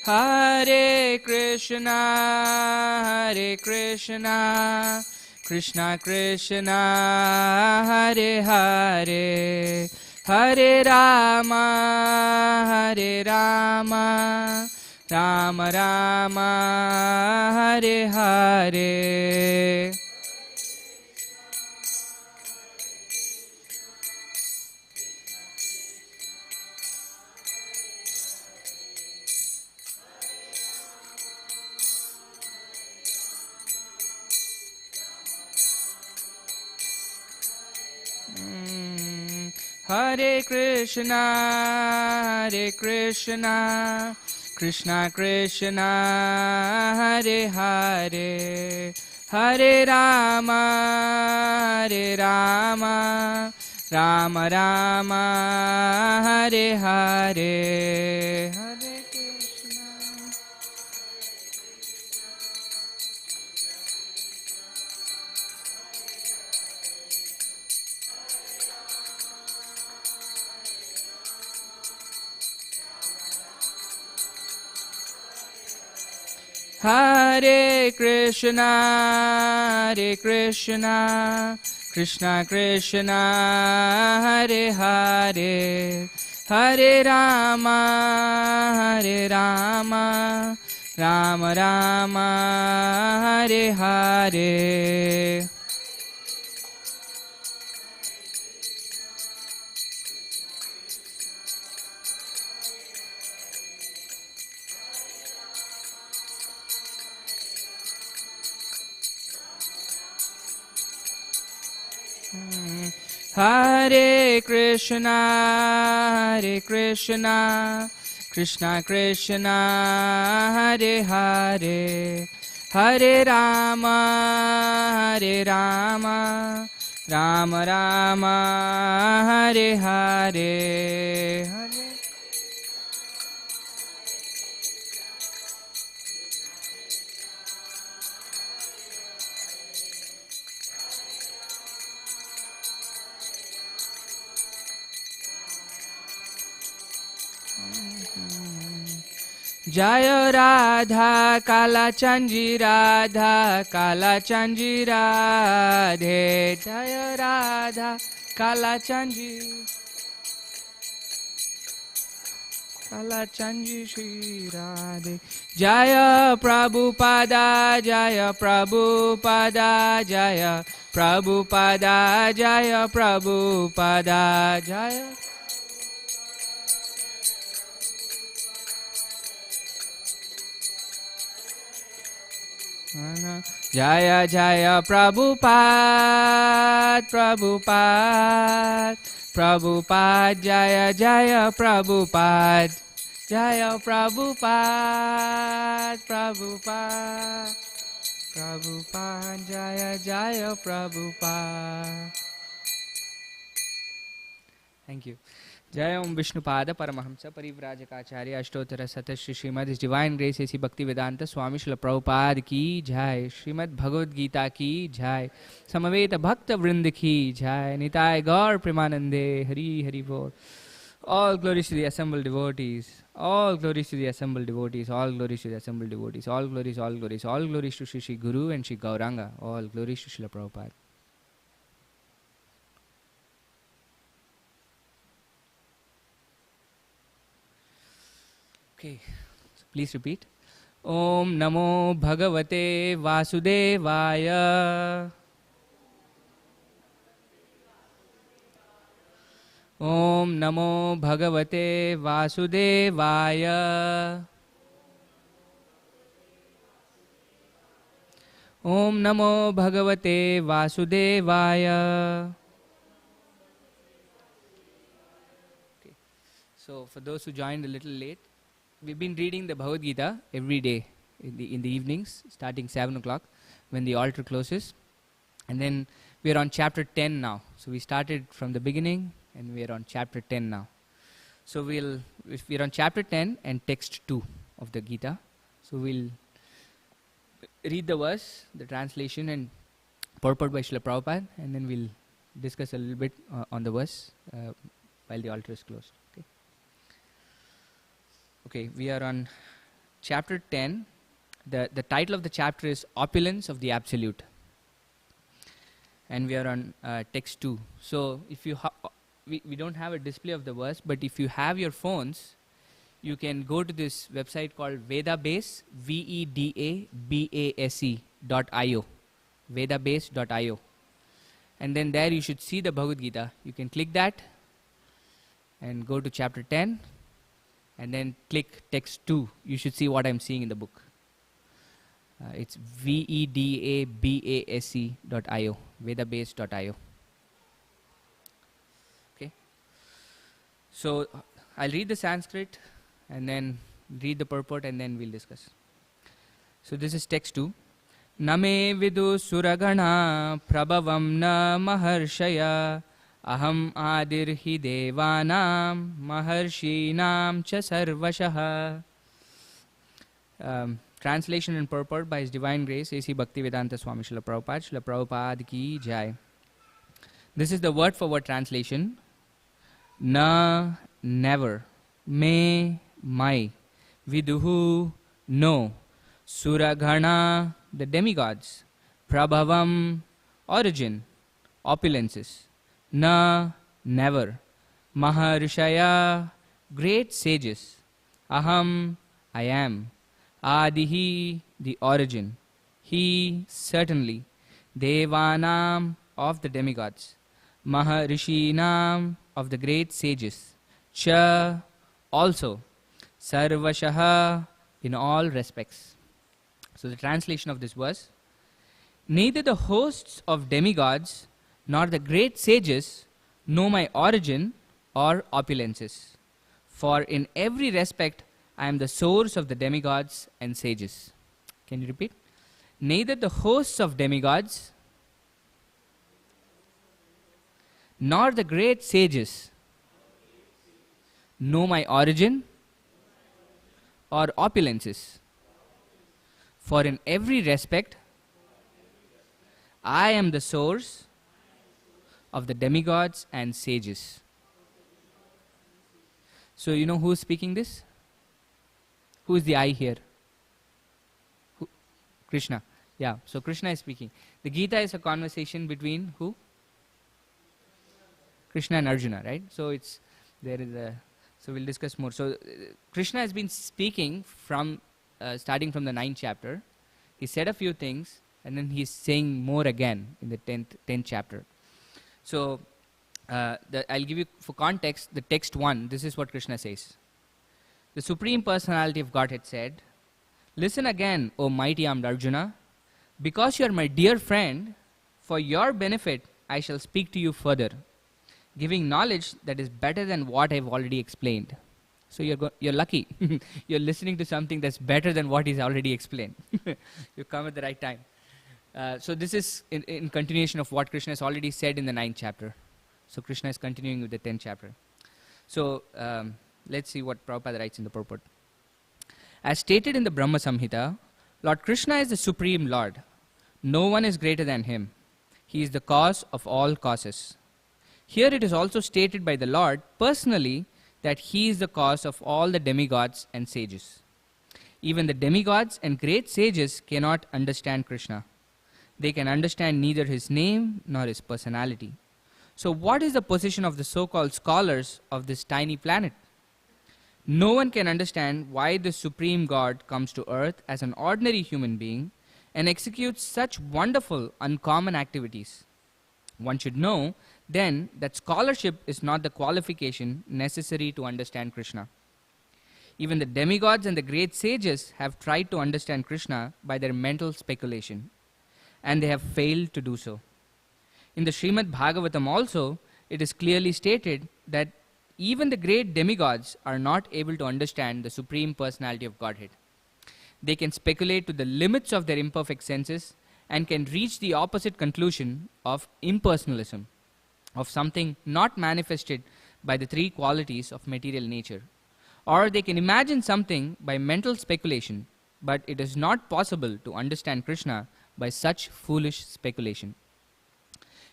Hare Krishna Krishna Krishna Hare Hare Hare Rama Rama Rama Hare Hare. Hare Krishna Krishna Krishna Hare Hare Hare Rama Rama Rama Hare Hare. Hare Krishna. Hare Krishna Krishna Krishna Hare Hare Hare Rama Rama Rama Hare Hare. Hare Krishna, Krishna Krishna, Hare Hare, Hare Rama, Rama Rama, Hare Hare, Hare. Jaya Radha Kala Chanji Radha Kala Chanji Radhe Jaya Radha Kala Chanji Shri Radhe Jaya Prabhupada Jaya Prabhupada Jaya Prabhupada Jaya Prabhupada Jaya Jaya Jaya Prabhupada Prabhupada Prabhupada Jaya Jaya Prabhupada Jaya Prabhupada Prabhupada Prabhupada Jaya Jaya Prabhupada. Thank you. Jai Om Vishnupada Paramahamsa Parivrajakaacharya Ashtottara Sata Shri Srimad His Divine Grace A.C. Bhaktivedanta Swami Srila Prabhupada Ki Jai, Srimad Bhagavad Gita Ki Jai, Samaveta Bhakta Vrinda Ki Jai, Nitai Gaur Premanande, Hari Hari Bol. All glories to the assembled devotees, all glories to the assembled devotees, all glories to the assembled devotees, all glories to Shri Shri Guru and Shri Gauranga, all glories to Srila Prabhupada. Okay, so please repeat. Om Namo Bhagavate Vasudevaya. Om Namo Bhagavate Vasudevaya. Om Namo Bhagavate Vasudevaya. Okay. So for those who joined a little late, we've been reading the Bhagavad Gita every day in the evenings, starting 7 o'clock when the altar closes. And then we're on chapter 10 now. So we started from the beginning and we're on chapter 10 now. So we're on chapter 10 and text 2 of the Gita. So we'll read the verse, the translation and purport by Srila Prabhupada, and then we'll discuss a little bit on the verse while the altar is closed. Okay, we are on chapter 10. The title of the chapter is Opulence of the Absolute. And we are on text 2. So if you we don't have a display of the verse, but if you have your phones, you can go to this website called Vedabase, vedabase.io, vedabase.io. And then there you should see the Bhagavad Gita. You can click that and go to chapter 10. And then click text 2. You should see what I'm seeing in the book. It's vedabase.io, vedabase.io. Okay. So I'll read the Sanskrit and then read the purport and then we'll discuss. So this is text 2. Name vidu suragana prabhavam na maharshaya aham adirhi devanam maharshinam cha sarvashah. Translation and purport by His Divine Grace A.C. Bhaktivedanta Swami Srila Prabhupada. Srila Prabhupada Ki Jai. This is the word for word translation. Na, never. Me, my. Viduhu, no. Suragana, the demigods. Prabhavam, origin, opulences. Na, never. Maharshaya, great sages. Aham, I am. Adihi, the origin. He, certainly. Devanam, of the demigods. Maharishinam, of the great sages. Cha, also. Sarvashaha, in all respects. So the translation of this verse. Neither the hosts of demigods nor the great sages know my origin or opulences. For in every respect I am the source of the demigods and sages. Can you repeat? Neither the hosts of demigods nor the great sages know my origin or opulences. For in every respect I am the source of the demigods and sages. So you know who is speaking this? Who is the I here? Who? Krishna. Yeah, so Krishna is speaking. The Gita is a conversation between who? Krishna and Arjuna, right? So it's there is a. So we'll discuss more. So Krishna has been speaking from starting from the 9th chapter. He said a few things, and then he's saying more again in the 10th chapter. So I'll give you for context the text 1. This is what Krishna says. The Supreme Personality of Godhead said, "Listen again, O mighty armed Arjuna, because you are my dear friend, for your benefit I shall speak to you further, giving knowledge that is better than what I've already explained." So you're lucky. You're listening to something that's better than what he's already explained. You come at the right time. So this is in continuation of what Krishna has already said in the 9th chapter. So Krishna is continuing with the 10th chapter. So let's see what Prabhupada writes in the purport. As stated in the Brahma Samhita, Lord Krishna is the Supreme Lord. No one is greater than him. He is the cause of all causes. Here it is also stated by the Lord personally that he is the cause of all the demigods and sages. Even the demigods and great sages cannot understand Krishna. They can understand neither his name nor his personality. So what is the position of the so-called scholars of this tiny planet? No one can understand why the Supreme God comes to earth as an ordinary human being and executes such wonderful, uncommon activities. One should know, then, that scholarship is not the qualification necessary to understand Krishna. Even the demigods and the great sages have tried to understand Krishna by their mental speculation, and they have failed to do so. In the Srimad Bhagavatam also, it is clearly stated that even the great demigods are not able to understand the Supreme Personality of Godhead. They can speculate to the limits of their imperfect senses and can reach the opposite conclusion of impersonalism, of something not manifested by the three qualities of material nature. Or they can imagine something by mental speculation, but it is not possible to understand Krishna by such foolish speculation.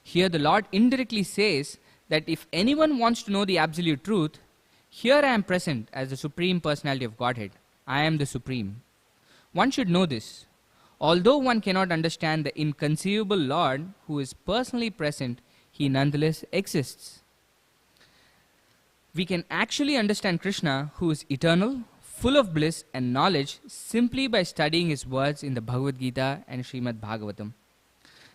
Here the Lord indirectly says that if anyone wants to know the absolute truth, here I am present as the Supreme Personality of Godhead. I am the Supreme. One should know this. Although one cannot understand the inconceivable Lord who is personally present, he nonetheless exists. We can actually understand Krishna, who is eternal, full of bliss and knowledge, simply by studying his words in the Bhagavad Gita and Srimad Bhagavatam.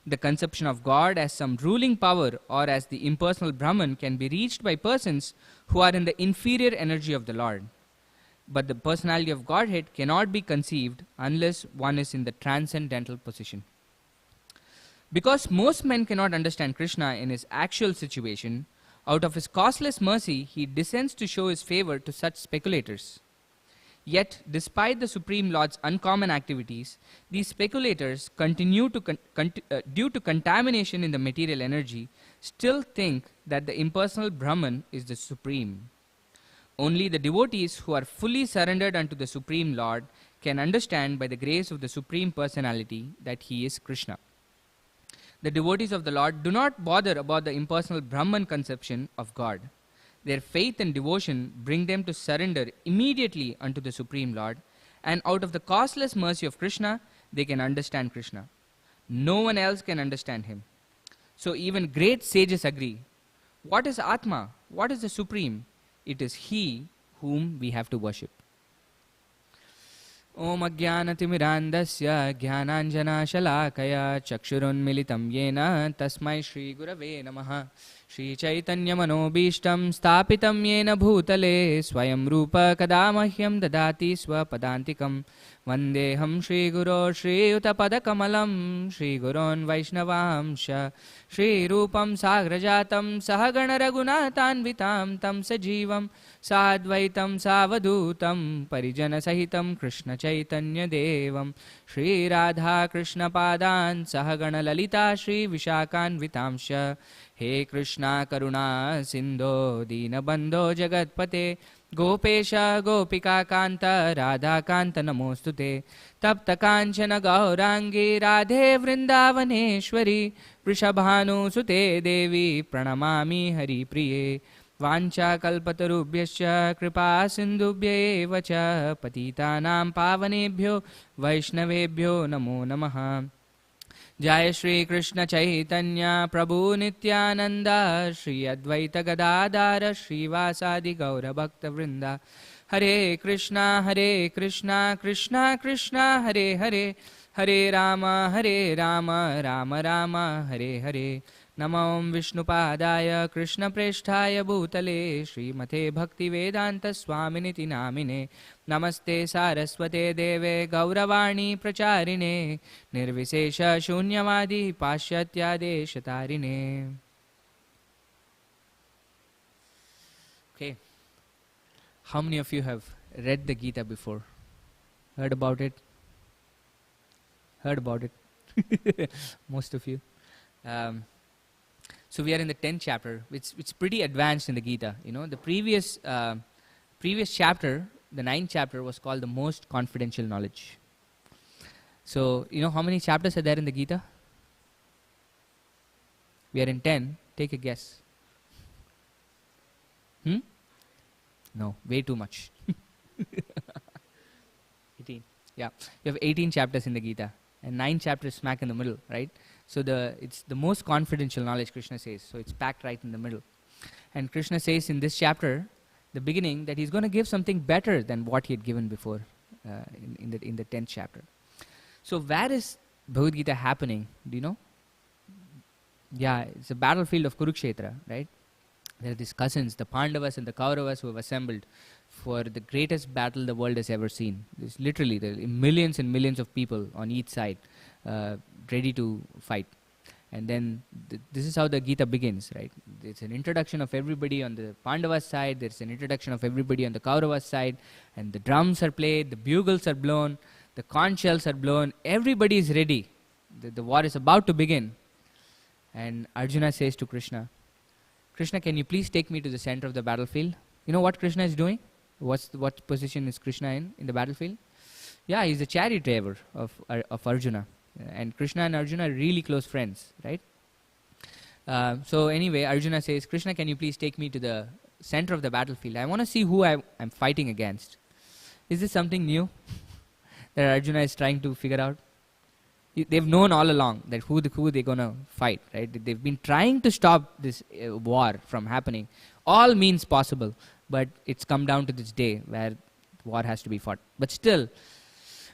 The conception of God as some ruling power or as the impersonal Brahman can be reached by persons who are in the inferior energy of the Lord. But the personality of Godhead cannot be conceived unless one is in the transcendental position. Because most men cannot understand Krishna in his actual situation, out of his causeless mercy, he descends to show his favor to such speculators. Yet, despite the Supreme Lord's uncommon activities, these speculators continue to due to contamination in the material energy, still think that the impersonal Brahman is the Supreme. Only the devotees who are fully surrendered unto the Supreme Lord can understand by the grace of the Supreme Personality that he is Krishna. The devotees of the Lord do not bother about the impersonal Brahman conception of God. Their faith and devotion bring them to surrender immediately unto the Supreme Lord, and out of the causeless mercy of Krishna, they can understand Krishna. No one else can understand him. So even great sages agree. What is Atma? What is the Supreme? It is he whom we have to worship. Om Ajnanatimidandasya Jnananjana Shalakaya Chakshurunmilitam Yena Tasmai Shri Gurave Namaha. Shri Chaitanya Manobishtam Stapitam Yena Bhutale Swayam Rupa Kada Mahyam Dadati Swapadantikam Vandeham Shri Guru Shri Utapada Kamalam Shri Gurun Vaishnavamsha Shri Rupam Sagrajatam Sahagana Raghunatanvitam Tam Sajivam Sadvaitam Savadutam Parijana Sahitam Krishna Chaitanya Devam Shri Radha Krishna Padan Sahagana Lalita Shri Vishakan Vitamsha He Krishna Karuna Sindho Dinabandho Jagatpate Gopesha Gopika Kanta Radha Kanta Namostute Tapta Kanchana Gaurangi Radhe Vrindavaneshwari Vrishabhanu Sute Devi Pranamami Hari Priye Vancha Kalpatarubhyascha Kripa Sindhubhya Vacha Patitanam Pavanebhyo Vaishnavebhyo Namo Namaha Jai Shri Krishna Chaitanya Prabhu Nityananda Shri Advaita Gadadara Shri Vasadi Gaura Bhakta Vrinda Hare Krishna Krishna Krishna Hare Hare Hare Rama Rama Rama Hare Hare Namam Vishnupadaya Krishna Presthaya Bhutale Shri Mate Bhakti Vedanta Swaminiti Namine Namaste Saraswate Deve Gauravani Pracharine Nirvisesha Shunyavadi Pashyatya Deshatarine. Okay. How many of you have read the Gita before? Heard about it? Heard about it? Most of you. So we are in the 10th chapter, which is pretty advanced in the Gita. You know, the previous chapter, the 9th chapter, was called the most confidential knowledge. So, you know how many chapters are there in the Gita? We are in 10. Take a guess. No, way too much. 18. Yeah, you have 18 chapters in the Gita, and 9 chapters smack in the middle, right? So it's the most confidential knowledge, Krishna says. So it's packed right in the middle. And Krishna says in this chapter, the beginning, that he's going to give something better than what he had given before in the 10th chapter. So where is Bhagavad Gita happening? Do you know? Yeah, it's a battlefield of Kurukshetra, right? There are these cousins, the Pandavas and the Kauravas, who have assembled for the greatest battle the world has ever seen. There's literally there are millions and millions of people on each side ready to fight. And then this is how the Gita begins, right? It's an introduction of everybody on the Pandavas side, there's an introduction of everybody on the Kauravas side, and the drums are played, the bugles are blown, the conch shells are blown, everybody is ready. The war is about to begin. And Arjuna says to Krishna, Krishna, can you please take me to the center of the battlefield? You know what Krishna is doing? What position is Krishna in the battlefield? Yeah, he's the chariot driver of Arjuna. And Krishna and Arjuna are really close friends, right? So anyway, Arjuna says, Krishna, can you please take me to the center of the battlefield? I want to see who I'm fighting against. Is this something new that Arjuna is trying to figure out? They've known all along that who they're going to fight, right? They've been trying to stop this war from happening. All means possible, but it's come down to this day where war has to be fought. But still,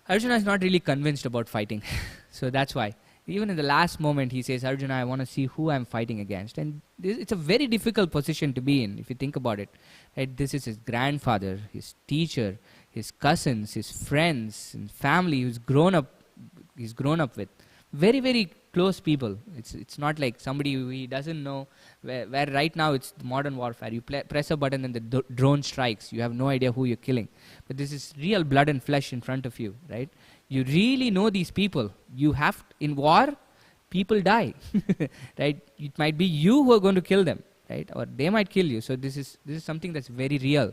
Arjuna is not really convinced about fighting. So that's why. Even in the last moment, he says, Arjuna, I want to see who I'm fighting against. And it's a very difficult position to be in, if you think about it. Right? This is his grandfather, his teacher, his cousins, his friends, and family he's grown up with. Very, very close people. It's not like somebody who he doesn't know, where right now it's modern warfare. You press a button and the drone strikes. You have no idea who you're killing. But this is real blood and flesh in front of you, right? You really know these people. In war, people die, right? It might be you who are going to kill them, right? Or they might kill you. So this is something that's very real.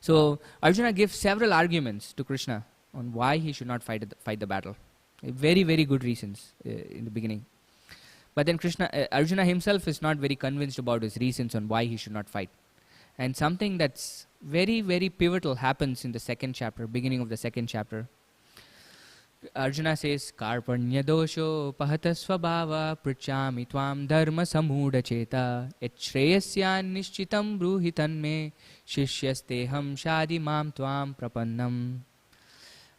So Arjuna gives several arguments to Krishna on why he should not fight the battle. Very, very good reasons in the beginning. But then Arjuna himself is not very convinced about his reasons on why he should not fight. And something that's very, very pivotal happens in the second chapter, beginning of the second chapter. Arjuna says, Karpanya dosho pahata svabhava prichami tvam dharma samudha cheta et shreyasyan nishchitam bruhitan me shishyasteham shadi mam tvam prapannam.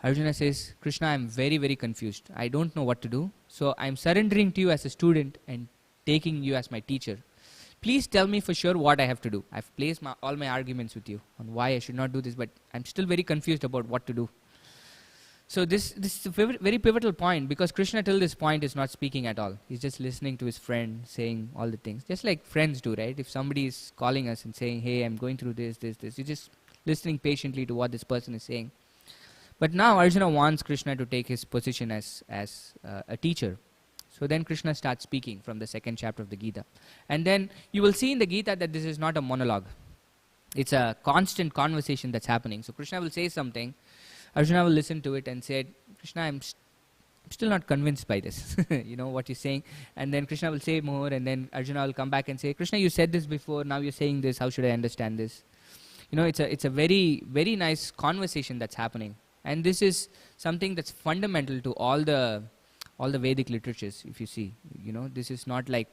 Arjuna says, Krishna, I'm very, very confused. I don't know what to do. So I'm surrendering to you as a student and taking you as my teacher. Please tell me for sure what I have to do. I've placed all my arguments with you on why I should not do this, but I'm still very confused about what to do. So this is a very pivotal point, because Krishna till this point is not speaking at all. He's just listening to his friend saying all the things, just like friends do, right? If somebody is calling us and saying, hey, I'm going through this, you're just listening patiently to what this person is saying. But now Arjuna wants Krishna to take his position as a teacher. So then Krishna starts speaking from the second chapter of the Gita. And then you will see in the Gita that this is not a monologue. It's a constant conversation that's happening. So Krishna will say something, Arjuna will listen to it and say, Krishna, I'm still not convinced by this, what you're saying. And then Krishna will say more, and then Arjuna will come back and say, Krishna, you said this before, now you're saying this, how should I understand this? It's a very, very nice conversation that's happening. And this is something that's fundamental to all the Vedic literatures, if you see. This is not like,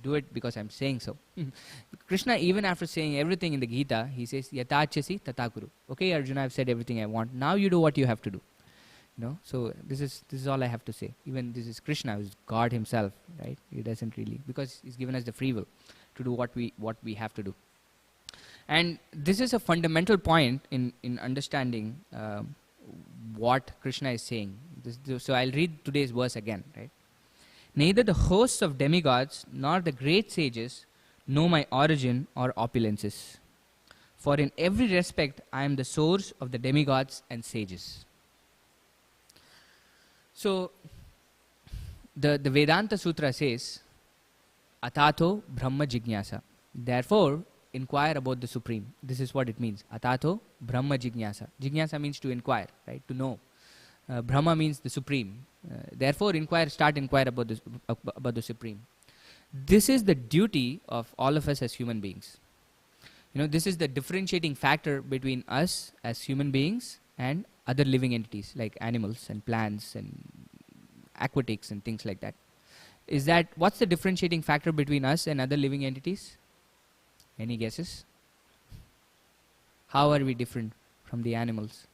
do it because I'm saying so. Krishna, even after saying everything in the Gita, he says, Yatachasi tatakuru. Okay, Arjuna, I've said everything I want. Now you do what you have to do. So this is all I have to say. Even this is Krishna, who's God himself, right? He doesn't really, because he's given us the free will to do what we have to do. And this is a fundamental point in understanding what Krishna is saying. So I'll read today's verse again, right? Neither the hosts of demigods nor the great sages know my origin or opulences. For in every respect I am the source of the demigods and sages. So the Vedanta Sutra says, Atato Brahma Jignasa. Therefore, inquire about the Supreme. This is what it means. Atato Brahma Jignasa. Jignasa means to inquire, right? To know. Brahma means the Supreme. Therefore, start inquire about the Supreme. This is the duty of all of us as human beings. This is the differentiating factor between us as human beings and other living entities like animals and plants and aquatics and things like that. What's the differentiating factor between us and other living entities? Any guesses? How are we different from the animals?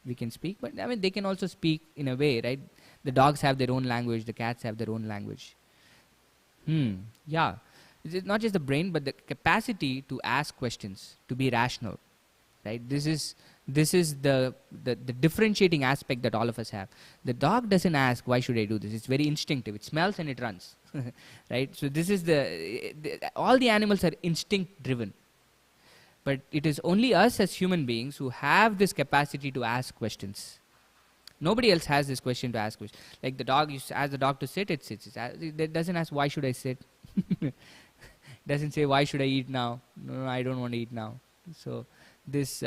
We can speak, but they can also speak in a way, right? The dogs have their own language, the cats have their own language. Yeah. It's not just the brain, but the capacity to ask questions, to be rational, right? This is the differentiating aspect that all of us have. The dog doesn't ask, why should I do this? It's very instinctive. It smells and it runs, right? So this is all the animals are instinct driven. But it is only us as human beings who have this capacity to ask questions. Nobody else has this question to ask questions. Like the dog, you ask the dog to sit, it sits. It doesn't ask, why should I sit? It doesn't say, why should I eat now? No, I don't want to eat now. So this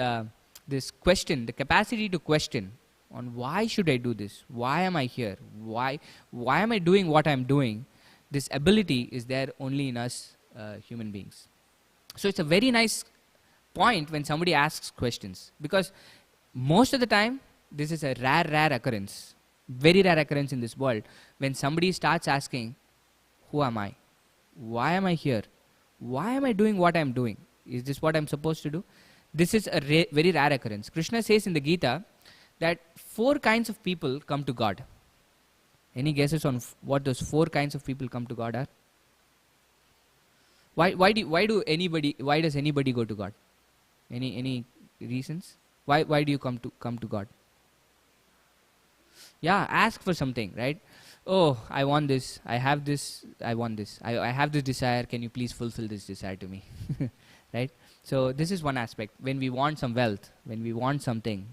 question, the capacity to question on why should I do this? Why am I here? Why am I doing what I'm doing? This ability is there only in us human beings. So it's a very nice point when somebody asks questions, because most of the time this is a rare occurrence, very rare occurrence in this world, when somebody starts asking, who am I? Why am I here? Why am I doing what I'm doing? Is this what I'm supposed to do? This is a very rare occurrence. Krishna says in the Gita that 4 kinds of people come to God. Any guesses on what those 4 kinds of people come to God are? Why does anybody go to God? Any reasons? Why do you come to God? Yeah, ask for something, right? Oh, I want this. I have this. I want this. I have this desire. Can you please fulfill this desire to me? Right? So this is one aspect. When we want some wealth, when we want something,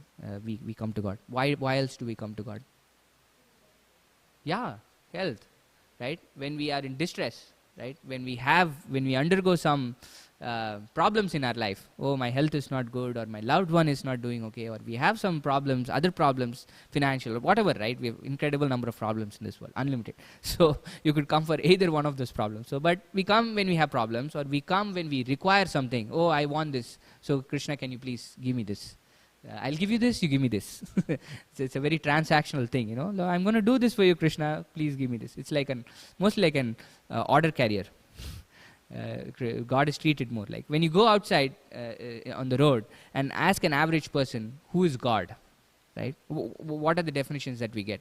we come to God. Why else do we come to God? Yeah, health, right? When we are in distress, right? When we undergo some problems in our life. Oh, my health is not good, or my loved one is not doing okay, or we have some problems, other problems, financial or whatever, right? We have incredible number of problems in this world, unlimited. So you could come for either one of those problems. So, but we come when we have problems, or we come when we require something. Oh, I want this. So Krishna, can you please give me this? I'll give you this, you give me this. It's a very transactional thing, you know. I'm going to do this for you, Krishna. Please give me this. It's like mostly like an order carrier. God is treated more like. When you go outside on the road and ask an average person, who is God? Right? What are the definitions that we get?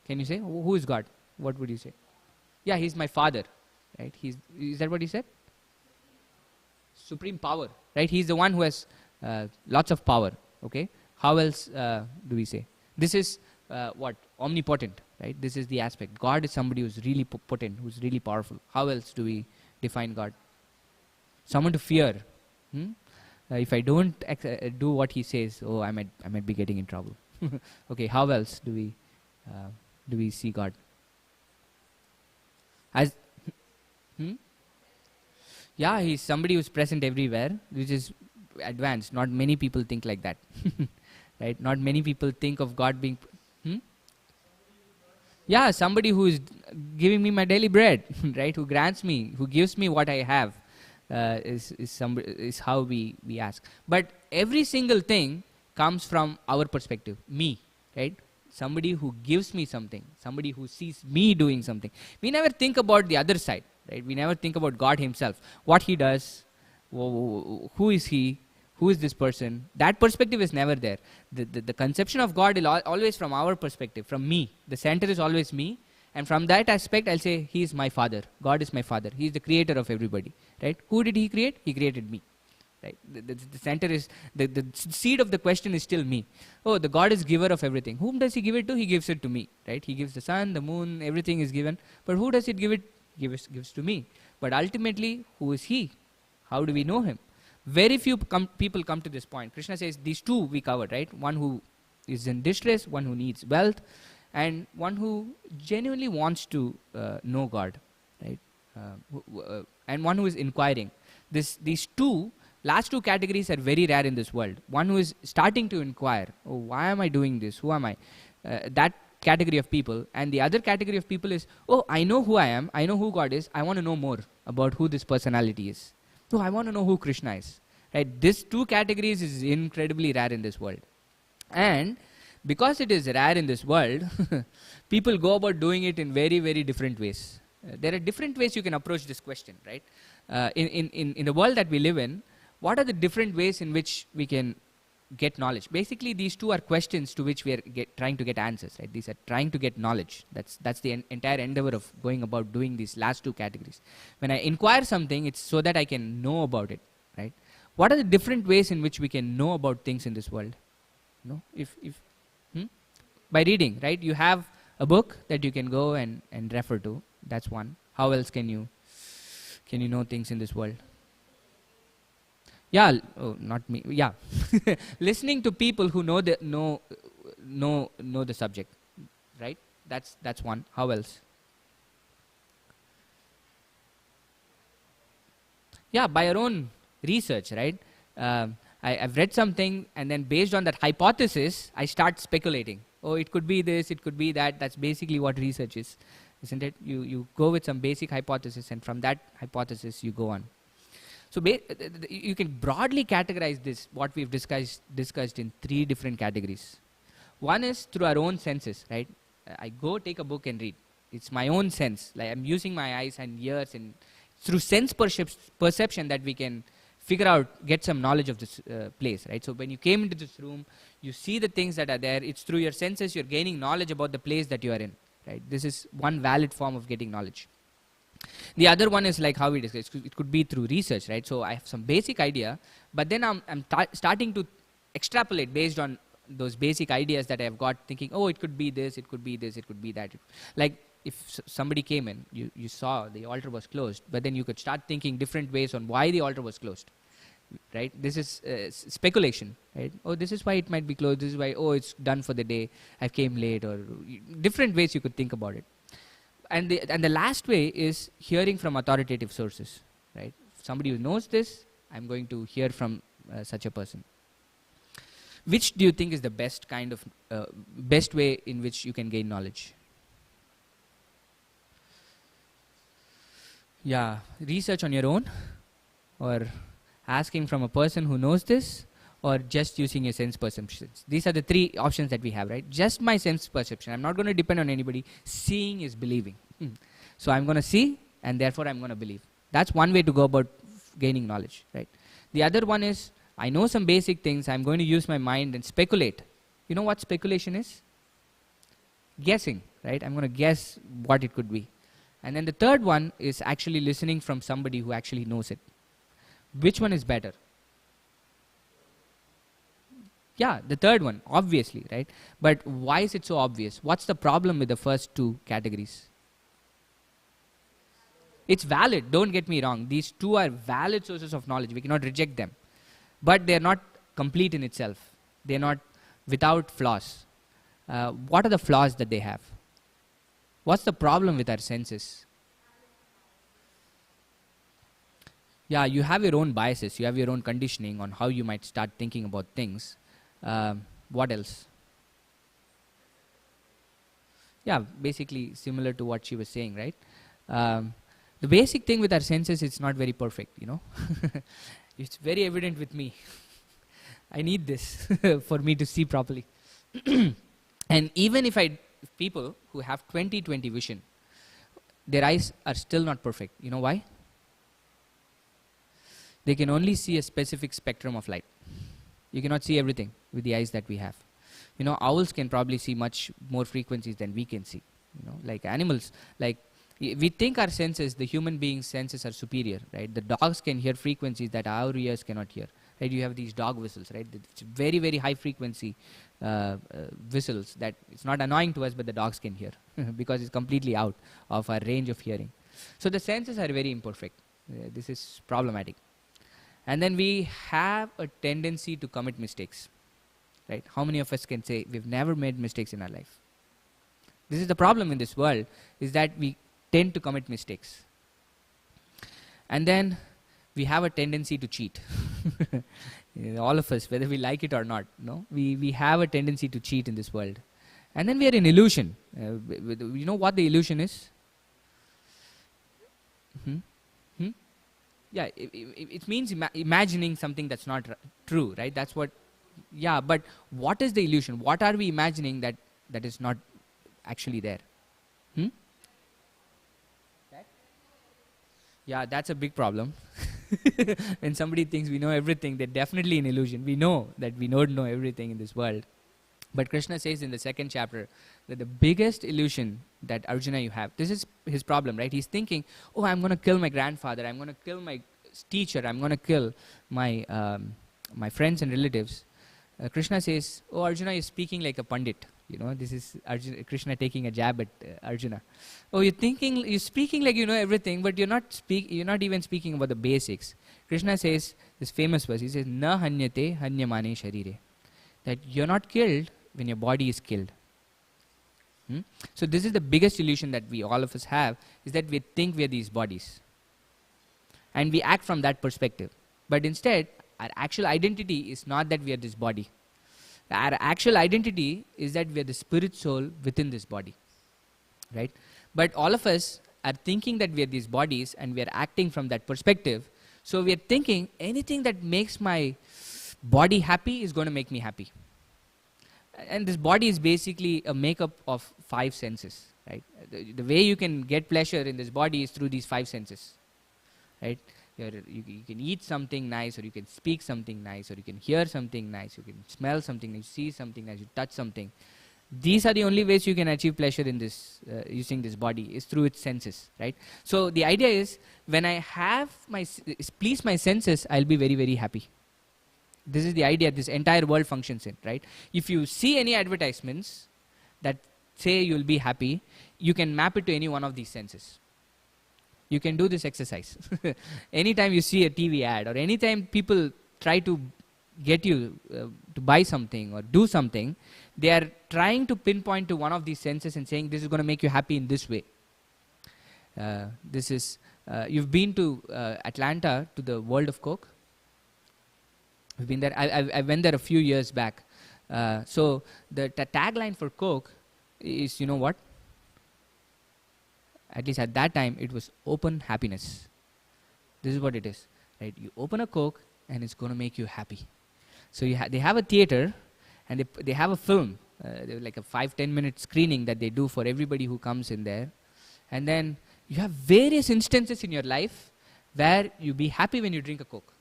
Can you say? Who is God? What would you say? Yeah, he's my father. right? Is that what he said? Supreme power, right? He's the one who has lots of power, okay? How else do we say? This is what? Omnipotent, right? This is the aspect. God is somebody who's really potent, who's really powerful. How else do we define God? Someone to fear. If I don't do what he says, I might be getting in trouble. Okay, how else do we see God? As yeah, he's somebody who's present everywhere, which is advanced. Not many people think like that, right? Not many people think of God being. Yeah, somebody who is giving me my daily bread, right? Who grants me, who gives me what I have, is how we ask. But every single thing comes from our perspective, me, right? Somebody who gives me something, somebody who sees me doing something. We never think about the other side, right? We never think about God himself, what he does, who is he, who is this person. That perspective is never there. The conception of God is always from our perspective, from me. The center is always me. And from that aspect, I'll say, he is my father. God is my father. He is the creator of everybody, right? Who did he create? He created me, right? The center is, the seed of the question is still me. Oh, the God is giver of everything. Whom does he give it to? He gives it to me, right? He gives the sun, the moon, everything is given. But who does it give it? Gives to me. But ultimately, who is he? How do we know him? Very few people come to this point. Krishna says these two we covered, right? One who is in distress, one who needs wealth, and one who genuinely wants to know God, right? And one who is inquiring. These last two categories are very rare in this world. One who is starting to inquire, oh, why am I doing this? Who am I? That category of people. And the other category of people is, oh, I know who I am. I know who God is. I want to know more about who this personality is. So I want to know who Krishna is. Right? These two categories is incredibly rare in this world. And because it is rare in this world, people go about doing it in very, very different ways. There are different ways you can approach this question, right? In the world that we live in, what are the different ways in which we can get knowledge? Basically, these two are questions to which we are trying to get answers, right? These are trying to get knowledge. That's the entire endeavor of going about doing these last two categories. When I inquire something, it's so that I can know about it, right? What are the different ways in which we can know about things in this world? No, by reading, right? You have a book that you can go and refer to. That's one. How else can you know things in this world? Yeah, not me. Yeah, listening to people who know the subject, right? That's one. How else? Yeah, by your own research, right? I've read something, and then based on that hypothesis, I start speculating. Oh, it could be this, it could be that. That's basically what research is, isn't it? You go with some basic hypothesis, and from that hypothesis, you go on. So you can broadly categorize this, what we've discussed in three different categories. One is through our own senses, right? I go take a book and read. It's my own sense. Like I'm using my eyes and ears, and through sense perception that we can figure out, get some knowledge of this place, right? So when you came into this room, you see the things that are there. It's through your senses you're gaining knowledge about the place that you are in, right? This is one valid form of getting knowledge. The other one is like how we discussed. It could be through research, right? So I have some basic idea, but then I'm starting to extrapolate based on those basic ideas that I've got, thinking, oh, it could be this, it could be this, it could be that. Like if somebody came in, you saw the altar was closed, but then you could start thinking different ways on why the altar was closed, right? This is speculation, right? Oh, this is why it might be closed. This is why, oh, it's done for the day. I came late, or different ways you could think about it. And the last way is hearing from authoritative sources, right? Somebody who knows this, I'm going to hear from such a person. Which do you think is the best kind of best way in which you can gain knowledge? Yeah, research on your own, or asking from a person who knows this, or just using your sense perceptions. These are the three options that we have, right? Just my sense perception. I'm not going to depend on anybody. Seeing is believing. So I'm going to see, and therefore I'm going to believe. That's one way to go about gaining knowledge, right? The other one is, I know some basic things. I'm going to use my mind and speculate. You know what speculation is? Guessing, right? I'm going to guess what it could be. And then the third one is actually listening from somebody who actually knows it. Which one is better? Yeah, the third one, obviously, right? But why is it so obvious? What's the problem with the first two categories? It's valid, don't get me wrong. These two are valid sources of knowledge. We cannot reject them. But they're not complete in itself. They're not without flaws. What are the flaws that they have? What's the problem with our senses? Yeah, you have your own biases. You have your own conditioning on how you might start thinking about things. What else? Yeah, basically similar to what she was saying, right? The basic thing with our senses, it's not very perfect, you know. It's very evident with me. I need this for me to see properly. And even if people who have 20/20 vision, their eyes are still not perfect. You know why? They can only see a specific spectrum of light. You cannot see everything with the eyes that we have. You know, owls can probably see much more frequencies than we can see. You know, like animals, like we think our senses, the human being's senses are superior, right? The dogs can hear frequencies that our ears cannot hear. Right? You have these dog whistles, right? It's very, very high frequency whistles that it's not annoying to us, but the dogs can hear because it's completely out of our range of hearing. So the senses are very imperfect. This is problematic. And then we have a tendency to commit mistakes, right? How many of us can say we've never made mistakes in our life? This is the problem in this world, is that we tend to commit mistakes. And then we have a tendency to cheat. All of us, whether we like it or not, no? We have a tendency to cheat in this world. And then we are in illusion. You know what the illusion is? Yeah, it means imagining something that's not true, right? That's what, yeah, but what is the illusion? What are we imagining that is not actually there? Yeah, that's a big problem. When somebody thinks we know everything, they're definitely an illusion. We know that we don't know everything in this world. But Krishna says in the second chapter that the biggest illusion that Arjuna you have, this is his problem, right? He's thinking, oh, I'm going to kill my grandfather, I'm going to kill my teacher, I'm going to kill my my friends and relatives. Krishna says, oh, Arjuna is speaking like a pandit. You know, this is Krishna taking a jab at Arjuna. Oh, you're speaking like you know everything, but you're not even speaking about the basics. Krishna says this famous verse. He says, "Na hanyate hanyamane sharire," that you're not killed when your body is killed. So this is the biggest illusion that all of us have, is that we think we are these bodies, and we act from that perspective. But instead, our actual identity is not that we are this body. Our actual identity is that we are the spirit soul within this body, right? But all of us are thinking that we are these bodies, and we are acting from that perspective. So we are thinking anything that makes my body happy is going to make me happy. And this body is basically a makeup of 5 senses, right? The way you can get pleasure in this body is through these 5 senses, right? You can eat something nice, or you can speak something nice, or you can hear something nice, you can smell something nice, you see something nice, you touch something. These are the only ways you can achieve pleasure in this, using this body, is through its senses, right? So the idea is, when I have please my senses, I'll be very, very happy. This is the idea this entire world functions in, right? If you see any advertisements that say you'll be happy, you can map it to any one of these senses. You can do this exercise. Anytime you see a TV ad, or anytime people try to get you to buy something or do something, they are trying to pinpoint to one of these senses and saying, this is going to make you happy in this way. You've been to Atlanta, to the World of Coke? We've been there. I went there a few years back. So the tagline for Coke is, you know what? At least at that time, it was open happiness. This is what it is, right? You open a Coke, and it's going to make you happy. So they have a theater, and they have a film, like a 5-10 minute screening that they do for everybody who comes in there. And then you have various instances in your life where you be happy when you drink a Coke,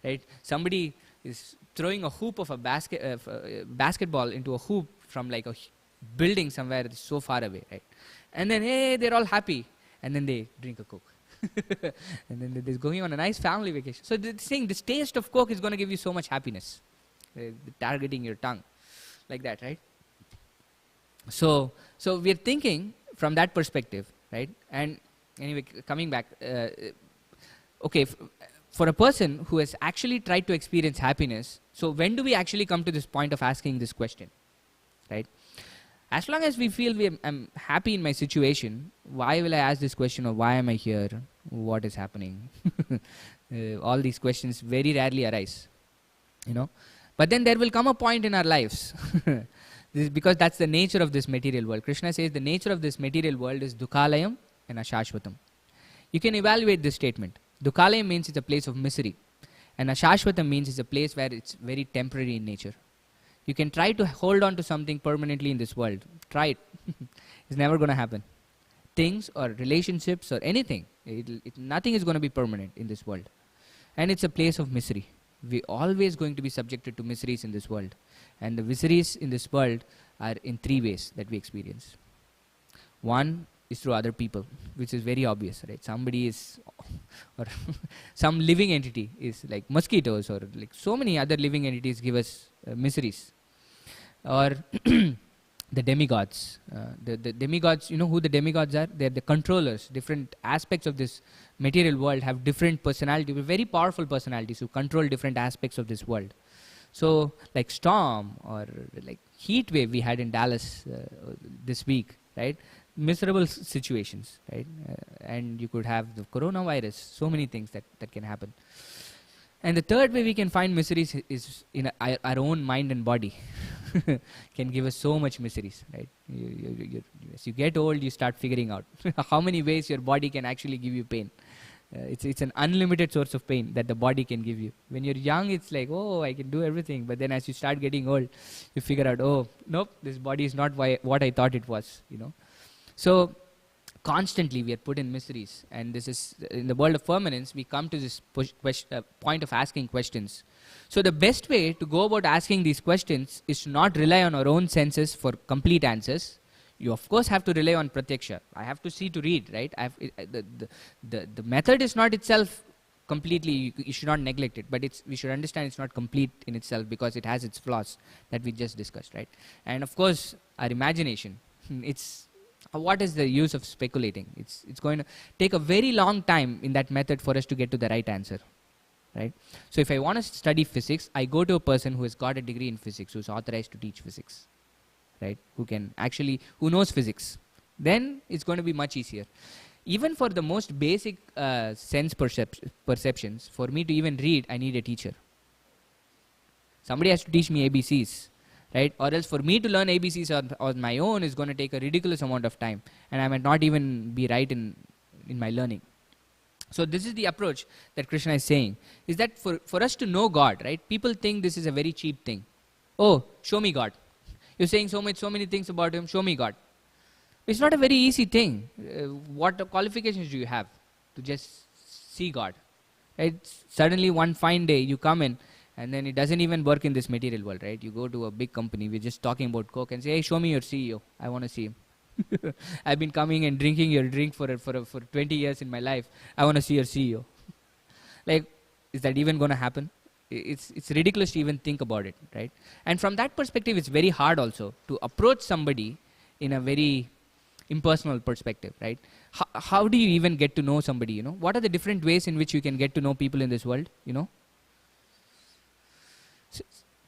right? Somebody is throwing a hoop of a basketball into a hoop from like a building somewhere so far away, right? And then, hey, they're all happy. and then they drink a Coke. And then they're going on a nice family vacation. So they're saying this taste of Coke is going to give you so much happiness. Targeting your tongue. Like that, right? So we're thinking from that perspective, right? And anyway, coming back, okay, for a person who has actually tried to experience happiness, so when do we actually come to this point of asking this question, right? As long as we feel I'm happy in my situation, why will I ask this question of why am I here? What is happening? All these questions very rarely arise, you know. But then there will come a point in our lives, this is because that's the nature of this material world. Krishna says the nature of this material world is dukhalayam and ashashvatam. You can evaluate this statement. Dukhalayam means it's a place of misery, and ashashvatam means it's a place where it's very temporary in nature. You can try to hold on to something permanently in this world. Try it. It's never going to happen. Things or relationships or anything, nothing is going to be permanent in this world. And it's a place of misery. We're always going to be subjected to miseries in this world. And the miseries in this world are in three ways that we experience. One is through other people, which is very obvious, right? Somebody is, or some living entity is like mosquitoes, or like so many other living entities give us miseries. Or the demigods. The demigods, you know who the demigods are? They're the controllers. Different aspects of this material world have different personalities, very powerful personalities who control different aspects of this world. So like storm or like heat wave we had in Dallas this week, right? Miserable situations, right? And you could have the coronavirus, so many things that can happen. And the third way we can find miseries is in our own mind and body. Can give us so much miseries, right? As you get old, you start figuring out how many ways your body can actually give you pain. It's an unlimited source of pain that the body can give you. When you're young, it's like, oh, I can do everything. But then as you start getting old, you figure out, oh, nope, this body is not what I thought it was, you know. So constantly we are put in miseries, and this is in the world of permanence. We come to this point of asking questions. So the best way to go about asking these questions is to not rely on our own senses for complete answers. You of course have to rely on pratyaksha. I have to see to read, right? The method is not itself completely. You should not neglect it, but we should understand it's not complete in itself because it has its flaws that we just discussed, right? And of course our imagination. What is the use of speculating? It's going to take a very long time in that method for us to get to the right answer, right? So if I want to study physics, I go to a person who has got a degree in physics, who's authorized to teach physics, right? Who knows physics. Then it's going to be much easier. Even for the most basic sense perceptions, for me to even read, I need a teacher. Somebody has to teach me ABCs. Right? Or else for me to learn ABCs on my own is going to take a ridiculous amount of time, and I might not even be right in my learning. So this is the approach that Krishna is saying, is that for us to know God, right? People think this is a very cheap thing. Oh, show me God. You're saying so many things about him, show me God. It's not a very easy thing. What qualifications do you have to just see God? Right? Suddenly one fine day you come in, and then it doesn't even work in this material world, right? You go to a big company, we're just talking about Coke, and say, hey, show me your CEO. I want to see him. I've been coming and drinking your drink for 20 years in my life. I want to see your CEO. Like, is that even going to happen? It's ridiculous to even think about it, right? And from that perspective, it's very hard also to approach somebody in a very impersonal perspective, right? How do you even get to know somebody, you know? What are the different ways in which you can get to know people in this world, you know? So,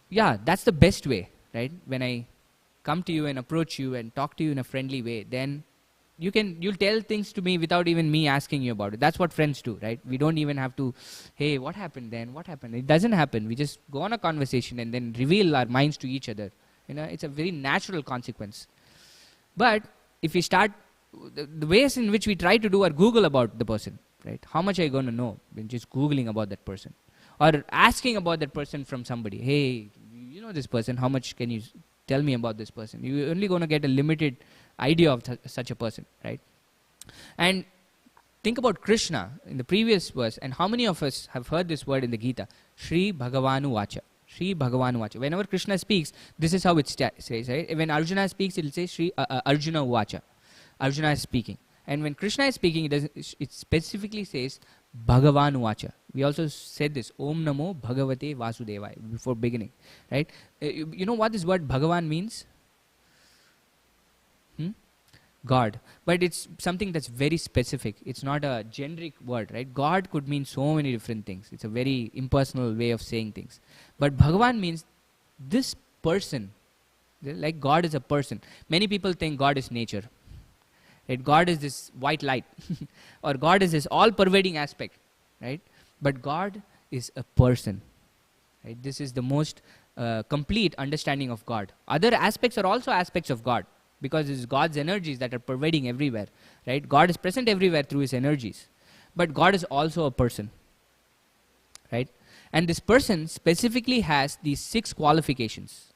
yeah, that's the best way, right? When I come to you and approach you and talk to you in a friendly way, then you'll tell things to me without even me asking you about it. That's what friends do, right? We don't even have to, hey, what happened then? What happened? It doesn't happen. We just go on a conversation and then reveal our minds to each other. You know, it's a very natural consequence. But if we start, the ways in which we try to do are Google about the person, right? How much are you going to know when just Googling about that person? Or asking about that person from somebody. Hey, you know this person, how much can you tell me about this person? You're only going to get a limited idea of such a person, right? And think about Krishna in the previous verse, and how many of us have heard this word in the Gita? Shri Bhagavanu Vacha. Shri Bhagavanu Vacha. Whenever Krishna speaks, this is how it says, right? When Arjuna speaks, it will say Shri Arjuna Vacha. Arjuna is speaking. And when Krishna is speaking, it specifically says Bhagavan Uvacha. We also said this, Om Namo Bhagavate Vasudevaya, before beginning. Right? You know what this word Bhagavan means? God. But it's something that's very specific. It's not a generic word, right? God could mean so many different things. It's a very impersonal way of saying things. But Bhagavan means this person. Like God is a person. Many people think God is nature. Right? God is this white light. Or God is this all-pervading aspect. Right? But God is a person. Right? This is the most complete understanding of God. Other aspects are also aspects of God. Because it's God's energies that are pervading everywhere, right? God is present everywhere through His energies. But God is also a person, right? And this person specifically has these 6 qualifications,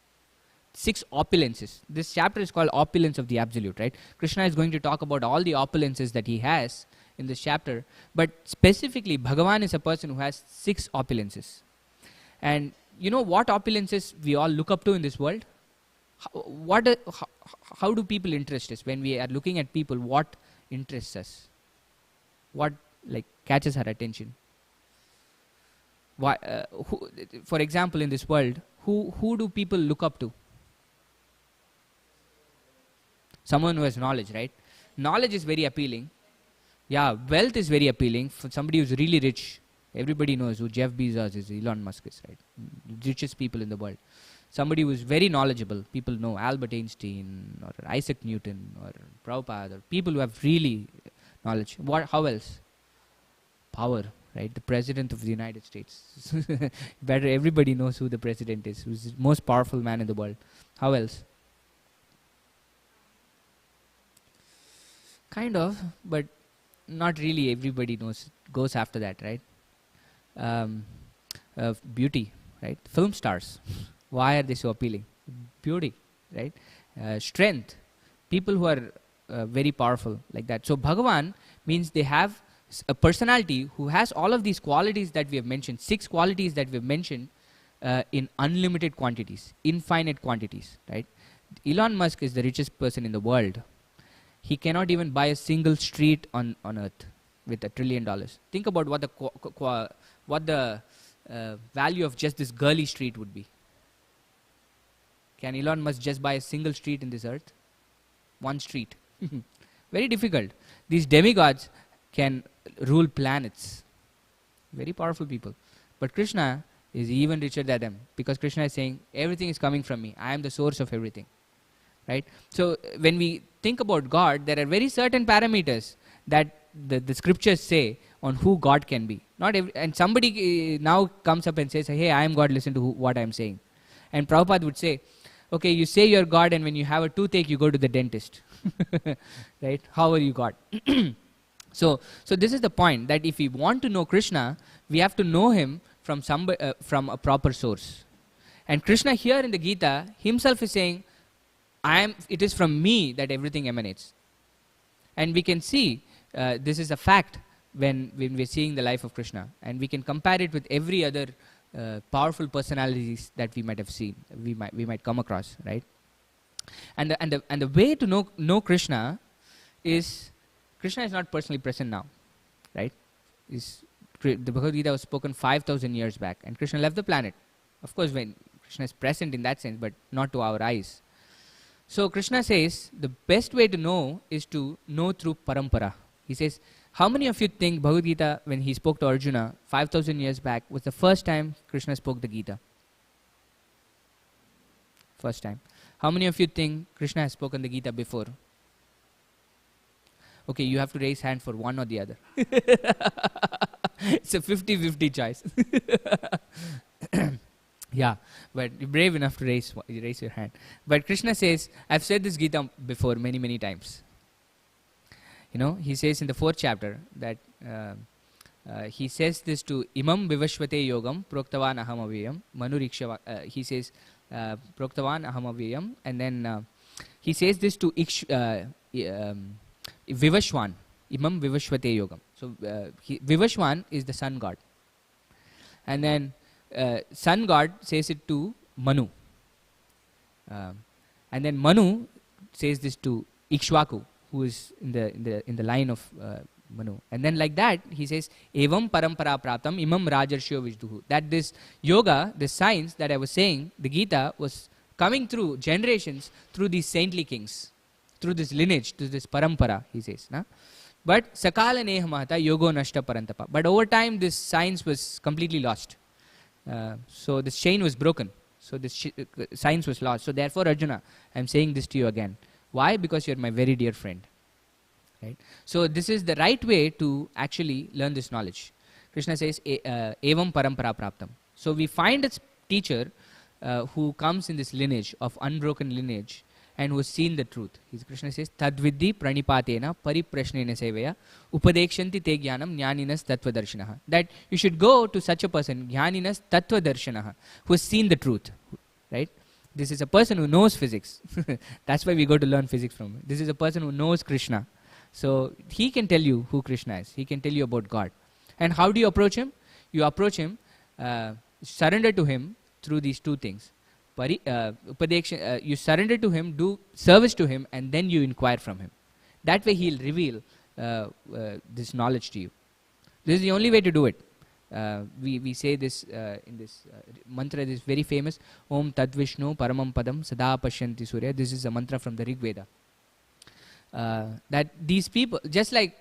6 opulences. This chapter is called Opulence of the Absolute, right? Krishna is going to talk about all the opulences that He has in this chapter. But specifically, Bhagavan is a person who has 6 opulences. And you know what opulences we all look up to in this world? How do people interest us? When we are looking at people, what interests us? What catches our attention? Why, for example, in this world, who do people look up to? Someone who has knowledge, right? Knowledge is very appealing. Yeah, wealth is very appealing. For somebody who's really rich, everybody knows who Jeff Bezos is, Elon Musk is, right? Richest people in the world. Somebody who is very knowledgeable, people know Albert Einstein or Isaac Newton or Prabhupada, or people who have really knowledge. How else? Power, right? The President of the United States. Better everybody knows who the President is, who's the most powerful man in the world. How else? Kind of, but not really everybody goes after that, right? Beauty, right? Film stars. Why are they so appealing? Beauty, right? Strength. People who are very powerful like that. So Bhagavan means they have a personality who has all of these qualities that we have mentioned, 6 qualities that we have mentioned in unlimited quantities, infinite quantities, right? Elon Musk is the richest person in the world. He cannot even buy a single street on earth with $1 trillion. Think about what the value of just this girly street would be. Can Elon Musk just buy a single street in this earth? One street. Very difficult. These demigods can rule planets. Very powerful people. But Krishna is even richer than them, because Krishna is saying, everything is coming from me. I am the source of everything. Right? So when we think about God, there are very certain parameters that the scriptures say on who God can be. And somebody now comes up and says, hey, I am God, listen to what I am saying. And Prabhupada would say, okay, you say you're God, and when you have a toothache, you go to the dentist. Right? How are you God? So this is the point, that if we want to know Krishna, we have to know Him from a proper source. And Krishna here in the Gita Himself is saying, it is from me that everything emanates. And we can see this is a fact when we're seeing the life of Krishna. And we can compare it with every other powerful personalities that we might have seen, we might come across, right? And the way to know Krishna is, Krishna is not personally present now, right? The Bhagavad Gita was spoken 5,000 years back, and Krishna left the planet. Of course, when Krishna is present in that sense, but not to our eyes. So Krishna says the best way to know is to know through parampara. He says, how many of you think Bhagavad Gita, when he spoke to Arjuna 5,000 years back, was the first time Krishna spoke the Gita? First time. How many of you think Krishna has spoken the Gita before? Okay, you have to raise hand for one or the other. It's a 50-50 choice. Yeah, but you're brave enough to raise your hand. But Krishna says, I've said this Gita before many, many times. You know, he says in the 4th chapter that he says this to Imam Vivashvate Yogam Proktavan Aham Avyayam Manuriksha. He says Proktavan Aham Avyayam, and then he says this to Vivashwan, Imam Vivashvate Yogam. So Vivashwan is the sun god. And then sun god says it to Manu. And then Manu says this to Ikshvaku, who is in the line of Manu. And then like that, he says, Evam parampara praptam imam rajarshyo vishduhu. That this yoga, this science that I was saying, the Gita, was coming through generations through these saintly kings, through this lineage, through this parampara, he says. Na? But sakala neha mahata yogo nashta parantapa. But over time, this science was completely lost. So this chain was broken. So this science was lost. So therefore, Arjuna, I am saying this to you again. Why? Because you are my very dear friend. Right? So this is the right way to actually learn this knowledge. Krishna says, evam parampara praptam. So we find a teacher who comes in this lineage of unbroken lineage and who has seen the truth. Krishna says, tadvidhi pranipatena pariprashnena sevaya upadekshanti te jnanam jnaninas tattvadarshinaha. That you should go to such a person, jnaninas tattvadarshinaha, who has seen the truth. Right? This is a person who knows physics. That's why we go to learn physics from him. This is a person who knows Krishna. So he can tell you who Krishna is. He can tell you about God. And how do you approach him? You approach him, surrender to him through these two things. You surrender to him, do service to him, and then you inquire from him. That way he'll reveal this knowledge to you. This is the only way to do it. We say this in this mantra, this very famous Om Tad Vishnu Paramam Padam Sada Pashyanti Surya. This is a mantra from the Rig Veda. That these people, just like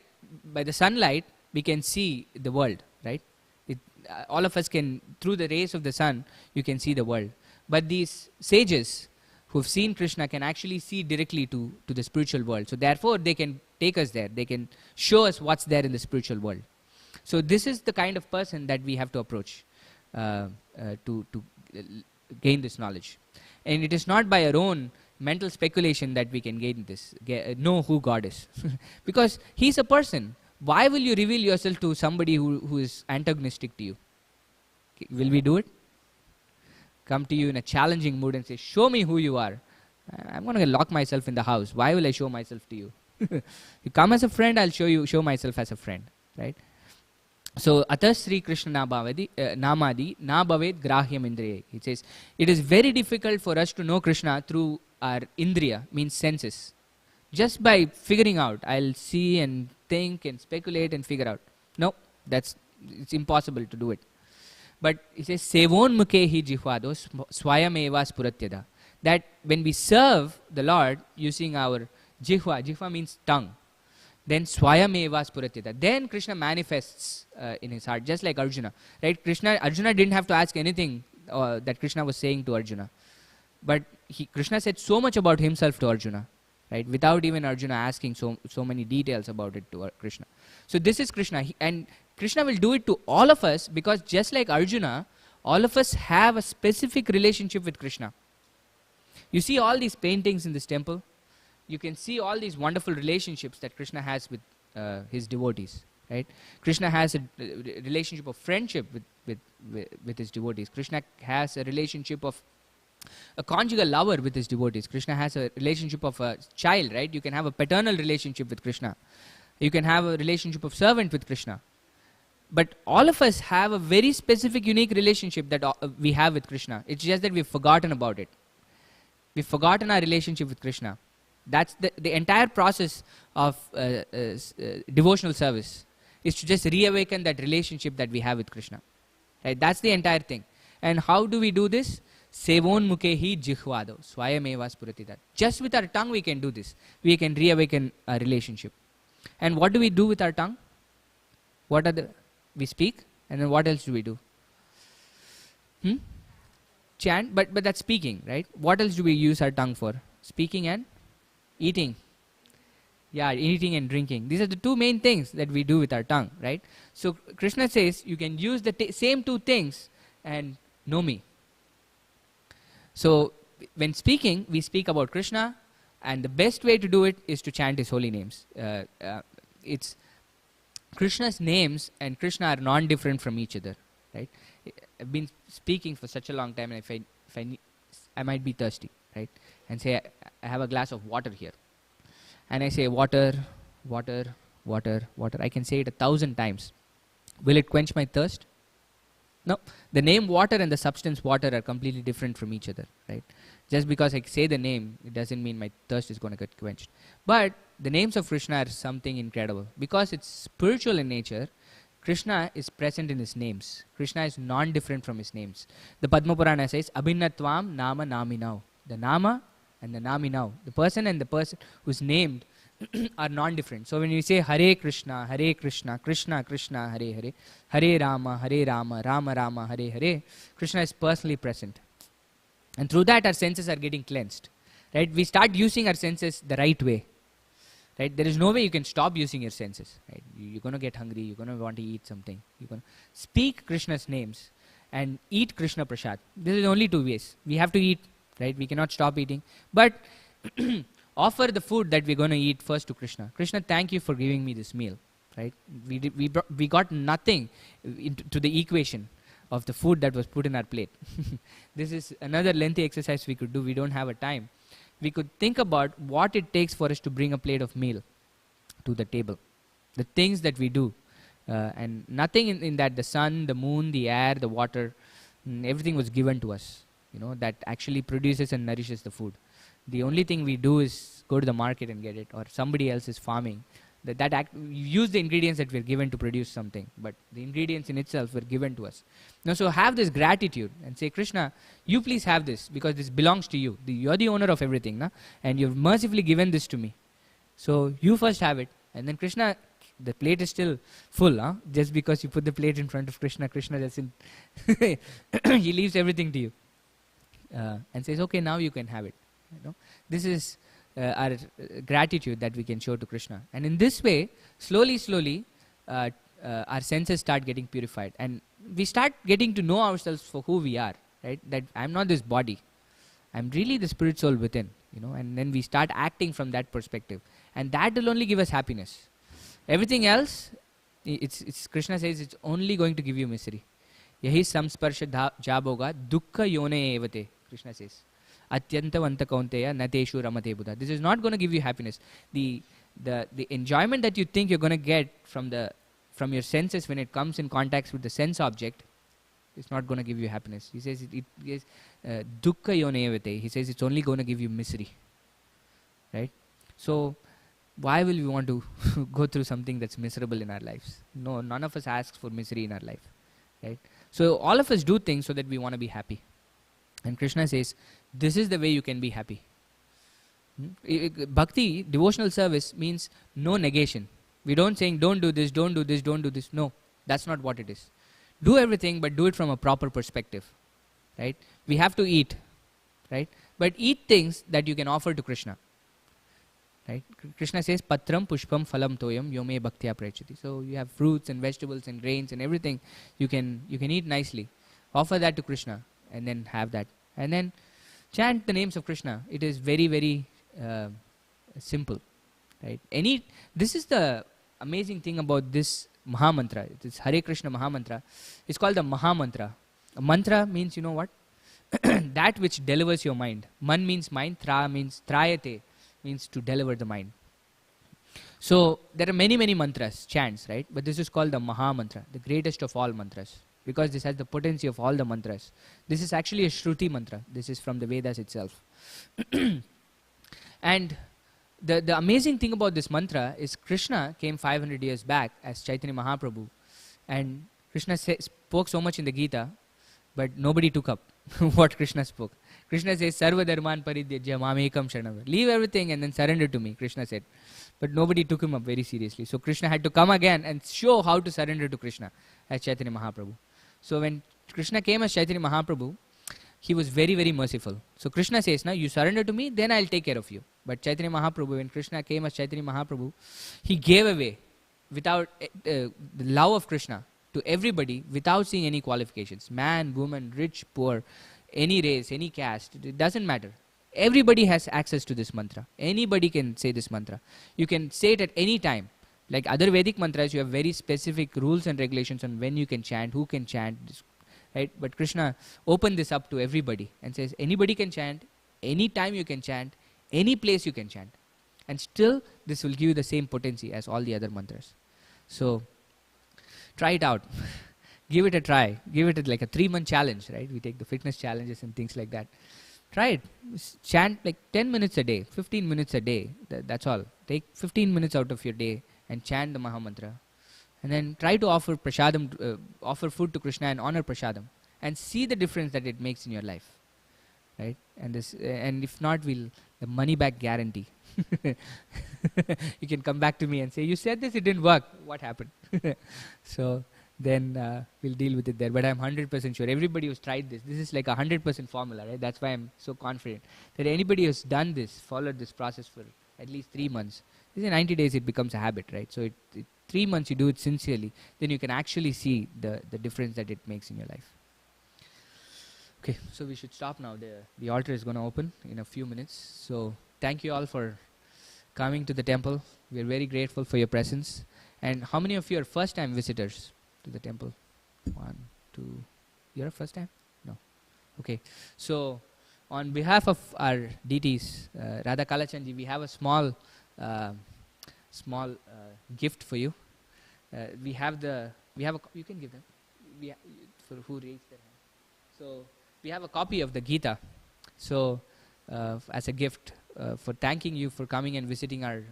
by the sunlight, we can see the world, right? All of us can, through the rays of the sun, you can see the world. But these sages who have seen Krishna can actually see directly to the spiritual world. So therefore, they can take us there. They can show us what's there in the spiritual world. So this is the kind of person that we have to approach to gain this knowledge. And it is not by our own mental speculation that we can gain this, know who God is. Because he's a person. Why will you reveal yourself to somebody who is antagonistic to you? Will we do it? Come to you in a challenging mood and say, show me who you are. I'm going to lock myself in the house. Why will I show myself to you? You come as a friend, I'll show myself as a friend. Right? So, Atas Sri Krishna Namadi Na Bhaved Grahyam Indriye. He says, it is very difficult for us to know Krishna through our Indriya, means senses. Just by figuring out, I'll see and think and speculate and figure out. No, it's impossible to do it. But he says, Sevon Mukhehi Jihvado Swayam Eva Spuratyada. That when we serve the Lord using our Jihva means tongue, then Swayam Eva Spuratyada. Then Krishna manifests in his heart, just like Arjuna. Right? Arjuna didn't have to ask anything that Krishna was saying to Arjuna. But Krishna said so much about himself to Arjuna, right? Without even Arjuna asking so many details about it to Krishna. So this is Krishna. And Krishna will do it to all of us because just like Arjuna, all of us have a specific relationship with Krishna. You see all these paintings in this temple. You can see all these wonderful relationships that Krishna has with his devotees. Right? Krishna has a relationship of friendship with his devotees. Krishna has a relationship of a conjugal lover with his devotees. Krishna has a relationship of a child, right? You can have a paternal relationship with Krishna. You can have a relationship of servant with Krishna. But all of us have a very specific, unique relationship that we have with Krishna. It's just that we've forgotten about it. We've forgotten our relationship with Krishna. That's the entire process of devotional service is to just reawaken that relationship that we have with Krishna. Right? That's the entire thing. And how do we do this? Sevon mukhehi jihvado swayameva spuratida. Just with our tongue we can do this. We can reawaken our relationship. And what do we do with our tongue? We speak, and then what else do we do? Chant, but that's speaking, right? What else do we use our tongue for? Speaking and eating. Yeah, eating and drinking. These are the two main things that we do with our tongue, right? So Krishna says you can use the same two things and know me. So when speaking, we speak about Krishna, and the best way to do it is to chant his holy names. It's Krishna's names and Krishna are non-different from each other, right? I've been speaking for such a long time, and if I might be thirsty, right? And say I have a glass of water here, and I say water, water, water, water. I can say it 1,000 times. Will it quench my thirst? No, the name water and the substance water are completely different from each other, right? Just because I say the name, it doesn't mean my thirst is going to get quenched. But the names of Krishna are something incredible. Because it's spiritual in nature, Krishna is present in his names. Krishna is non-different from his names. The Padma Purana says, Abhinnatvam Nama Naminau. The Nama and the Naminau. The person and the person who's named are non-different. So when you say Hare Krishna, Krishna Krishna, Hare Hare, Hare Rama, Rama Rama, Hare Hare, Krishna is personally present. And through that our senses are getting cleansed. Right? We start using our senses the right way. Right? There is no way you can stop using your senses. Right? You're going to get hungry, you're going to want to eat something. You're going to speak Krishna's names and eat Krishna Prasad. This is only two ways. We have to eat, right? We cannot stop eating. But offer the food that we're going to eat first to Krishna. Krishna, thank you for giving me this meal. Right? We got nothing to the equation of the food that was put in our plate. This is another lengthy exercise we could do. We don't have a time. We could think about what it takes for us to bring a plate of meal to the table. The things that we do. And nothing in that, the sun, the moon, the air, the water, everything was given to us. That actually produces and nourishes the food. The only thing we do is go to the market and get it, or somebody else is farming. Use the ingredients that were given to produce something, but the ingredients in itself were given to us. So have this gratitude and say, Krishna, you please have this because this belongs to you. You're the owner of everything, and you've mercifully given this to me. So you first have it, and then Krishna, the plate is still full. Just because you put the plate in front of Krishna, Krishna doesn't. He leaves everything to you and says, okay, now you can have it. This is our gratitude that we can show to Krishna. And in this way, slowly, our senses start getting purified. And we start getting to know ourselves for who we are. Right? That I'm not this body. I'm really the spirit soul within. And then we start acting from that perspective. And that will only give us happiness. Everything else, it's Krishna says, it's only going to give you misery. Yahi samsparsha jaboga dukkha yone evate, Krishna says. Atyantavanta kaunteya nateshu ramate buddha. This is not going to give you happiness. The enjoyment that you think you're going to get from your senses when it comes in contact with the sense object is not going to give you happiness. He says it is dukkha yone evate. He says it's only going to give you misery. Right? So why will we want to go through something that's miserable in our lives? No, none of us asks for misery in our life. Right? So all of us do things so that we want to be happy. And Krishna says, this is the way you can be happy. Bhakti, devotional service, means no negation. We don't saying, don't do this, don't do this, don't do this. No, that's not what it is. Do everything, but do it from a proper perspective. Right? We have to eat. Right? But eat things that you can offer to Krishna. Right? Krishna says, Patram, Pushpam, Phalam, Toyam, Yome Bhaktya Prachati. So you have fruits and vegetables and grains and everything. You can eat nicely. Offer that to Krishna and then have that. And then chant the names of Krishna. It is very, very simple. Right? This is the amazing thing about this Maha Mantra. It is Hare Krishna Maha Mantra. It's called the Maha Mantra. A mantra means, you know what? That which delivers your mind. Man means mind. Tra means trayate, means to deliver the mind. So there are many, many mantras, chants, right? But this is called the Maha Mantra, the greatest of all mantras, because this has the potency of all the mantras. This is actually a Shruti mantra. This is from the Vedas itself. And the amazing thing about this mantra is Krishna came 500 years back as Chaitanya Mahaprabhu, and Krishna spoke so much in the Gita, but nobody took up what Krishna spoke. Krishna says, Sarva dharman paridyajya mamekam sharanam. Leave everything and then surrender to me, Krishna said. But nobody took him up very seriously. So Krishna had to come again and show how to surrender to Krishna as Chaitanya Mahaprabhu. So when Krishna came as Chaitanya Mahaprabhu, he was very, very merciful. So Krishna says, now you surrender to me, then I'll take care of you. But Chaitanya Mahaprabhu, when Krishna came as Chaitanya Mahaprabhu, he gave away without the love of Krishna to everybody without seeing any qualifications. Man, woman, rich, poor, any race, any caste, it doesn't matter. Everybody has access to this mantra. Anybody can say this mantra. You can say it at any time. Like other Vedic mantras, you have very specific rules and regulations on when you can chant, who can chant, right? But Krishna opened this up to everybody and says, anybody can chant, any time you can chant, any place you can chant. And still, this will give you the same potency as all the other mantras. So, try it out. Give it a try. Give it like a 3-month challenge, right? We take the fitness challenges and things like that. Try it. Chant like 10 minutes a day, 15 minutes a day. That's all. Take 15 minutes out of your day and chant the Mahamantra. And then try to offer prasadam, offer food to Krishna and honor prasadam. And see the difference that it makes in your life. Right? And if not, the money back guarantee. You can come back to me and say, you said this, it didn't work. What happened? So then we'll deal with it there. But I'm 100% sure everybody who's tried this is like a 100% formula, right? That's why I'm so confident that anybody who's done this, followed this process for at least 3 months, in 90 days it becomes a habit, right? So 3 months you do it sincerely, then you can actually see the difference that it makes in your life. Okay, so we should stop now. The altar is going to open in a few minutes. So thank you all for coming to the temple. We are very grateful for your presence. And how many of you are first-time visitors to the temple? 1, 2. You're a first time? No. Okay. So on behalf of our deities, Radha Kalachandji, we have a small gift for you. You can give them. For who raised their hand. So we have a copy of the Gita. So as a gift for thanking you for coming and visiting our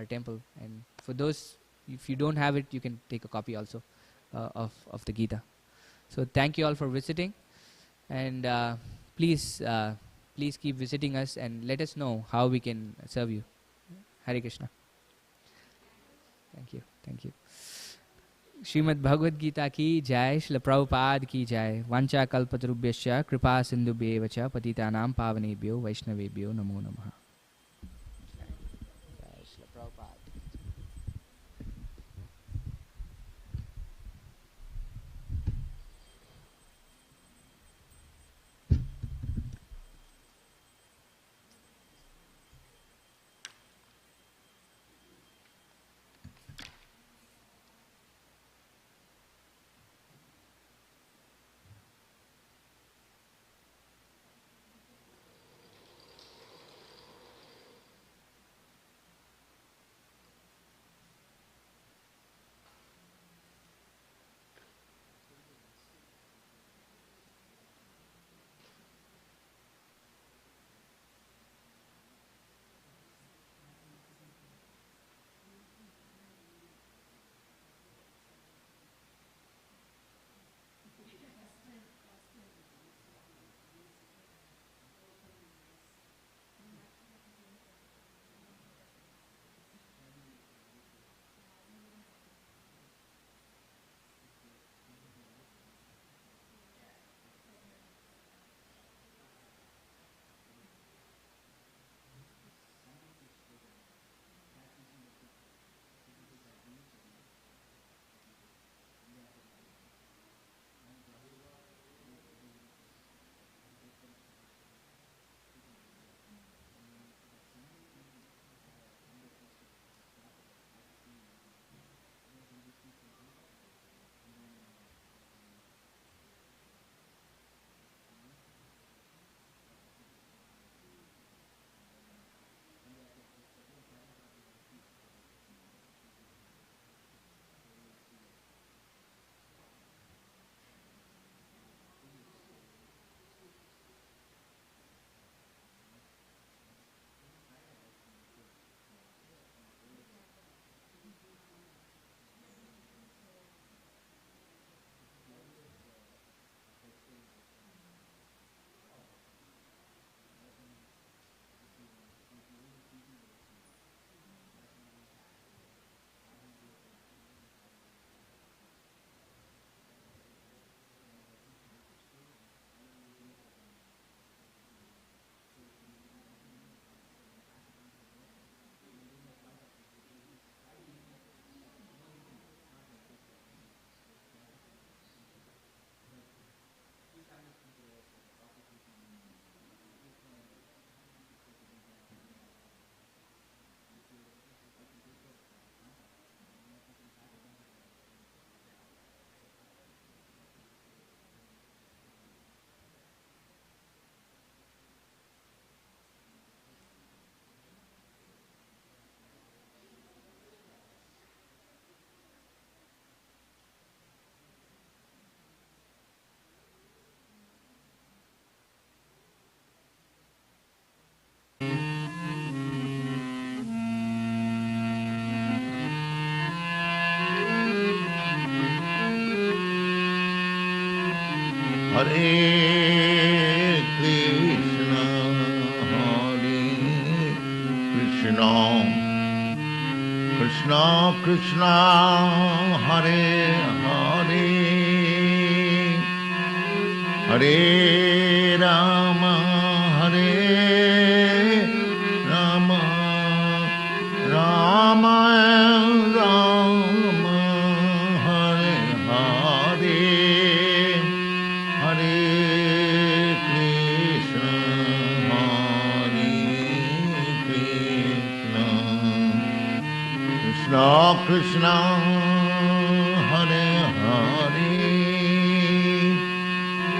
temple. And for those, if you don't have it, you can take a copy also of the Gita. So thank you all for visiting. And please keep visiting us and let us know how we can serve you. Hare Krishna. Thank you. Shrimad Bhagavad Gita की जय, श्रील प्रभुपाद की जय। वाञ्छा कल्पतरुभ्यश्च कृपा सिन्धुभ्येव च पतितानां पावनेभ्यो वैष्णवेभ्यो नमो नमः। जय Srila Prabhupada. Hare Krishna, Krishna Krishna, Hare Hare, Hare Rama, Hare Rama, Rama Rama, Hare Hare, Hare Krishna, Krishna Krishna, Hare Hare,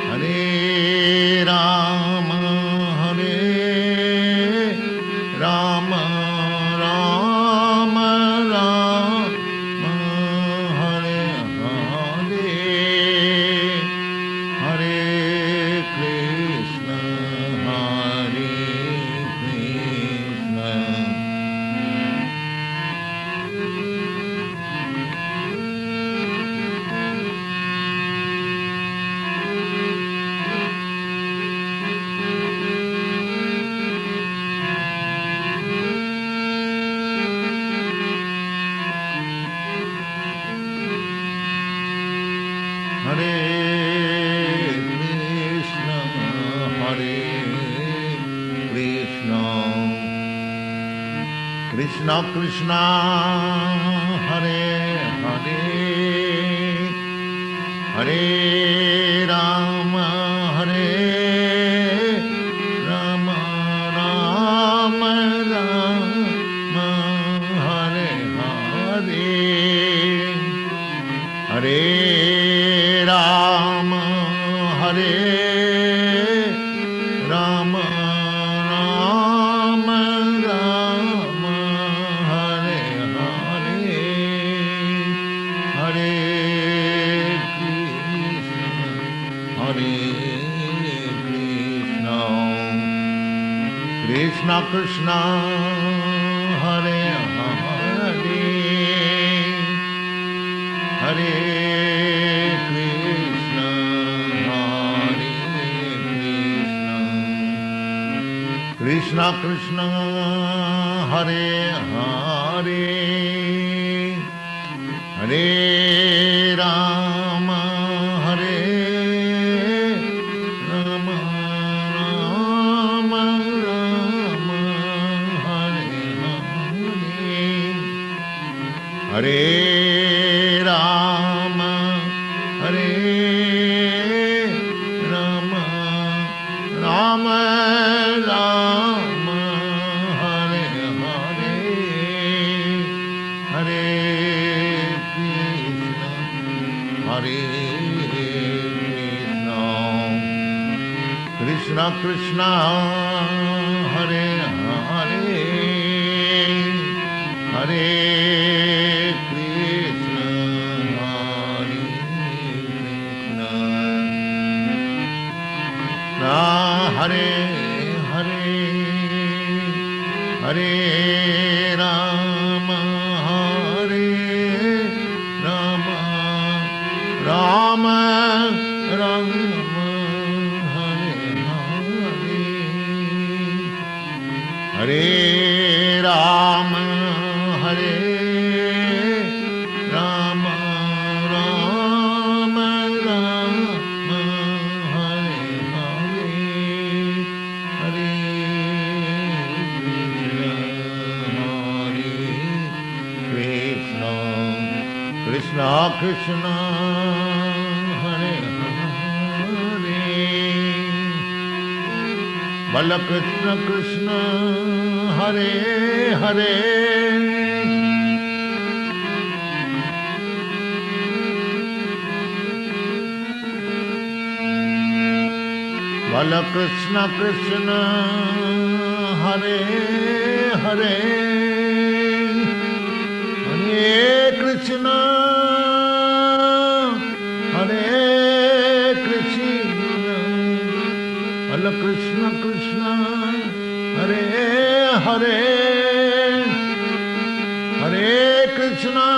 Hare Rama, Hare Rama, Rama Rama, Hare Hare, Hare Krishna, Hare Krishna. Hare Krishna, Hare Krishna, Krishna Krishna, Hare Hare, Hare Rama, Hare Rama, Rama Rama, Hare Hare, Hare Rama, Hare Rama, Rama Rama, Hare Hare, Hare Krishna, Hare Krishna, Krishna Krishna, Hare Hare, Hare Krishna, Hare Krishna, Krishna Krishna, Hare Hare, Hare Rama, Hare Rama, Rama Rama, Hare Hare, Hare Rama, Hare Rama, Rama Rama, Hare Hare, Hare Krishna, Hare Krishna, Krishna Krishna, Hare Hare, Hare Krishna, Hare Krishna, Hare Hare, Hare Rama, Hare Rama, Rama Rama, Hare Hare, Hare Rama, Hare Rama, Rama Rama, Hare Hare, Hare Krishna, Krishna Krishna, Hare Hare, Bala Krishna Krishna, Hare Hare, Bala Krishna Krishna, Hare Hare, Hare Krishna, Hare Krishna, Bala Krishna Krishna, Hare Hare, Hare Krishna,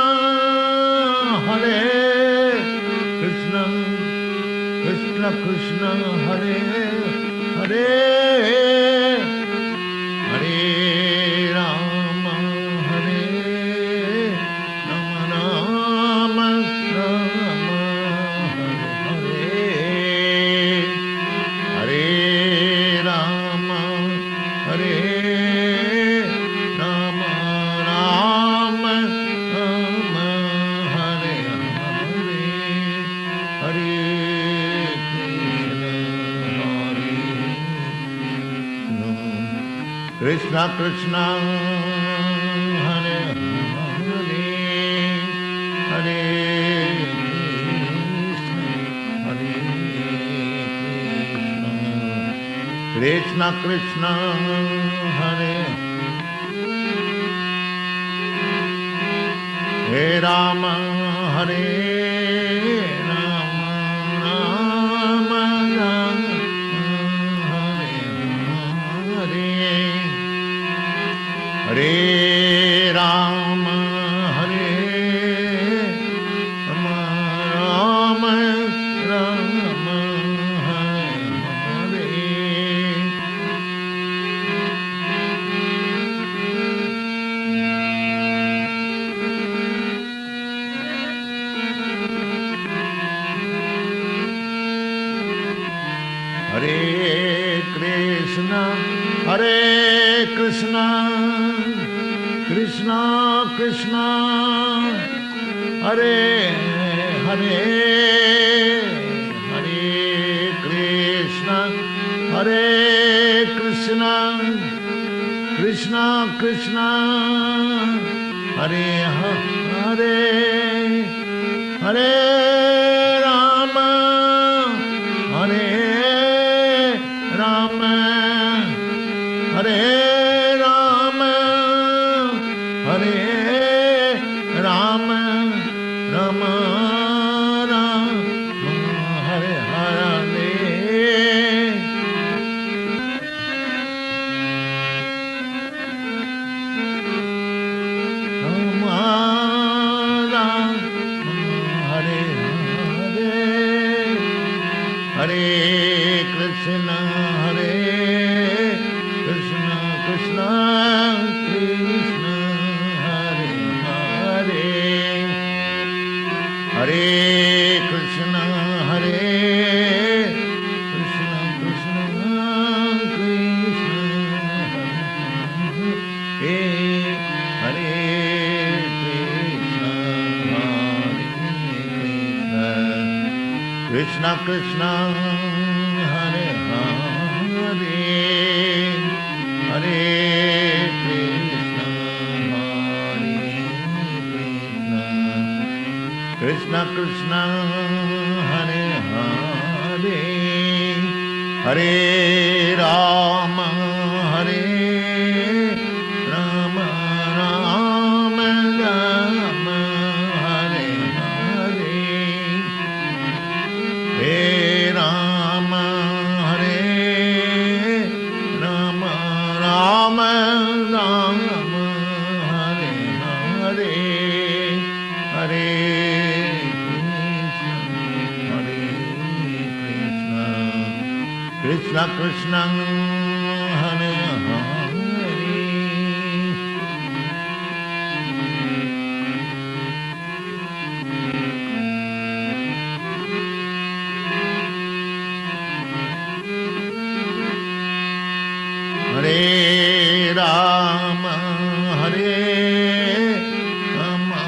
Hare Krishna, Krishna Krishna Krishna Hare Hare Hare Rama Hare Rama Rama Rama Hare Hare Rama Hare Rama Rama Rama Hare Hare Hare Krishna Krishna Hare Hare Hare Krishna Krishna Hare Hare Rama Hare Rama Rama Rama Hare Hare Hare Rama Hare Rama Rama Rama Hare Hare Krishna Krishna Krishna Hare Hare Hare Krishna Krishna Krishna Krishna Hare Hare Hare Rama Hare Rama Hare Rama Hare Rama Rama Rama Hare Hare Rama Rama Hare Hare Hare Krishna Hare Krishna Krishna Krishna Hare Hare Hare Krishna Hare Krishna Krishna Krishna Hare Krishna Krishna Hare Hare Hare Krishna Hare Krishna Krishna Hare Hare Hare Rama Hare Rama Rama Rama Hare Hare Hare Rama Hare Rama Rama Rama Hare Hare Hare Krishna Krishna Hare Hare Hare Rama Hare Rama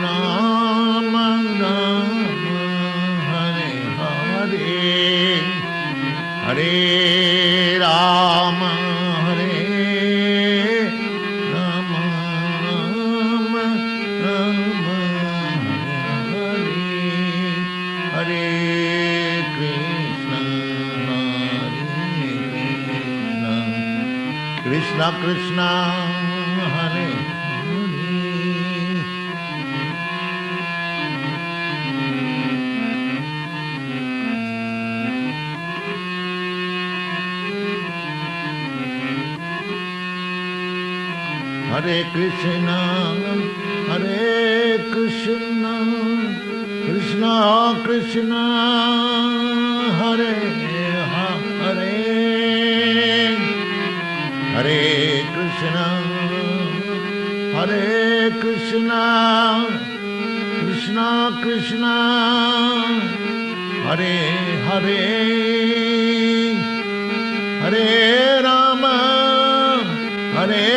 Rama Rama Hare Hare Hare Rama Hare Rama Rama Rama Hare Hare Krishna Krishna Krishna Hare Hare Krishna Krishna Krishna Hare Hare Hare Krishna Krishna Krishna Hare Hare Hare Rama Hare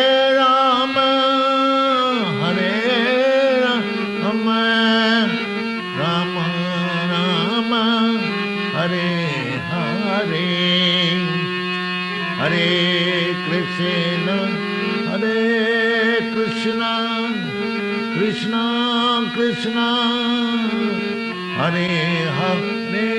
Rama Hare Rama Rama Rama Hare Hare Hare Krishna Krishna Krishna Hare Hare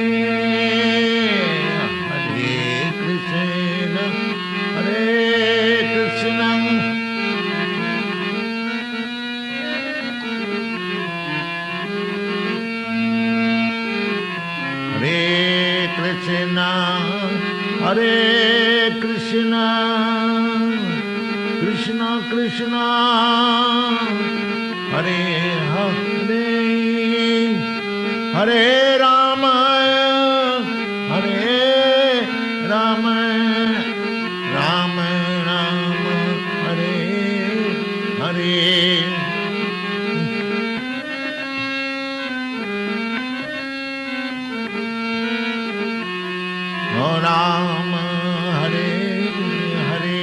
Hare Krishna Hare Krishna Krishna Krishna Hare Hare Hare Rama Hare Rama Rama Rama Hare Hare Rama Hare Hare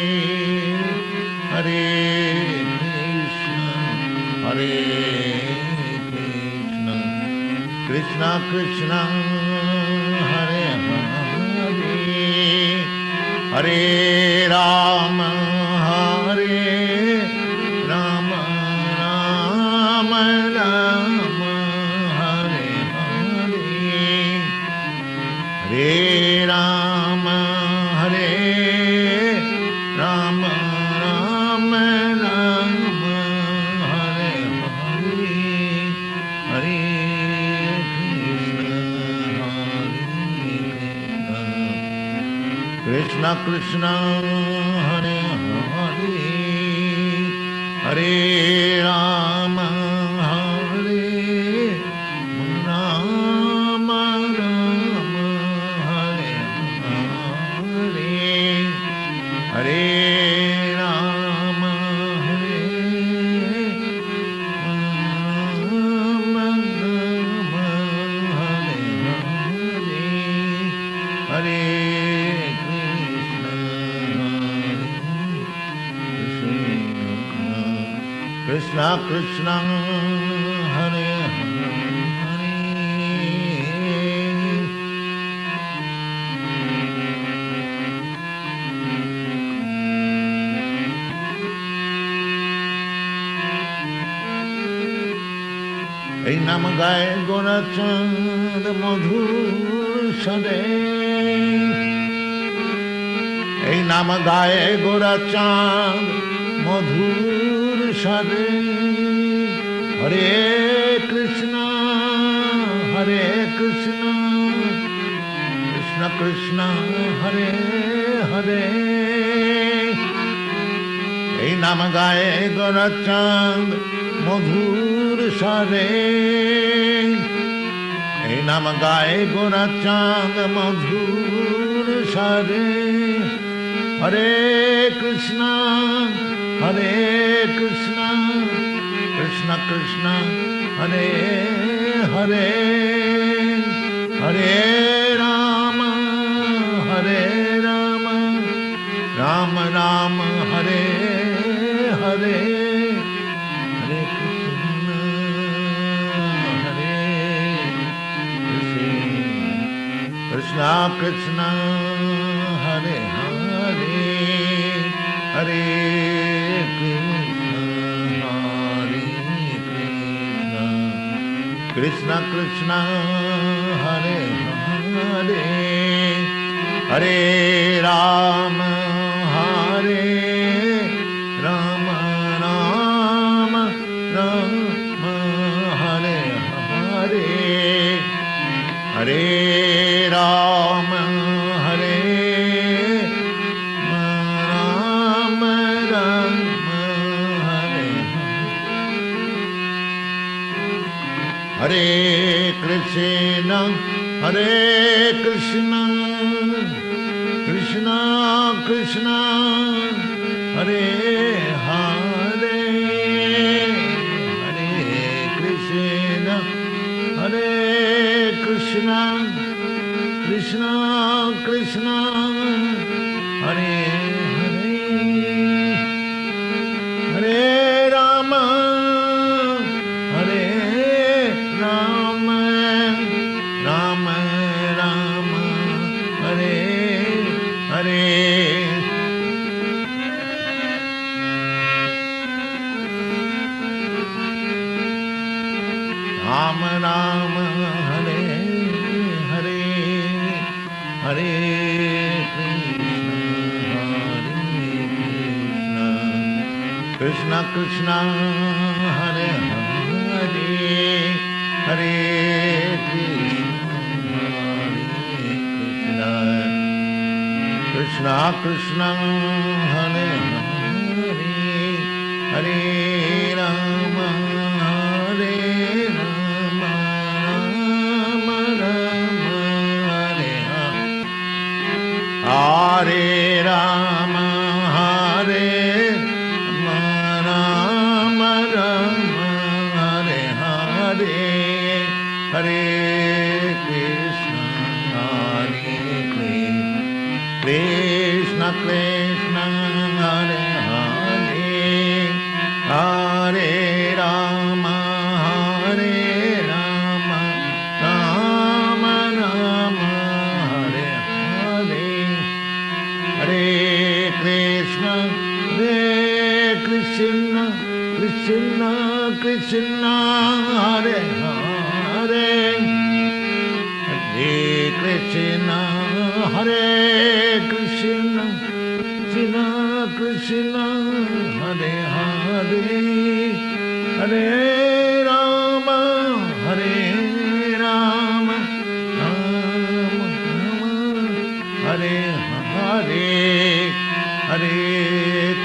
Hare Krishna Krishna Hare Hare Hare Rama Hare Rama Rama Rama Hare Hare Hare Rama Hare Rama Rama Rama Hare Hare Hare Krishna Krishna Hare Hare Hare Rama Hare Rama Rama Hare Hare Hare Rama Hare Rama Rama Hare Hare Hare Krishna Krishna Hare Hare এই নাম গায়ে গোরাচাঁদ মধুর সরে এই নাম গায়ে গোরাচাঁদ মধুর সরে হরে কৃষ্ণ কৃষ্ণ কৃষ্ণ হরে হরে এই নাম গায়ে গোরাচাঁদ মধুর সরে এই নাম গায়ে গোরাচাঁদ মধুর সরে হরে Krishna Krishna Krishna Hare Hare Hare Ram Ram Ram Hare Hare Hare Krishna Krishna Krishna Hare Hare Hare Krishna Krishna Hare Hare Hare Rama Hare Rama Rama Rama Hare Hare Hare Rama Hare Rama Rama Hare Hare Krishna Hare Krishna, Krishna Krishna, Hare Hare, Hare Krishna, Hare Krishna, Krishna Krishna, Hare Hare, Hare Rama, Hare Rama, Rama Rama, Hare Hare. Rama Rama, Hare Hare, Hare Krishna, Krishna Krishna, Hare Hare, Hare Krishna, Krishna Krishna, Hare Hare, Hare Rama, Hare Rama, Rama Rama, Hare Hare, Hare Rama, Hare Rama, Rama Rama, Hare Hare, Hare Krishna, Hare Krishna, Krishna Hare Hare, Hare Rama, Hare Rama, Rama Rama, Hare Hare, Hare Krishna, Krishna Krishna, Krishna Hare Hare, Hare Krishna, Hare Krishna, Krishna Krishna, Hare Hare, Hare Rama, Hare Rama, Rama Rama, Hare Hare, Hare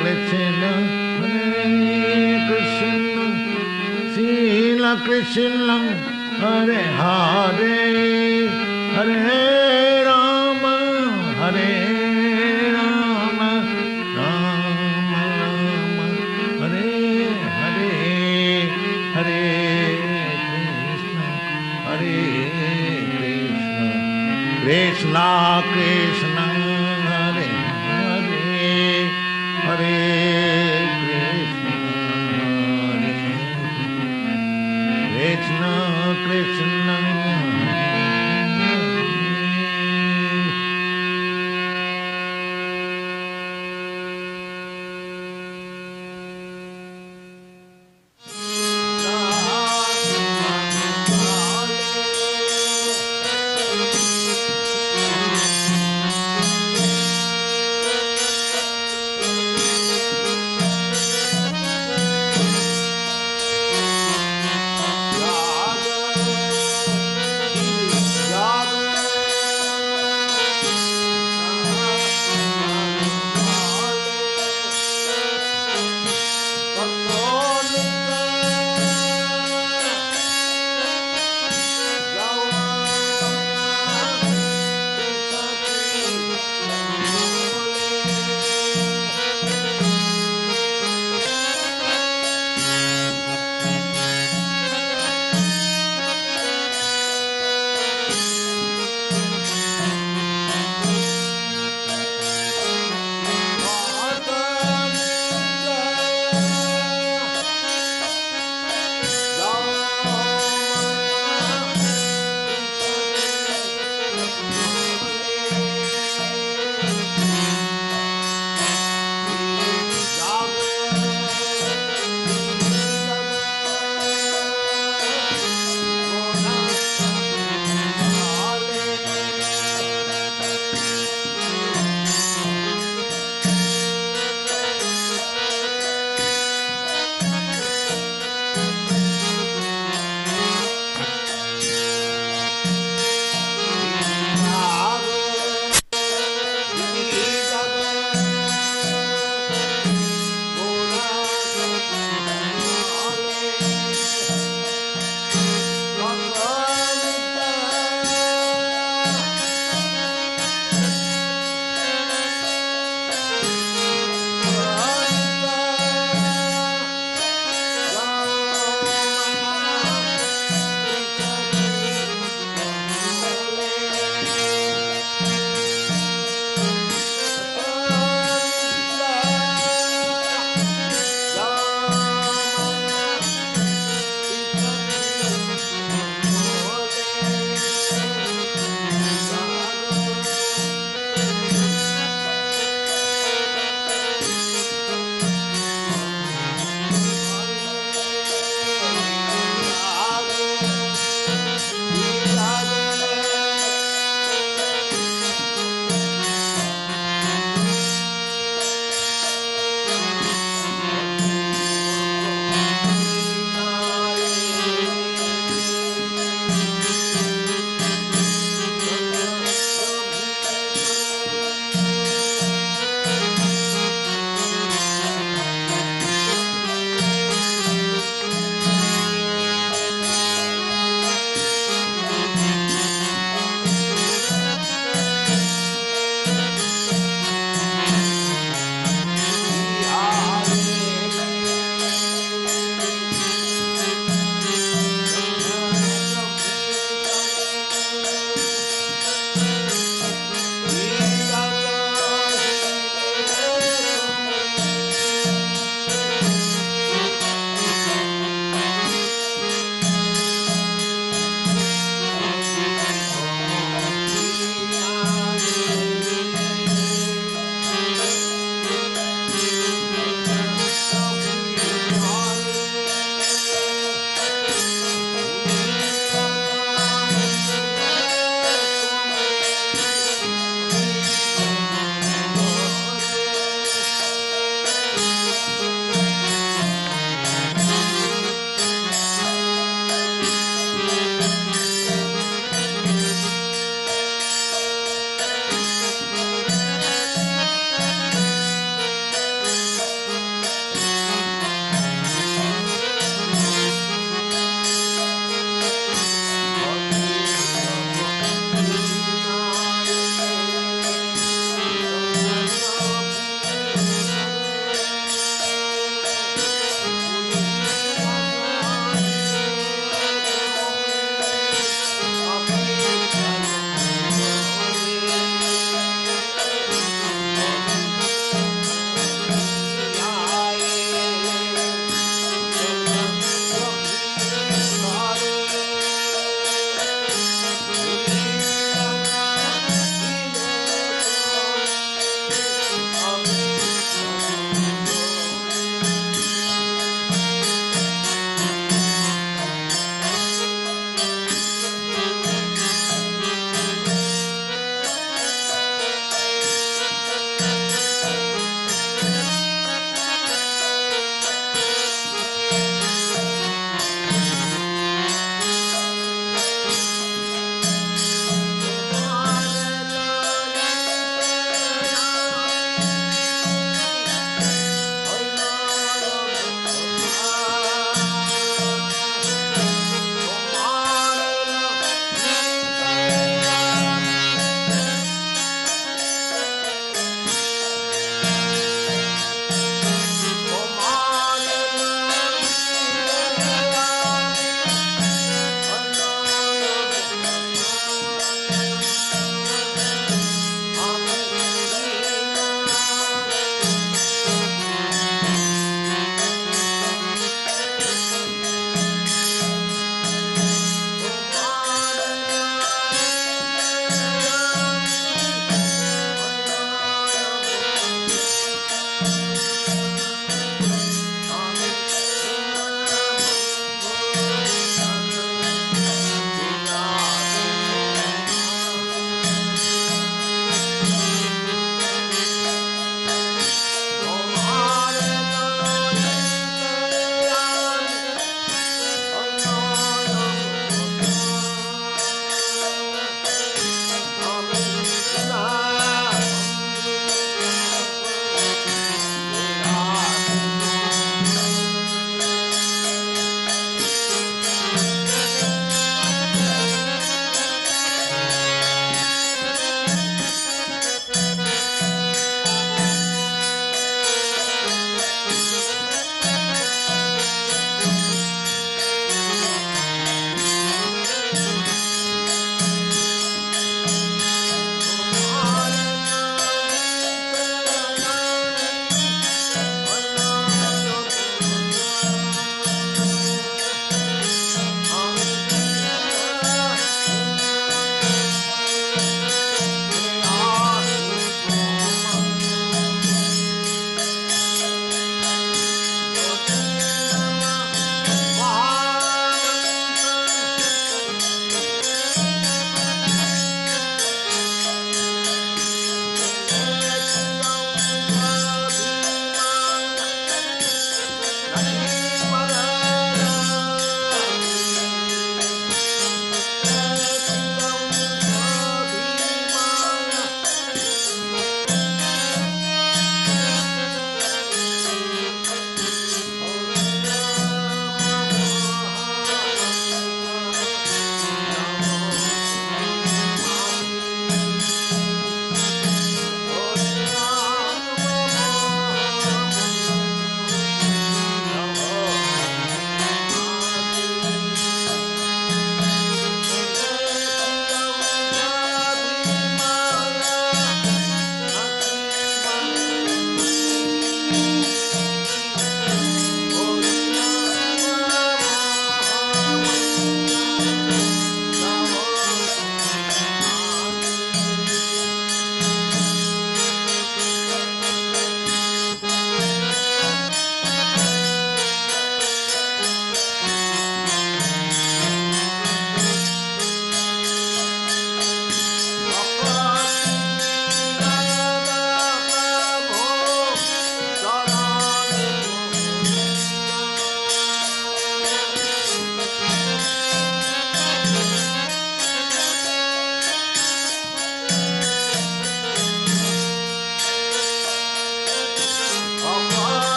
Krishna, Hare Krishna, Sila Krishna, Hare Hare, Hare Rama, Hare Rama, Rama Rama, Hare Hare, Hare Krishna, Hare Krishna, Krishna Krishna, Hare Hare, Hare Krishna, Krishna Krishna.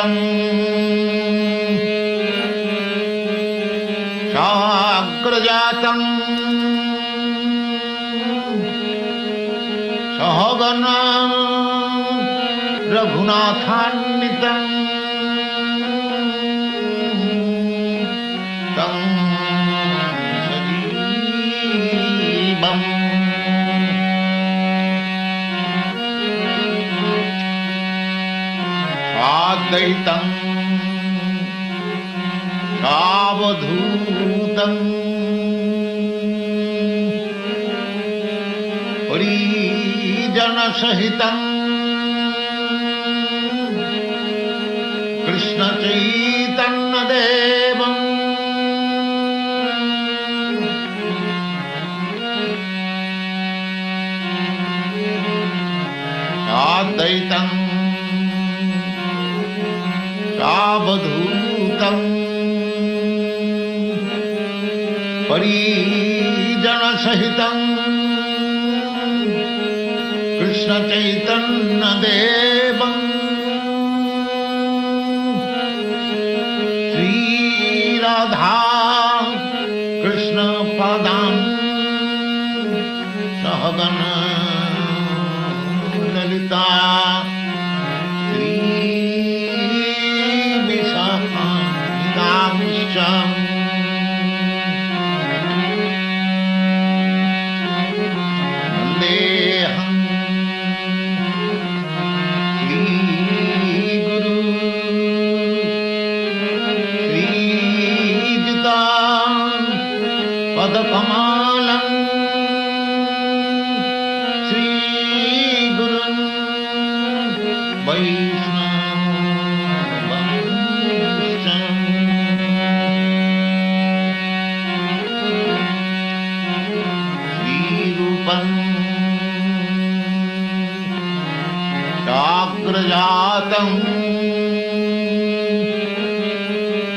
सहितं साग्रजातं सहगन रघुनाथान्वितं तं सजीवम् साद्वैतं सावधूतं परिजनसहितं कृष्णचैतन्यदेवम् साद्वैतं सावधूतं परिजनसहितं कृष्णचैतन्यदेवम् श्रीराधा कृष्णपदां सहगन ललिता वन्देऽहं श्रीगुरु श्रीयुता पदकमलं श्रीगुरुं जातं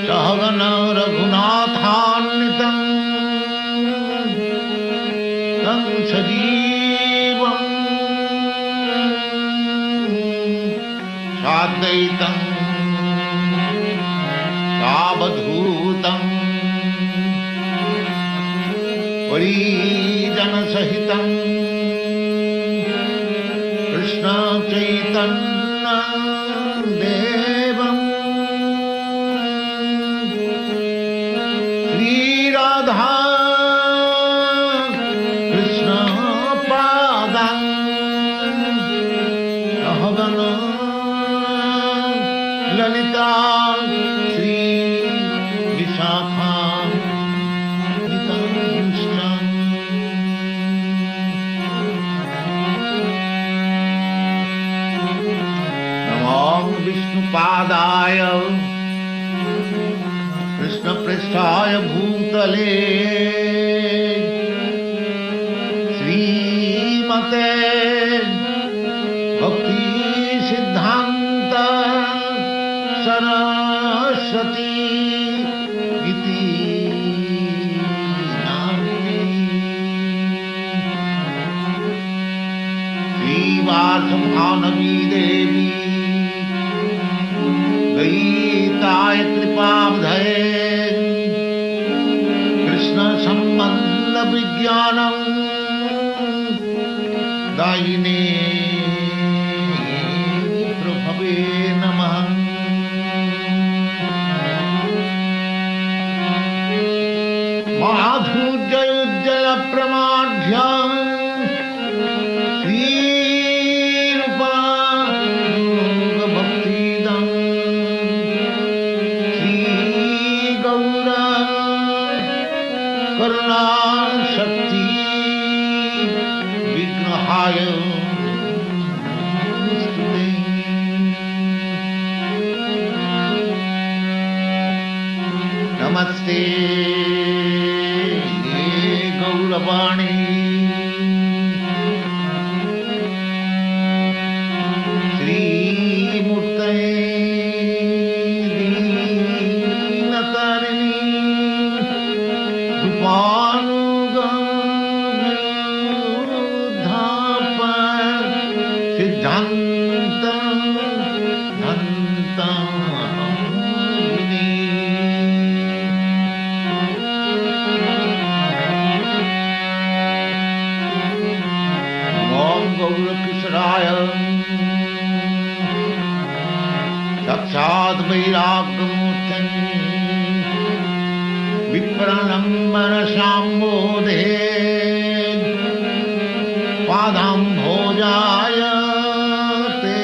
सहगन रघुनाथान्वितं तं सजीवम् साद्वैतं सावधूतं परिजनसहितं कृष्णचैतन्यदेवम् श्रीराधा कृष्णपादां सहगन ललिता श्रीविशाखान्वितांश्च विष्णुपादाय कृष्णपृष्ठाय भूतले श्रीमते भक्ति सिद्धांत सरस्वती इति नाम्नि श्रीवासभानवी देवी गीताय कृपाब्धये कृष्ण सम्मत साक्षात् वैराग्यमूर्तिं विप्रलम्बन शाम्बोधे पादाम्भोजाय ते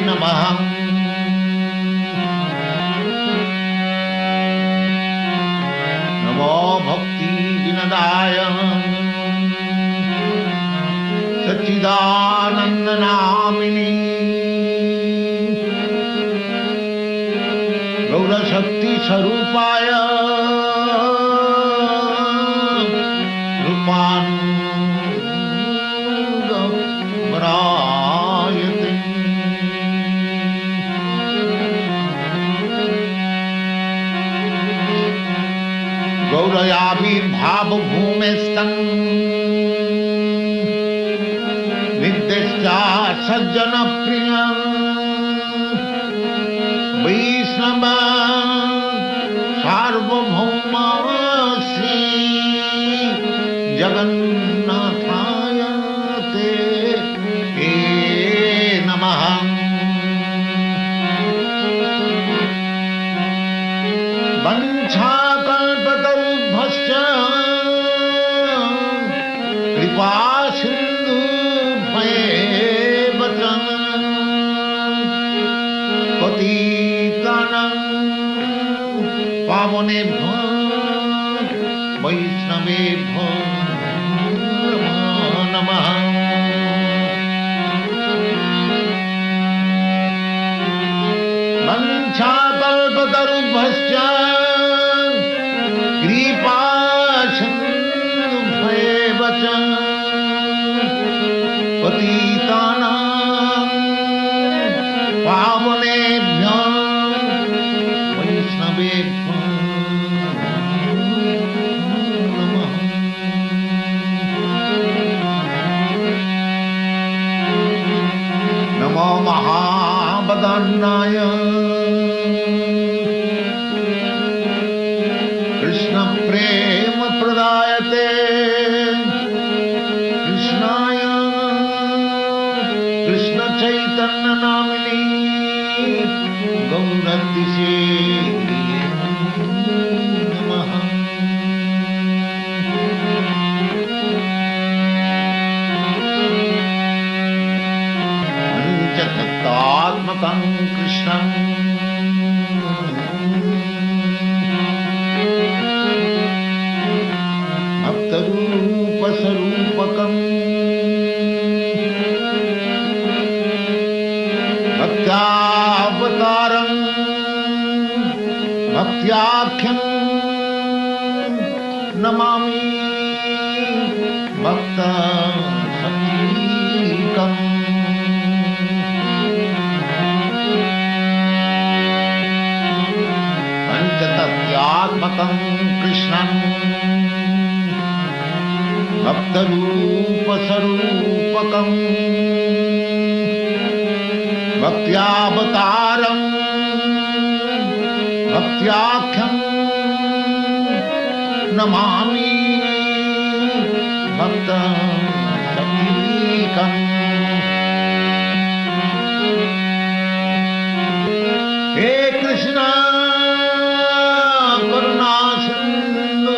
नमः। नमो भक्ति विनदाय सच्चिदानंद नामिनी गौरशक्ति स्वरूपाय रूपानुगमनायते। गौरयाविर्भाव भूमेस्तं नित्यश्चा सज्जन प्रिय वैष्णव सार्वभौम श्री जगन्नाथाय ते नमः। वंशाकल्पतरुभ्यश्च कृपा सिन्धुभ्येव च पतितानां पावनेभ्यो वैष्णवेभ्यो नमः। वंशाकल्पतरुभ्यश्च कृपा सिन्धुभ्येव च पतितानां पावनेभ्यो वैष्णवेभ्यो नमः। नमो महावदन्नाय कृष्ण प्रेम प्रदायते कृष्णाय कृष्ण चैतन्य नामिनी गौरतिसे नमः। पंचतत्त्वात्मकं कृष्णं भक्तरूपस्वरूपकं भक्त्यावतारं भक्त्याख्यं नमामि भक्तशक्तिकम्। पंचतत्त्वात्मकं कृष्णं भक्तरूपस्वरूपकं भक्त्यावतारं भक्त्याख्यं नमामि भक्तशक्तिकम्। हे कृष्ण करुणा सिंधु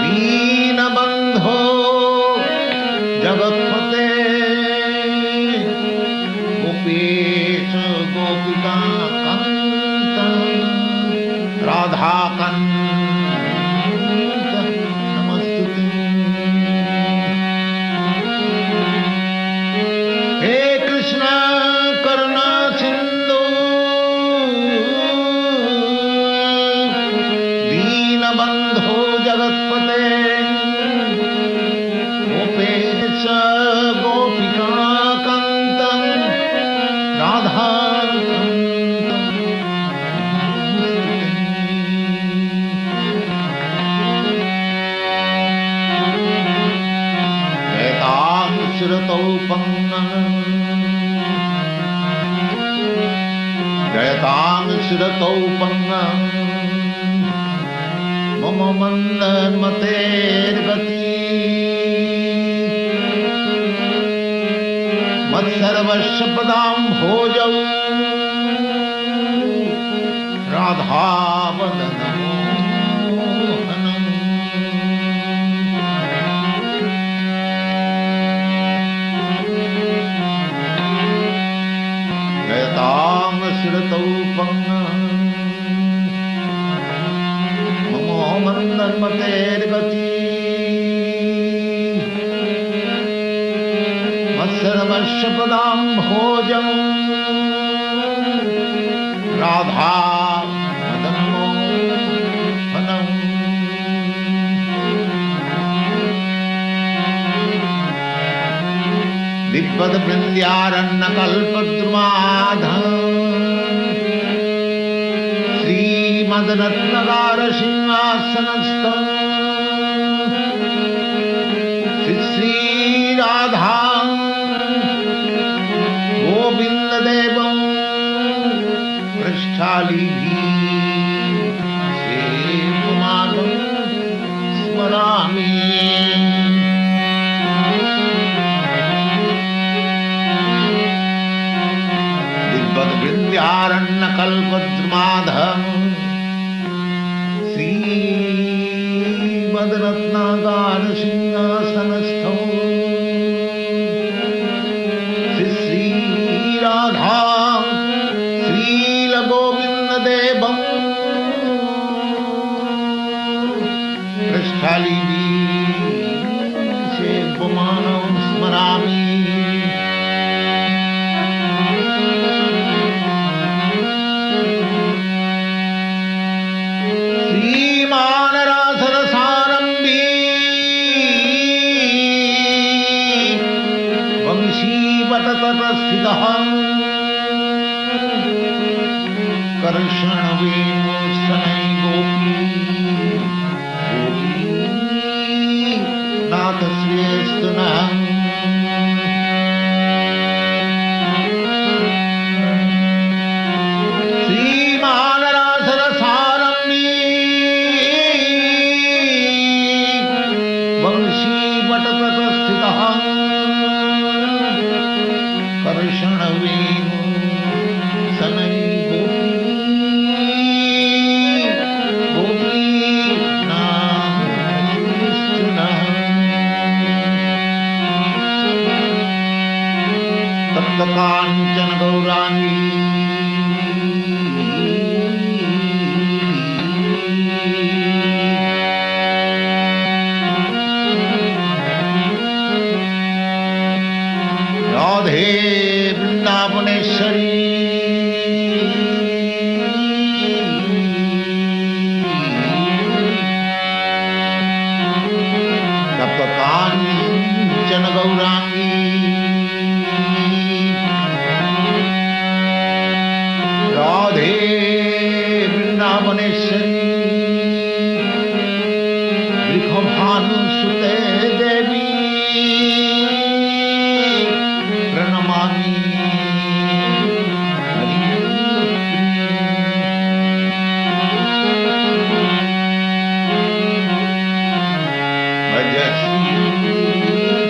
दीनबंधो जगत्पते गोपेश गोपिका कांत राधाकांत नमस्तुते। हे कृष्ण करुणा सिंधु दीनबंधो जगत्पते गोपेश गोपिका कांत राधाकांत जयतां शिरतौ पंगं मम मंदमतेर्गति मत्सर्वस्य पदां भोजौ राधावदनमोहनम् गयतां श्रुतौ ममो मन्दन्मतेर्गति मत्सर्वस्य पदां भोजं राधा मदनमोहनम् दिग्वद्वृन्द्यारण्यकल्पद्रुमाध श्रीमद्रत्नगारसिंहासनस्थम् श्रीराधा गोविन्ददेवं पृष्ठालीभिः सेवमानं स्मरामि दिग्वद्वृन्द्यारण्यकल्पद्रुमाधं श्रीमद्रत्नागारसिंहासनस्थौ श्रीराधा श्रीलगोविन्ददेवं पृष्ठालीभिः सेवमानं स्मरामि कर्षणवेणुसनै गोपी नाथस्वेस्तु नः श्रीमानरासरसारम्भी वंशीवटतटस्थितः कर्षणवेणु सनै कांचन गौरांगी राधे वृंदावनेश्वरी कांचन गौरांगी राधे वृंदावनेश्वरी वृषभानुसुते देवी प्रणमामि भज श्री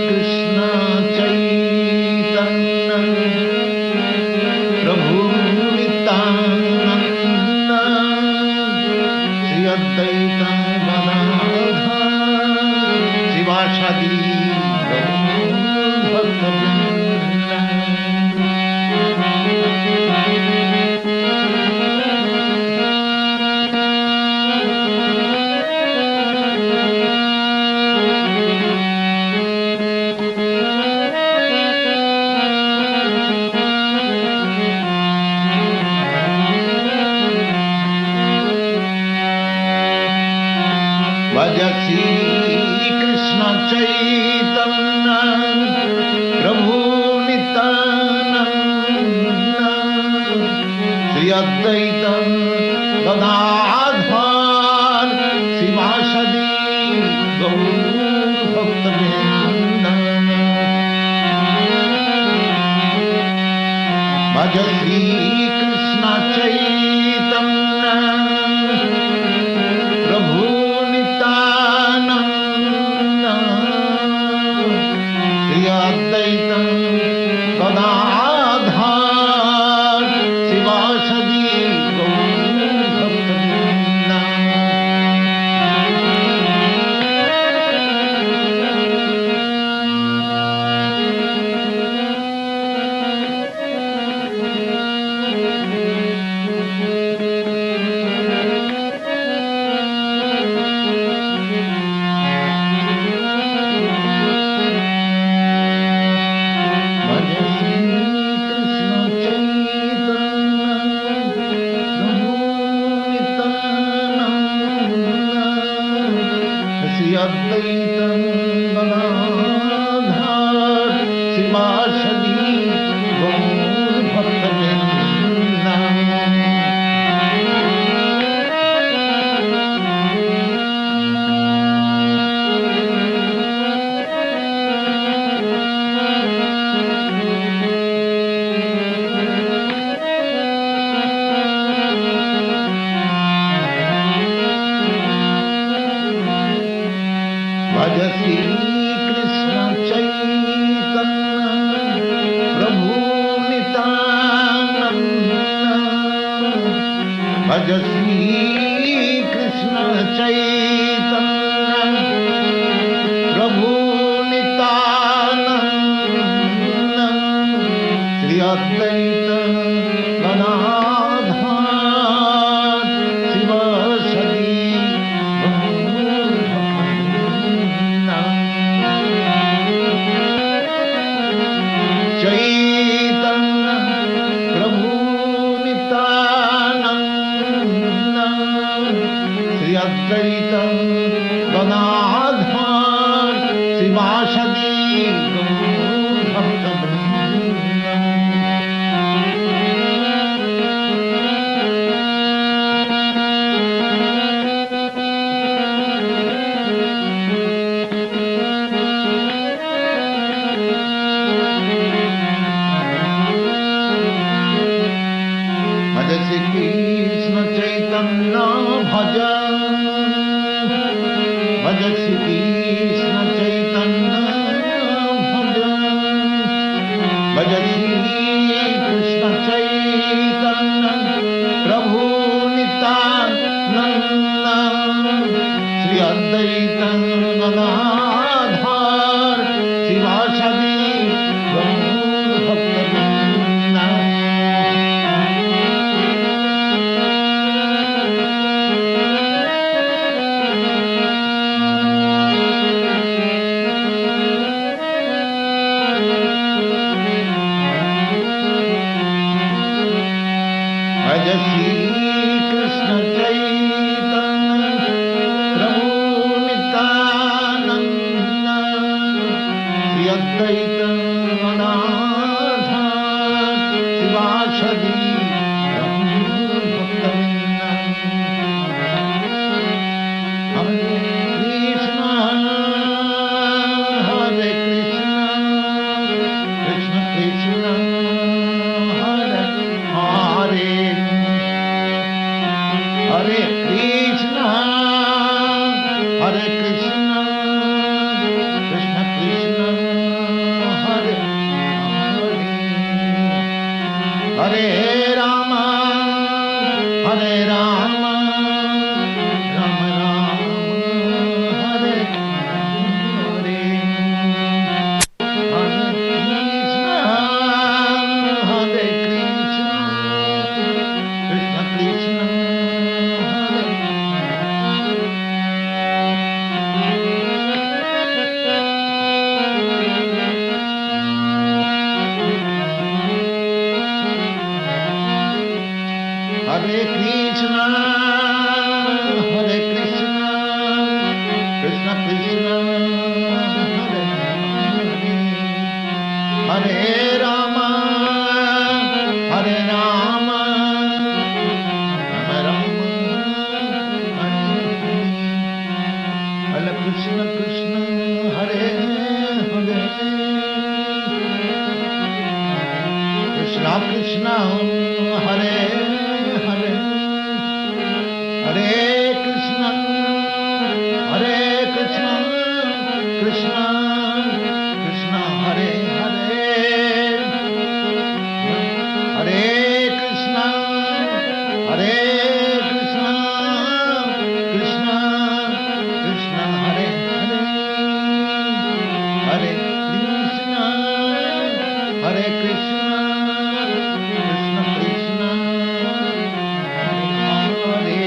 कृष्ण चैतन्य प्रभु शिवाशादी भज श्री कृष्ण चैतन्य प्रभु नित्यानंद श्री अद्वैत गदाधर शिवासदि गौर भक्तवृंद भज श्री कृष्ण चैतन्य प्रभु नित्यानंद श्री अद्वैत गदाधर शिवासदी गौर भक्तवृंदा भज श्री कृष्ण चैतन्य प्रभु नित्यानंद भज श्री कृष्ण चैतन्य प्रभु नित्यानंद श्री अद्वैत गदाधर शिवासदि चैतन्य प्रभु नित्यानंद श्री अद्वैत गदाधर शिवासदि भक्तवृंद भज श्री कृष्ण चैतन्य भज भज श्री कृष्ण चैतन्य भज भज श्री कृष्ण चैतन्य प्रभु नित्यानंद श्री अद्वैत गदाधर शिवासदि गौर भक्तवृंद भज श्री कृष्ण चैतन्य प्रभु नित्यानंद श्री अद्वैत गदाधर शिवासदि गौर भक्तवृंद हरे कृष्ण कृष्ण कृष्ण हरे हरे हरे कृष्ण कृष्ण कृष्ण हरे हरे हरे राम हरे Ram Ram Ram Hare Hare Hare Krishna Krishna Krishna Hare Hare Krishna Krishna Krishna Hare Hare Hare Ram Ram Ram Hare Hare Krishna Krishna Hare Hare Krishna Krishna Hare Hare Hare Krishna Krishna Krishna Hare Hare Hare Krishna Krishna Krishna Hare Hare Hare Krishna Krishna Krishna Hare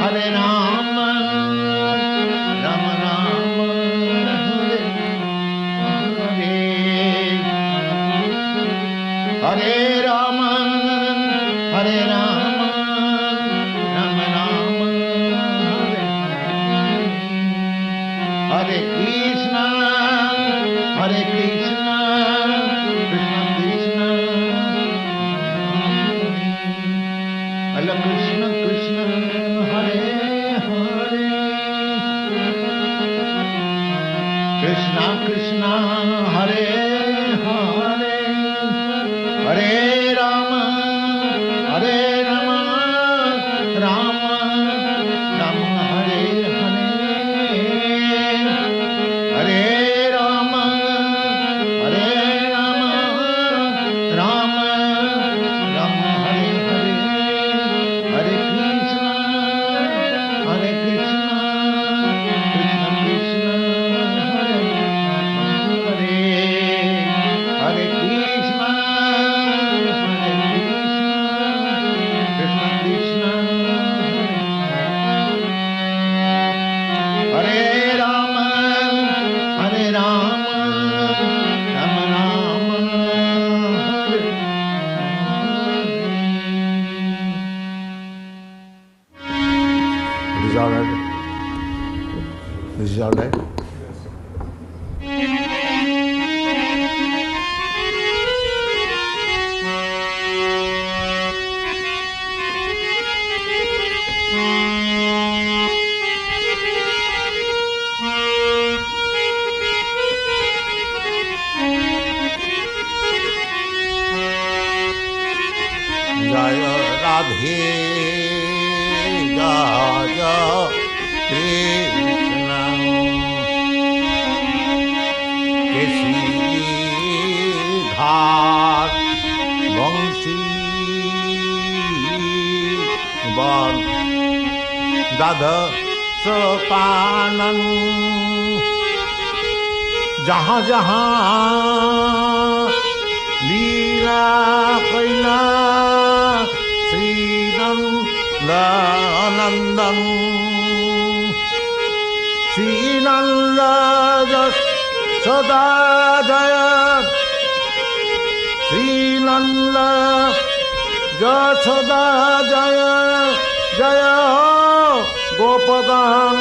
Hare Ram Ram Ram Hare Hare Hare Rama, Hare Rama, Rama Rama, Hare Krishna, Hare Krishna, Krishna Krishna, Hare Krishna Krishna, Hare Hare, Krishna Krishna, Hare Hare, Hare Rama, Hare Rama, Rama Rama, Hare Hare, Hare Rama, Hare Rama, Rama Rama, Hare Hare, Hare Krishna, Hare Krishna, Krishna Krishna, Hare Hare, Hare Krishna, Hare Krishna, Krishna Krishna, Hare Rama, Hare Rama, Rama Rama, Hare Hare. This is all right. This is all right. Jai Radhe, Jaya Krishna, Kesi Dhar Vamsi Ban Dada Sopanan, Jahan Jahan Leela Kaila Sri Nandan Sri Nanda Sada Jaya Sri Nanda Jashoda Jaya Jaya Gopagan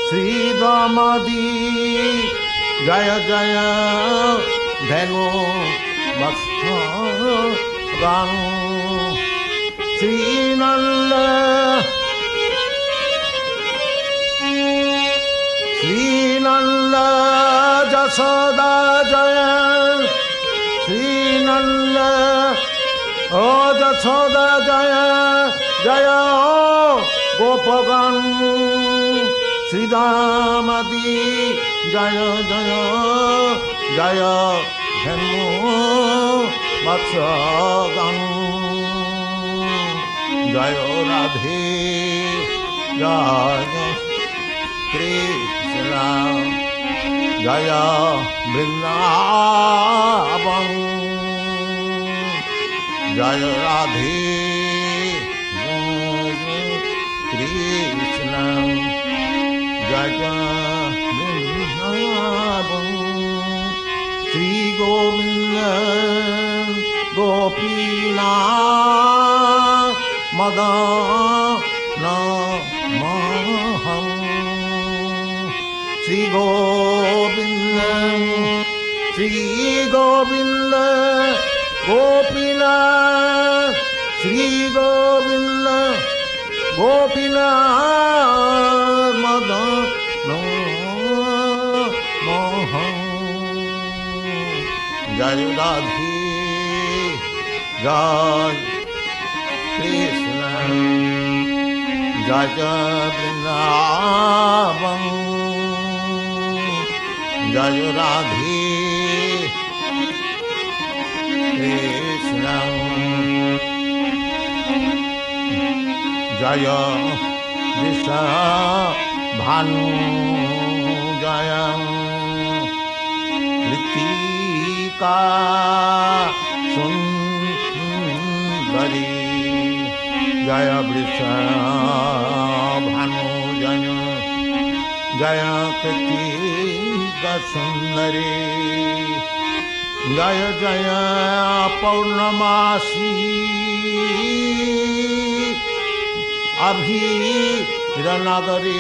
Sri Damadi Jaya Jaya Dhanu Bhaskagan Sri Nanda Sri Nanda Jashoda Jaya Sri Nanda Oh Jashoda Jaya Jaya Gopagan Sri Damadi Jaya Jaya Jaya Dhanu Bhaskagan Jaya Radhe Jaya Krishna Jaya Vrindavan Jaya Radhe Jaya Krishna Jaya Vrindavan Sri Govinda Gopinath Madana Maham Sri Govinda Gopinath Sri Govinda Gopinath Madana Maham Jai Radhe Jai Krishna Jaya Vrindavan Jaya Radhe Krishna Jaya Visa Bhanu Jaya Ritika Sundari Jaya Visa Bhanu Jaya Jaya Kritika Sundari जय जय पौर्णमासी अभीरनगरी